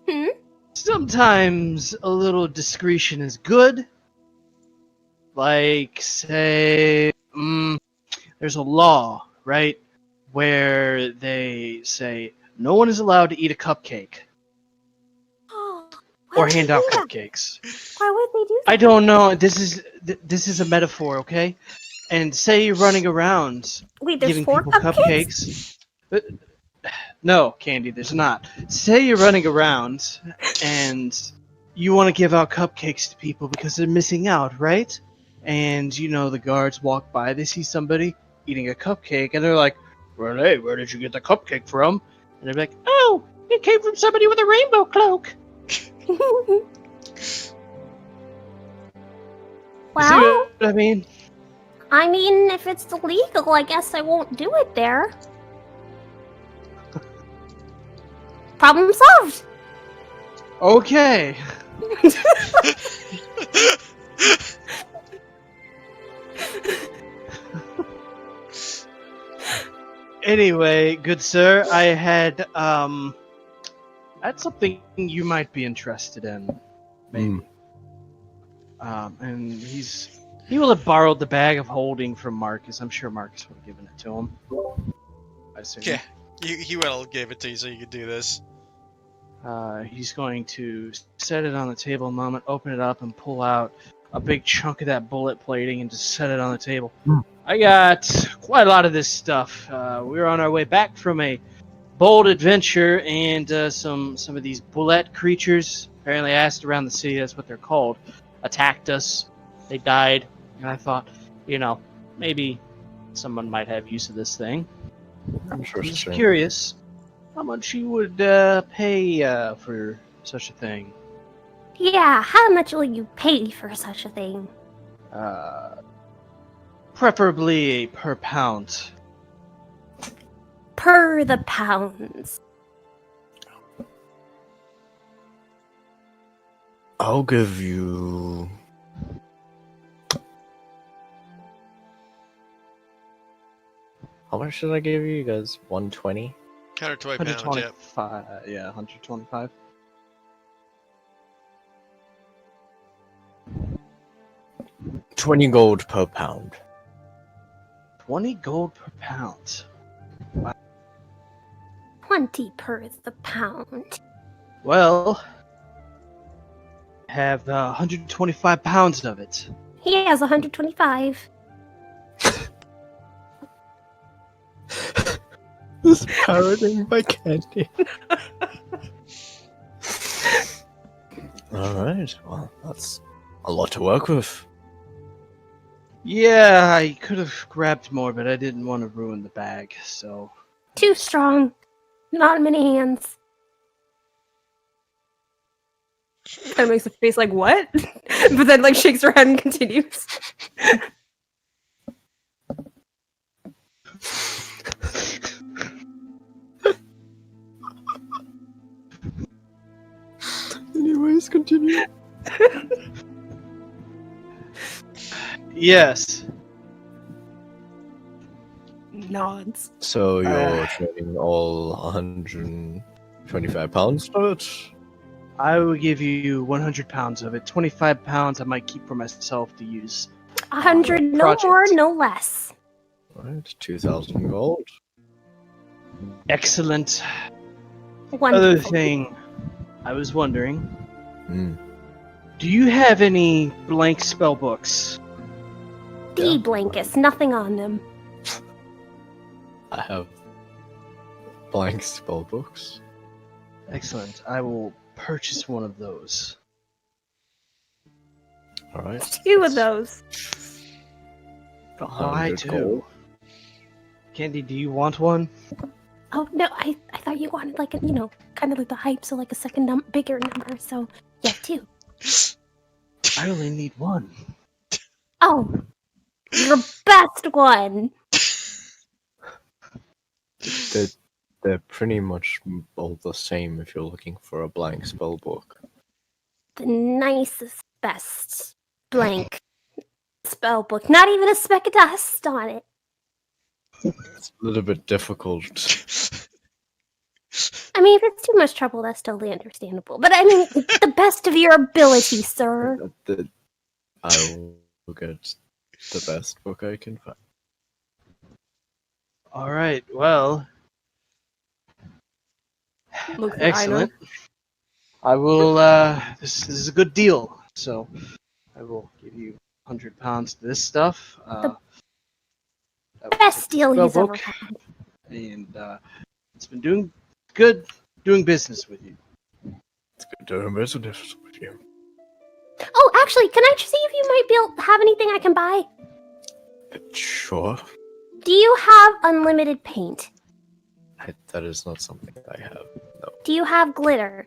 Hmm? Sometimes a little discretion is good. Like, say, there's a law, right? Where they say no one is allowed to eat a cupcake Why or would hand they out do that? cupcakes. Why would they do that? I don't know. This is a metaphor, okay? And say you're running around Wait, there's giving 4 people cupcakes? No, Candy, there's not. Say you're running around and you want to give out cupcakes to people because they're missing out, right? And you know the guards walk by, they see somebody eating a cupcake, and they're like, "Well, hey, where did you get the cupcake from?" And they're like, "Oh, It came from somebody with a rainbow cloak. See Well, what I mean? I mean, if it's illegal, I guess I won't do it there. Problem solved. Okay. Anyway, good sir, I had something you might be interested in, maybe. And he will have borrowed the bag of holding from Marcus. I'm sure Marcus would have given it to him. I assume. Yeah, he will give it to you so you can do this. He's going to set it on the table a moment, open it up, and pull out a big chunk of that bullet plating and just set it on the table. I got quite a lot of this stuff. We were on our way back from a bold adventure, and some of these bullet creatures, apparently asked around the city, that's what they're called, attacked us. They died, and I thought, maybe someone might have use of this thing. I'm sure. I'm just curious how much you would pay for such a thing. Yeah, how much will you pay for such a thing? Preferably a per pound. Per the pounds. I'll give you. How much should I give you guys? 120? 120 pounds, yeah. 125. Yeah, 125. $20 gold per pound. 20 gold per pound. 20 per the pound. Well, have 125 pounds of it. He has 125. This parroting my candy. Alright, well, that's a lot to work with. Yeah, I could have grabbed more, but I didn't want to ruin the bag, so... Too strong. Not in many hands. Kind of makes a face like, what? But then, like, shakes her head and continues. Anyways, continue. Yes. Nods. So you're trading all 125 pounds for it? I will give you 100 pounds of it. 25 pounds I might keep for myself to use. 100, no project. more, no less. Right, 2,000 gold. Excellent. Wonderful. Other thing, I was wondering, Hmm. do you have any blank spell books? D blankets, nothing on them. I have blank spell books. Excellent. I will purchase one of those. Alright. 2 of those. I 100 do. gold. Candy, do you want one? Oh, no, I thought you wanted, like, kind of like the hype, so like a second bigger number, so yeah, 2. I only need one. Oh, your best one. They're pretty much all the same if you're looking for a blank spell book. The nicest, best blank spell book. Not even a speck of dust on it. It's a little bit difficult. I mean, if it's too much trouble, that's totally understandable. But I mean, the best of your ability, sir. I will get the best book I can find. All right. Well, Looks at excellent. I will. This is a good deal. So, I will give you 100 pounds to this stuff. The that will Best take the deal spell he's ever book, had. and it's been doing business with you. It's good to have business with you. Oh, actually, can I see if you might be able to have anything I can buy? Sure. Do you have unlimited paint? That is not something I have. No. Do you have glitter?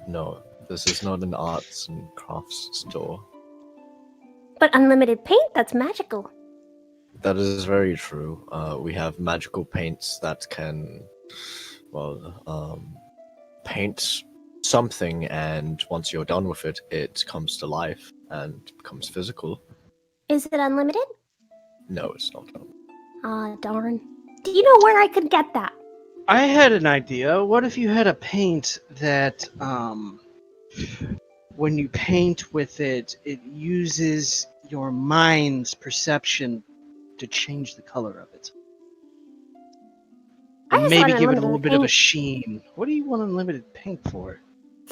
No, this is not an arts and crafts store. But unlimited paint, that's magical. That is very true. We have magical paints that can, paint something, and once you're done with it, it comes to life and becomes physical. Is it unlimited? No, it's not. Ah, darn. Do you know where I could get that? I had an idea. What if you had a paint that, when you paint with it, it uses your mind's perception to change the color of it? I And just maybe want give it a unlimited little bit of a paint. sheen. What do you want unlimited paint for?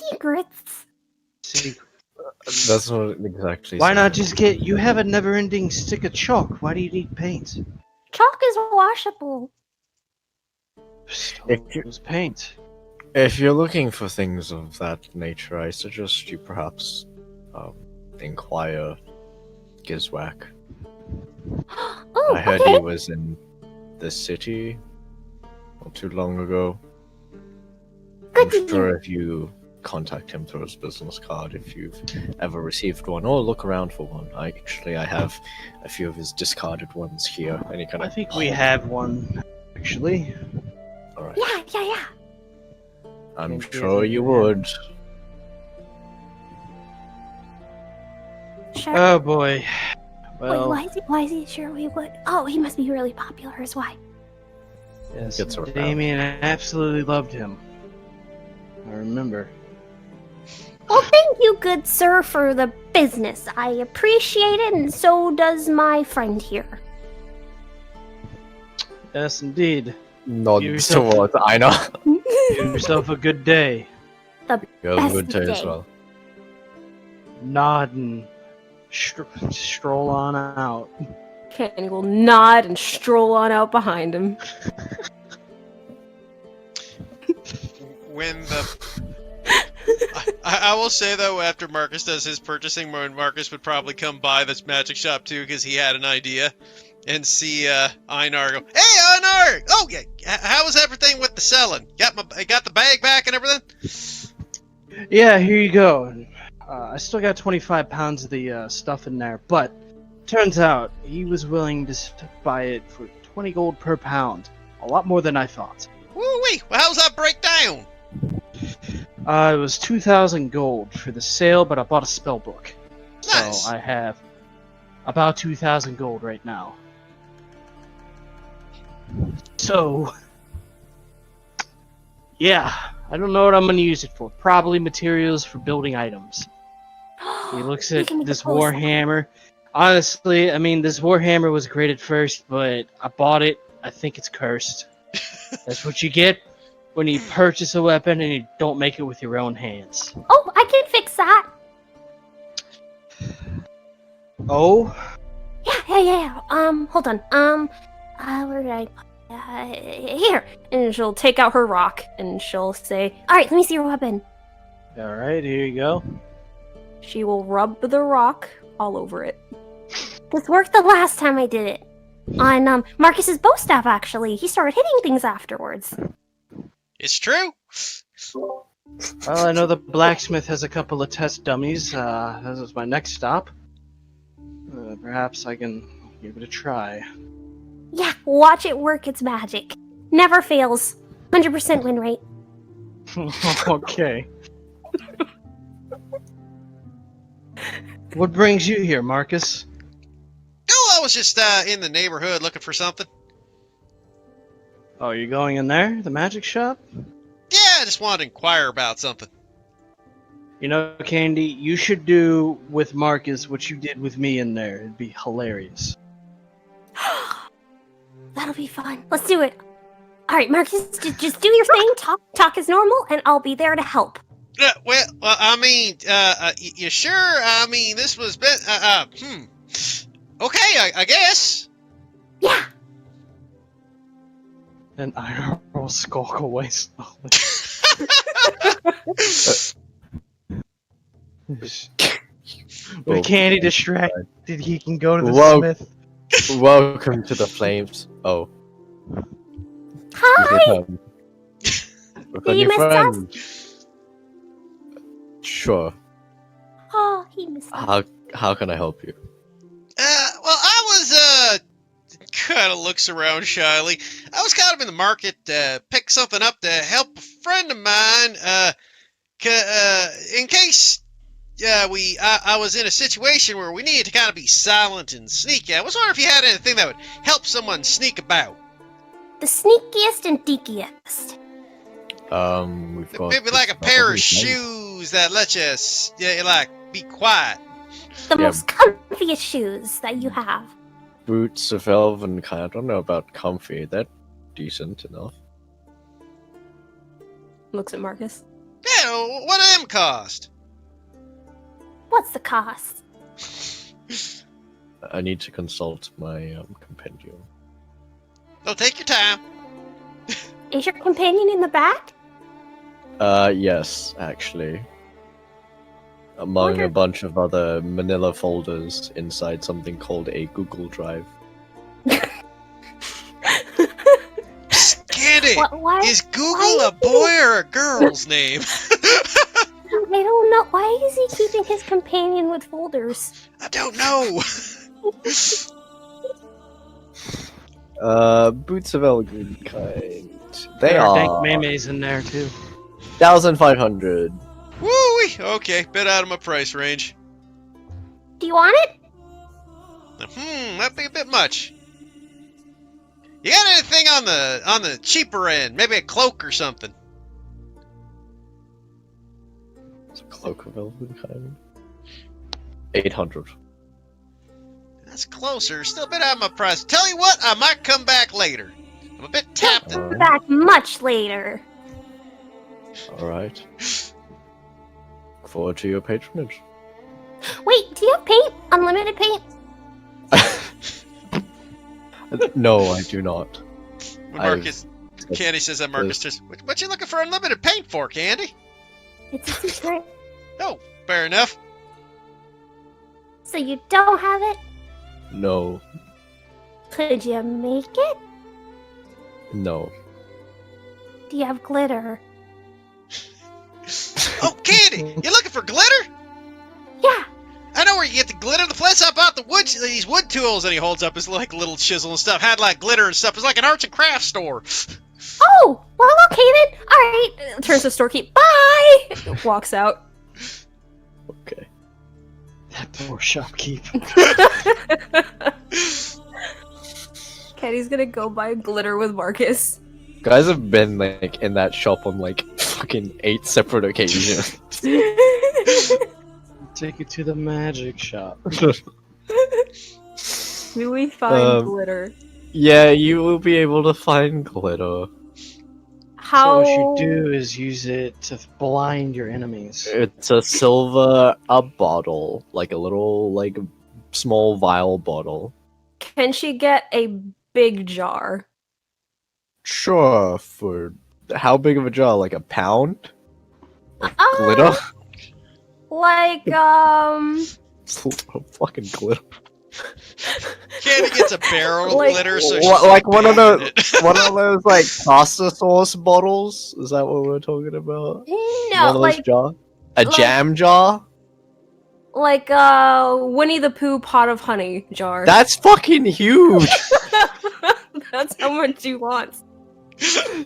Secrets. See, That's not exactly. why not something- just get... You have a never-ending stick of chalk. Why do you need paint? Chalk is washable. If you- It was paint. If you're looking for things of that nature, I suggest you perhaps inquire Gizwak. Oh, I heard okay. he was in this city not too long ago. Good to I'm sure hear. if you contact him through his business card, if you've ever received one, or look around for one. I have a few of his discarded ones here. And he kind I of think we have one, actually. All right. Yeah. I'm Maybe sure if you we have- would. Sure. Oh boy. Wait, Well, why is he sure we would? Oh, he must be really popular, is why. yes, Gets around. Damien absolutely loved him. I remember. Well, thank you, good sir, for the business. I appreciate it, and so does my friend here. Yes, indeed. Nods yourself- towards Aina. Give yourself a good day. You have a good Best day as day. well. Nod and stroll on out. Candy will nod and stroll on out behind him. When the I will say though, after Marcus does his purchasing, when Marcus would probably come by this magic shop too, because he had an idea, and see Einar go, "Hey Einar! Oh yeah, how was everything with the selling? Got the bag back and everything?" Yeah, here you go. I still got 25 pounds of the stuff in there, but turns out he was willing to buy it for 20 gold per pound. A lot more than I thought. Woo-wee! Well, how's that break down? It was 2,000 gold for the sale, but I bought a spell book. Nice. So I have about 2,000 gold right now. So, yeah, I don't know what I'm going to use it for. Probably materials for building items. He looks You at can make a this post. warhammer. Honestly, I mean, this warhammer was great at first, but I bought it. I think it's cursed. That's what you get when you purchase a weapon and you don't make it with your own hands. Oh, I can fix that. Oh? Yeah. Hold on. Where did I? Here. And she'll take out her rock and she'll say, All right, let me see your weapon. Alright, here you go. she will rub the rock all over it. This worked the last time I did it. On Marcus's bow staff, actually. He started hitting things afterwards. It's true. Well, I know the blacksmith has a couple of test dummies. This is my next stop. Perhaps I can give it a try. Yeah, watch it work its magic. Never fails. 100% win rate. Okay. What brings you here, Marcus? Oh, I was just in the neighborhood looking for something. Oh, you're going in there? The magic shop? Yeah, I just wanted to inquire about something. You know, Candy, you should do with Marcus what you did with me in there. It'd be hilarious. That'll be fun. Let's do it. All right, Marcus, just do your thing. Talk as normal, and I'll be there to help. Well, I mean, you sure? I mean, this was Okay, I guess. Yeah. And I will skulk away slowly. With Candy distracted, he can go to the Whoa. smith. Welcome to the flames. Oh. Hi. With Did a he new miss us? friend. Sure. Oh, he missed us. How can I help you? Well, I was, kind of looks around shyly. I was kind of in the market to pick something up to help a friend of mine, in case, I was in a situation where we needed to kind of be silent and sneaky. I was wondering if you had anything that would help someone sneak about. The sneakiest and deakiest. We've got Maybe like a this pair of lovely thing. shoes that let you, like, be quiet. The Yeah. most comfiest shoes that you have. Boots of elven kind. I don't know about comfy. They're decent enough. Looks at Marcus. Yeah, what do them cost? What's the cost? I need to consult my compendium. Well, take your time. Is your companion in the back? Yes, actually. Among Wonder- a bunch of other manila folders inside something called a Google Drive. Candy, Why? is Google a boy or a girl's name? I don't know. Why is he keeping his companion with folders? I don't know. Boots of elven kind. They There are dank mayonnaise in there too. 1,500. Woo-wee. Okay, bit out of my price range. Do you want it? That'd be a bit much. You got anything on the cheaper end? Maybe a cloak or something? It's a cloak of elven kind. 800. That's closer. Still a bit out of my price. Tell you what, I might come back later. I'm a bit tapped. Alright. Back much later. Alright. Look forward to your patronage. Wait, do you have paint? Unlimited paint? No, I do not. When Marcus, Candy says that, Marcus says, "What you looking for unlimited paint for, Candy?" It's a secret. Oh, fair enough. So you don't have it? No. Could you make it? No. Do you have glitter? Oh, Candy, you looking for glitter? Yeah. I know where you get the glitter. The place I bought these wood tools, and he holds up his like little chisel and stuff. Had like glitter and stuff. It's like an arts and crafts store. Oh, well, okay then. All right. Turns to storekeep. Bye. Walks out. Okay. That poor shopkeep. Kenny's gonna go buy glitter with Marcus. Guys have been like in that shop on like fucking 8 separate occasions. Take you to the magic shop. Do we find Um, glitter? Yeah, you will be able to find glitter. How? So what you do is use it to blind your enemies. It's a silver bottle, like a little like small vial bottle. Can she get a big jar? Sure, for how big of a jar? Like a pound? Of Oh. glitter? Like, Fucking glitter. Candy gets a barrel of Like- glitter, so Like one of those, it. one of those like pasta sauce bottles. Is that what we're talking about? no, One of those like, jar? A like- jam jar? Like Winnie the Pooh pot of honey jar. That's fucking huge. That's how much you want.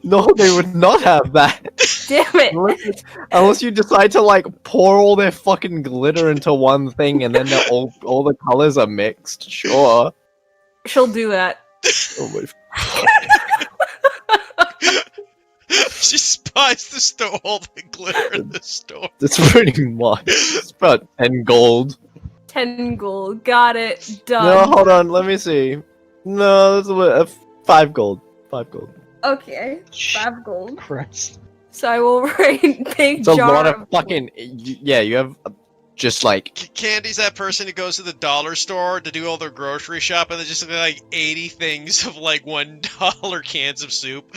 No, they would not have that. Damn it. Unless you decide to like pour all their fucking glitter into one thing and then all the colors are mixed. Sure. She'll do that. Oh my She spies the store, all the glitter in the store. That's pretty much. It's about 10 gold. 10 gold. Got it. No, Done. hold on, let me see. No, that's 5 gold. 5 gold. Okay. 5 gold. Christ. So I will write big It's a jar lot of of fucking. Yeah, you have just like. Candy's that person who goes to the dollar store to do all their grocery shopping. There's just like 80 things of like $1 cans of soup.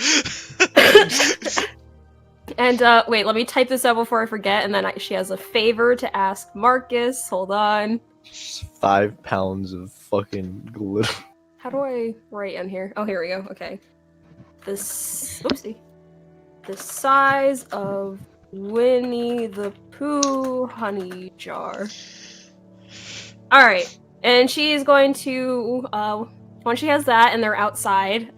And wait, let me type this out before I forget. And then she has a favor to ask Marcus. Hold on. 5 pounds of fucking glitter. How do I write in here? Oh, here we go. Okay. This. Oopsie. the size of Winnie the Pooh honey jar. Alright, and she's going to, once she has that and they're outside,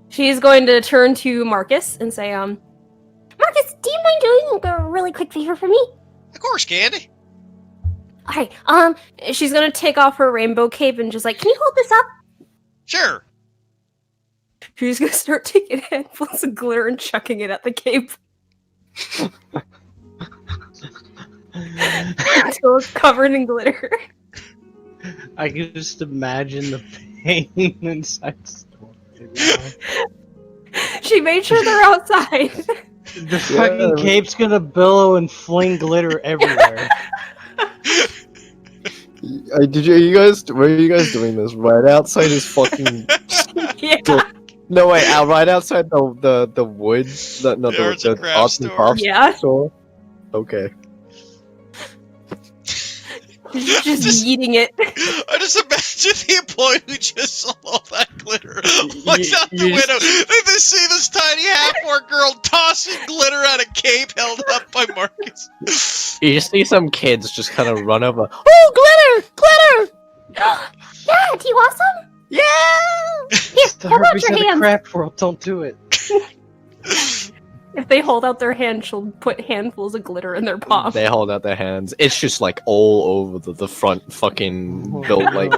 she's going to turn to Marcus and say, Marcus, do you mind doing a really quick favor for me? Of course, Candy. Alright, she's gonna take off her rainbow cape and just like, can you hold this up? Sure. She's gonna start taking handfuls of glitter and chucking it at the cape. Until it's covered in glitter. I can just imagine the pain inside Storm. She made sure they're outside. The fucking cape's gonna billow and fling glitter everywhere. Where are you guys doing this? Right outside his fucking Yeah. no wait, right outside the woods, the arts and crafts arts and store. crafts Yeah. store. Okay. Just eating it. I just imagine the employee who just sold all that glitter looks out the you window. They see this tiny half-orc girl tossing glitter at a cape held up by Marcus. You just see some kids just kind of run over. Oh, glitter! Glitter! Yeah, do you want some? Yeah! Here, The hold out herpes your of the hand. craft world, don't do it. If they hold out their hand, she'll put handfuls of glitter in their palm. They hold out their hands. It's just like all over the front fucking built like.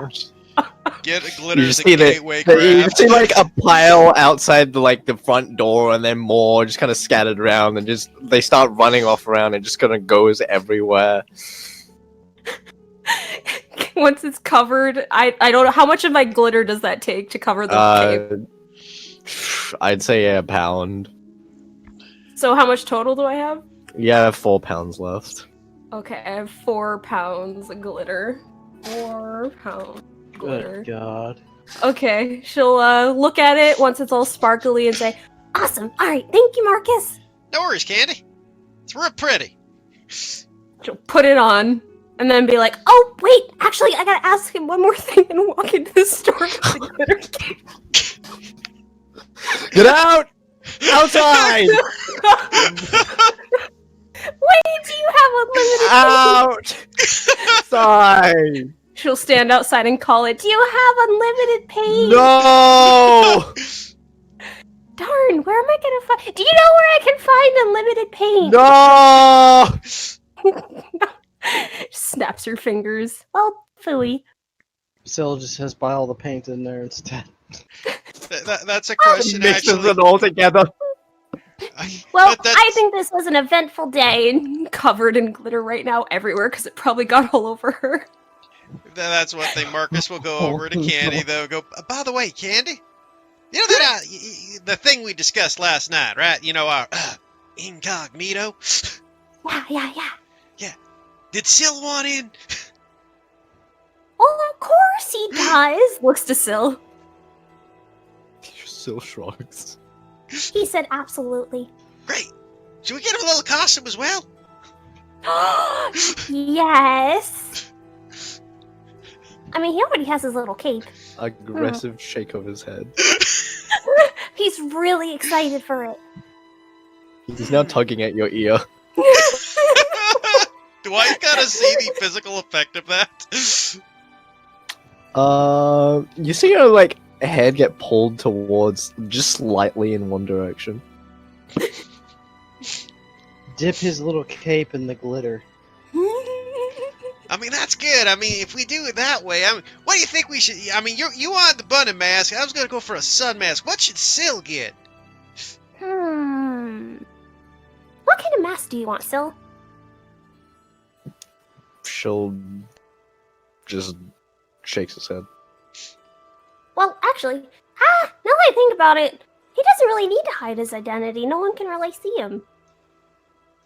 Get a You glitter just as a see gateway you craft. see like a pile outside the front door, and then more just kind of scattered around, and just they start running off around, and just kind of goes everywhere. Once it's covered, I don't know how much of my glitter does that take to cover the cape. I'd say a pound. So how much total do I have? Yeah, I have 4 pounds left. Okay, I have 4 pounds of glitter. 4 pounds of glitter. Good God. Okay, she'll look at it once it's all sparkly and say, Awesome. Alright, thank you, Marcus. No worries, Candy. It's real pretty. she'll put it on, and then be like, Oh, wait, actually, I gotta ask him one more thing and walk into the store with the glitter cape. Get out! Outside! Wait, do you have unlimited Out! Outside! she'll stand outside and call it, Do you have unlimited paint? No! Darn, where am I gonna find? Do you know where I can find unlimited paint? No! snaps her fingers. Well, phooey. Syl just says buy all the paint in there instead. That's a question, Mixes actually. it all together. Well, That's- I think this was an eventful day. And covered in glitter right now everywhere because it probably got all over her. That's one thing. Marcus will go over to Oh, Candy, though. Go. By the way, Candy, you know that the thing we discussed last night, right? You know our incognito. Yeah. Did Syl want in? Oh, of course he does. Looks to Syl. Still shrugs. He said absolutely. Great. Should we get him a little costume as well? Yes. I mean, he already has his little cape. Aggressive shake of his head. He's really excited for it. He's now tugging at your ear. Do I gotta see the physical effect of that? You see her like head get pulled towards just slightly in one direction. Dip his little cape in the glitter. I mean, that's good. I mean, if we do it that way, I mean, what do you think we should? I mean, you wanted the bunny mask. I was gonna go for a sun mask. What should Syl get? What kind of mask do you want, Syl? She'll just shakes his head. Well, actually, now that I think about it, he doesn't really need to hide his identity. No one can really see him.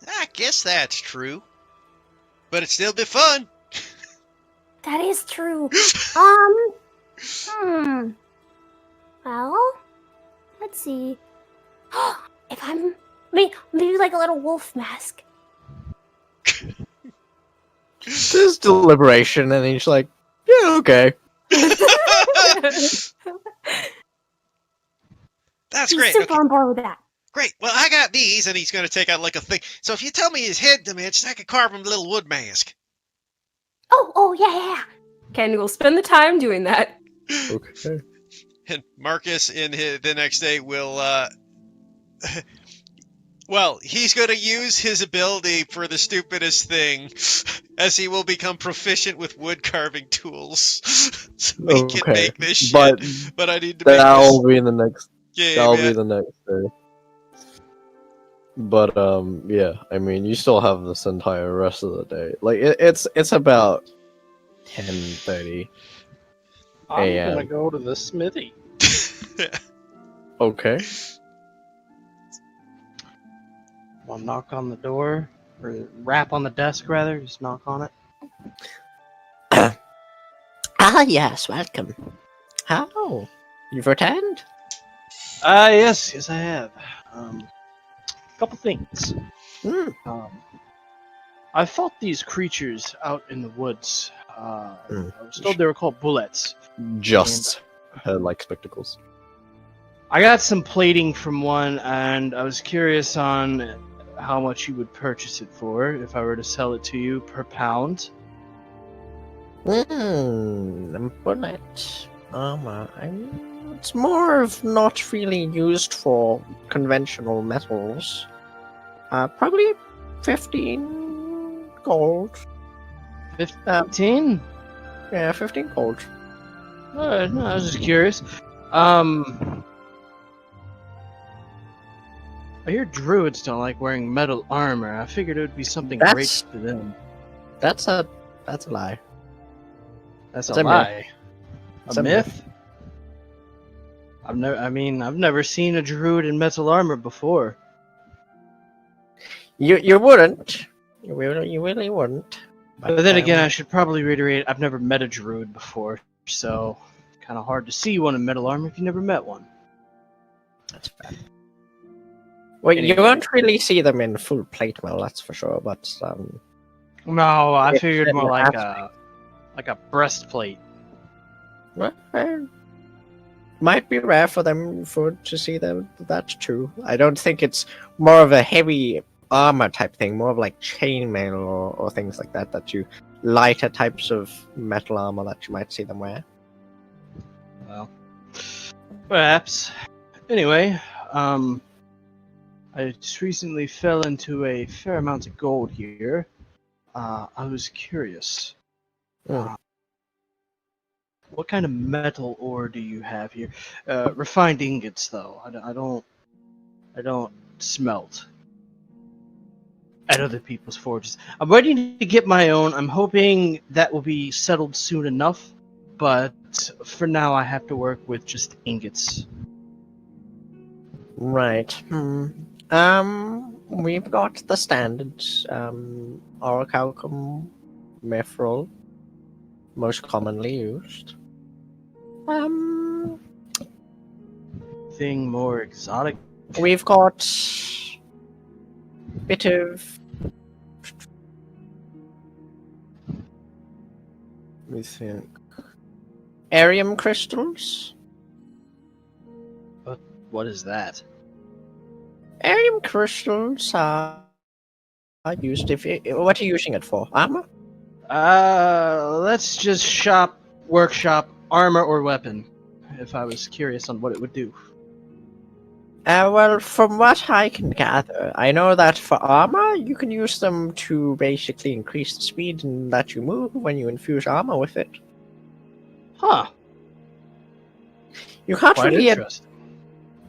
I guess that's true, but it'd still be fun. That is true. Well, let's see. If I'm maybe like a little wolf mask. There's deliberation, and he's like, "Yeah, okay." That's He's great. super Okay. on board with that. Great. Well, I got these, and he's going to take out like a thing. So if you tell me his head dimensions, I can carve him a little wood mask. Oh, yeah. Candy will spend the time doing that. Okay. And Marcus, the next day, will well, he's going to use his ability for the stupidest thing, as he will become proficient with wood carving tools. So we can Okay, make this shit. but But I need to make that'll this be the next. game. That'll Yeah. be the next day. But yeah. I mean, you still have this entire rest of the day. Like it's about 10:30. I'm AM. gonna go to the smithy. Okay. I'll knock on the door, or rap on the desk rather. Just knock on it. Ah, yes, welcome. How? You've returned? Yes, I have. Couple things. Hmm. I fought these creatures out in the woods. I was told they were called bullets. Just like spectacles. I got some plating from one, and I was curious on how much you would purchase it for if I were to sell it to you per pound. Bullet armor. It's more of not really used for conventional metals. Probably 15 gold. 15? Yeah, 15 gold. No, I was just curious. I hear druids don't like wearing metal armor. I figured it would be something great That's- for them. That's a lie. That's It's a a myth. lie. It's A a myth? I've never seen a druid in metal armor before. You wouldn't. You really wouldn't. But then again, I should probably reiterate, I've never met a druid before, so kind of hard to see one in metal armor if you never met one. That's fair. Well, you Anyway. won't really see them in full plate mail, that's for sure. But No, I It's figured more an like a breastplate. well, might be rare for them to see that too. I don't think it's more of a heavy armor type thing, more of like chainmail or things like that you lighter types of metal armor that you might see them wear. Well, perhaps. Anyway, I just recently fell into a fair amount of gold here. I was curious. Hmm. What kind of metal ore do you have here? Refined ingots, though. I don't smelt at other people's forges. I'm ready to get my own. I'm hoping that will be settled soon enough. But for now, I have to work with just ingots. Right. We've got the standards. Orichalcum, mithril, most commonly used. Thing more exotic. We've got bit of. Let me think. Arium crystals. What is that? Arium crystals are used if what are you using it for? Armor? Let's just workshop armor or weapon. If I was curious on what it would do. Well, from what I can gather, I know that for armor, you can use them to basically increase the speed and that you move when you infuse armor with it. Huh. You can't Quite really. interesting.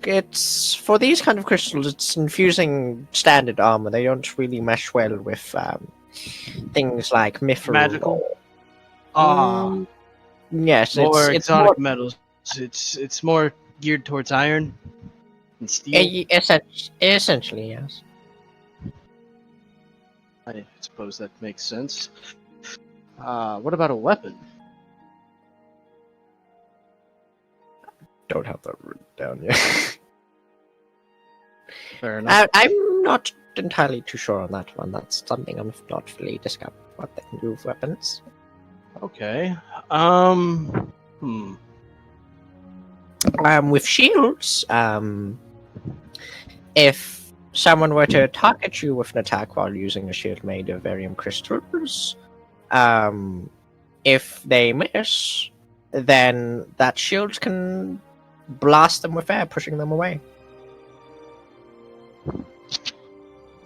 It's for these kind of crystals. It's infusing standard armor. They don't really mesh well with things like mithril. Magical? Ah, Yes, more it's exotic more, metals. It's more geared towards iron and steel. essentially yes. I suppose that makes sense. What about a weapon? Don't have that written down yet. Fair enough. I'm not entirely too sure on that one. That's something I've not really discovered what they can do with weapons. Okay. With shields, if someone were to target you with an attack while using a shield made of Arium crystals, if they miss, then that shield can blast them with air, pushing them away.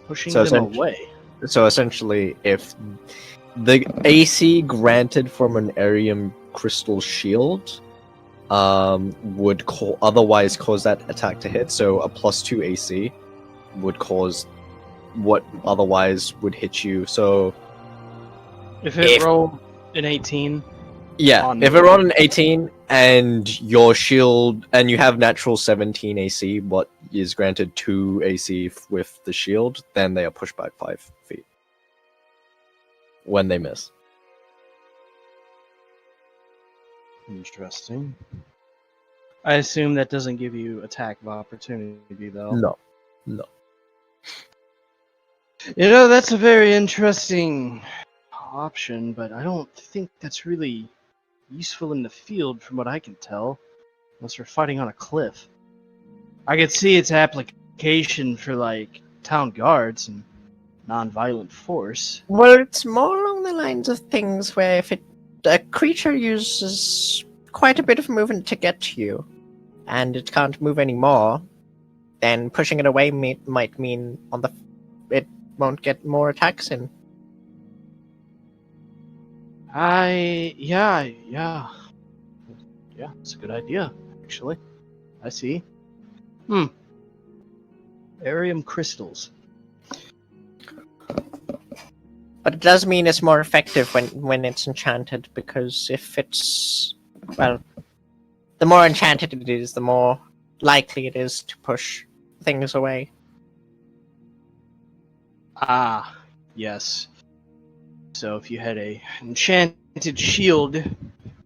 Pushing So them essentially- away. So essentially, if the AC granted from an Arium crystal shield would otherwise cause that attack to hit, so a +2 AC would cause what otherwise would hit you. So If it rolled an 18, yeah, On- if it rolled an 18 and your shield and you have natural 17 AC, what is granted 2 AC with the shield, then they are pushed back 5 feet when they miss. interesting. I assume that doesn't give you attack of opportunity, though. No. You know, that's a very interesting option, but I don't think that's really useful in the field from what I can tell, unless we're fighting on a cliff. I could see its application for, like, town guards and non-violent force. Well, it's more along the lines of things where if a creature uses quite a bit of movement to get to you, and it can't move anymore, then pushing it away might mean it won't get more attacks in. Yeah, it's a good idea, actually. I see. Arium crystals. But it does mean it's more effective when it's enchanted, because if it's, well, the more enchanted it is, the more likely it is to push things away. Ah, yes. So if you had a enchanted shield,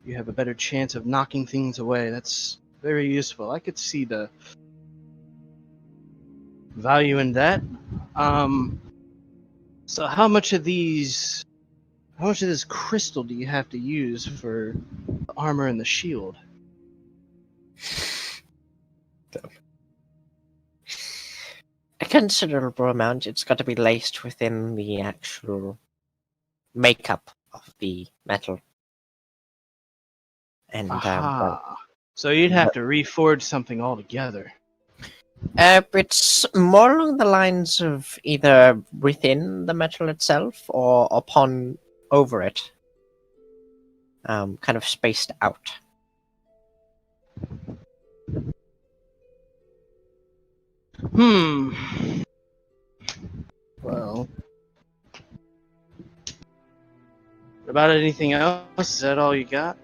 you have a better chance of knocking things away. That's very useful. I could see the value in that. So how much of this crystal do you have to use for the armor and the shield? A considerable amount. It's got to be laced within the actual makeup of the metal. And Aha. So you'd have to reforge something altogether. it's more along the lines of either within the metal itself or upon over it. Kind of spaced out. Well. About anything else? Is that all you got?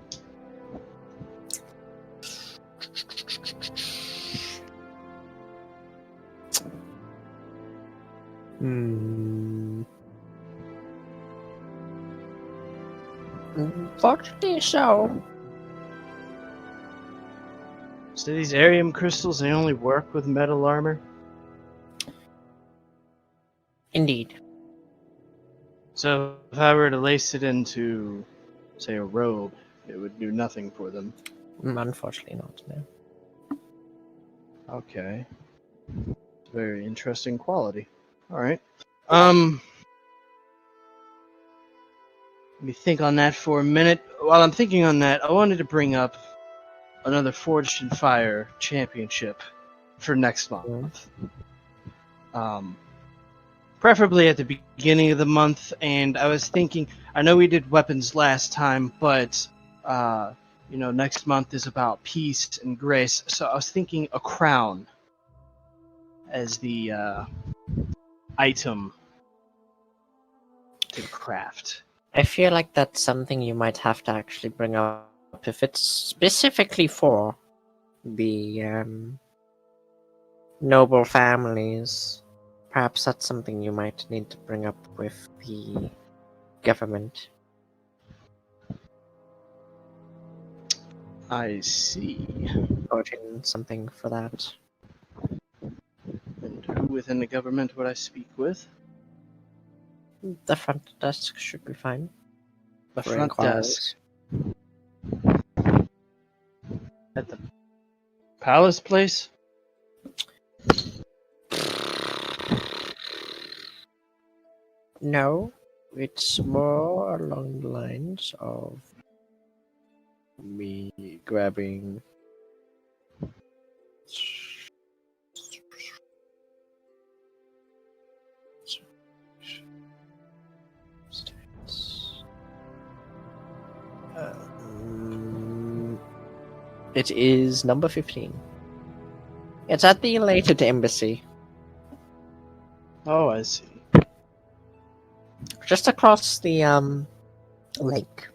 Unfortunately so. So these Arium crystals, they only work with metal armor? Indeed. So if I were to lace it into, say, a robe, it would do nothing for them. Unfortunately not, no. Okay. Very interesting quality. Alright. Let me think on that for a minute. While I'm thinking on that, I wanted to bring up another Forged in Fire championship for next month. Preferably at the beginning of the month, and I was thinking, I know we did weapons last time, but next month is about peace and grace, so I was thinking a crown as the item to craft. I feel like that's something you might have to actually bring up if it's specifically for the noble families. Perhaps that's something you might need to bring up with the government. I see. Put in something for that. And who within the government would I speak with? The front desk should be fine. The for front inquiries. desk. At the palace place? No, it's more along the lines of Me grabbing. It is number 15. it's at the elated embassy, Oh, I see. just across the lake.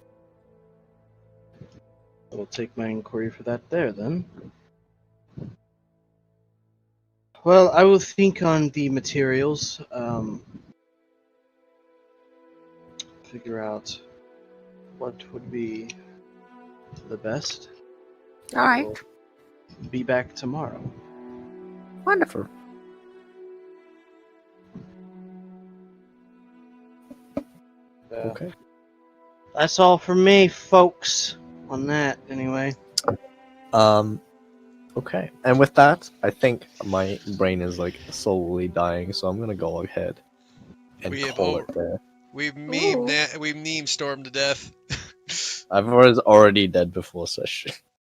I'll take my inquiry for that there then. Well, I will think on the materials. Figure out what would be the best. All right, We'll be back tomorrow. wonderful. Okay. That's all for me, folks. On that, anyway. Okay. And with that, I think my brain is like slowly dying, so I'm gonna go ahead and We have call it there. We've Ooh. we've meme stormed to death. I was already dead before session.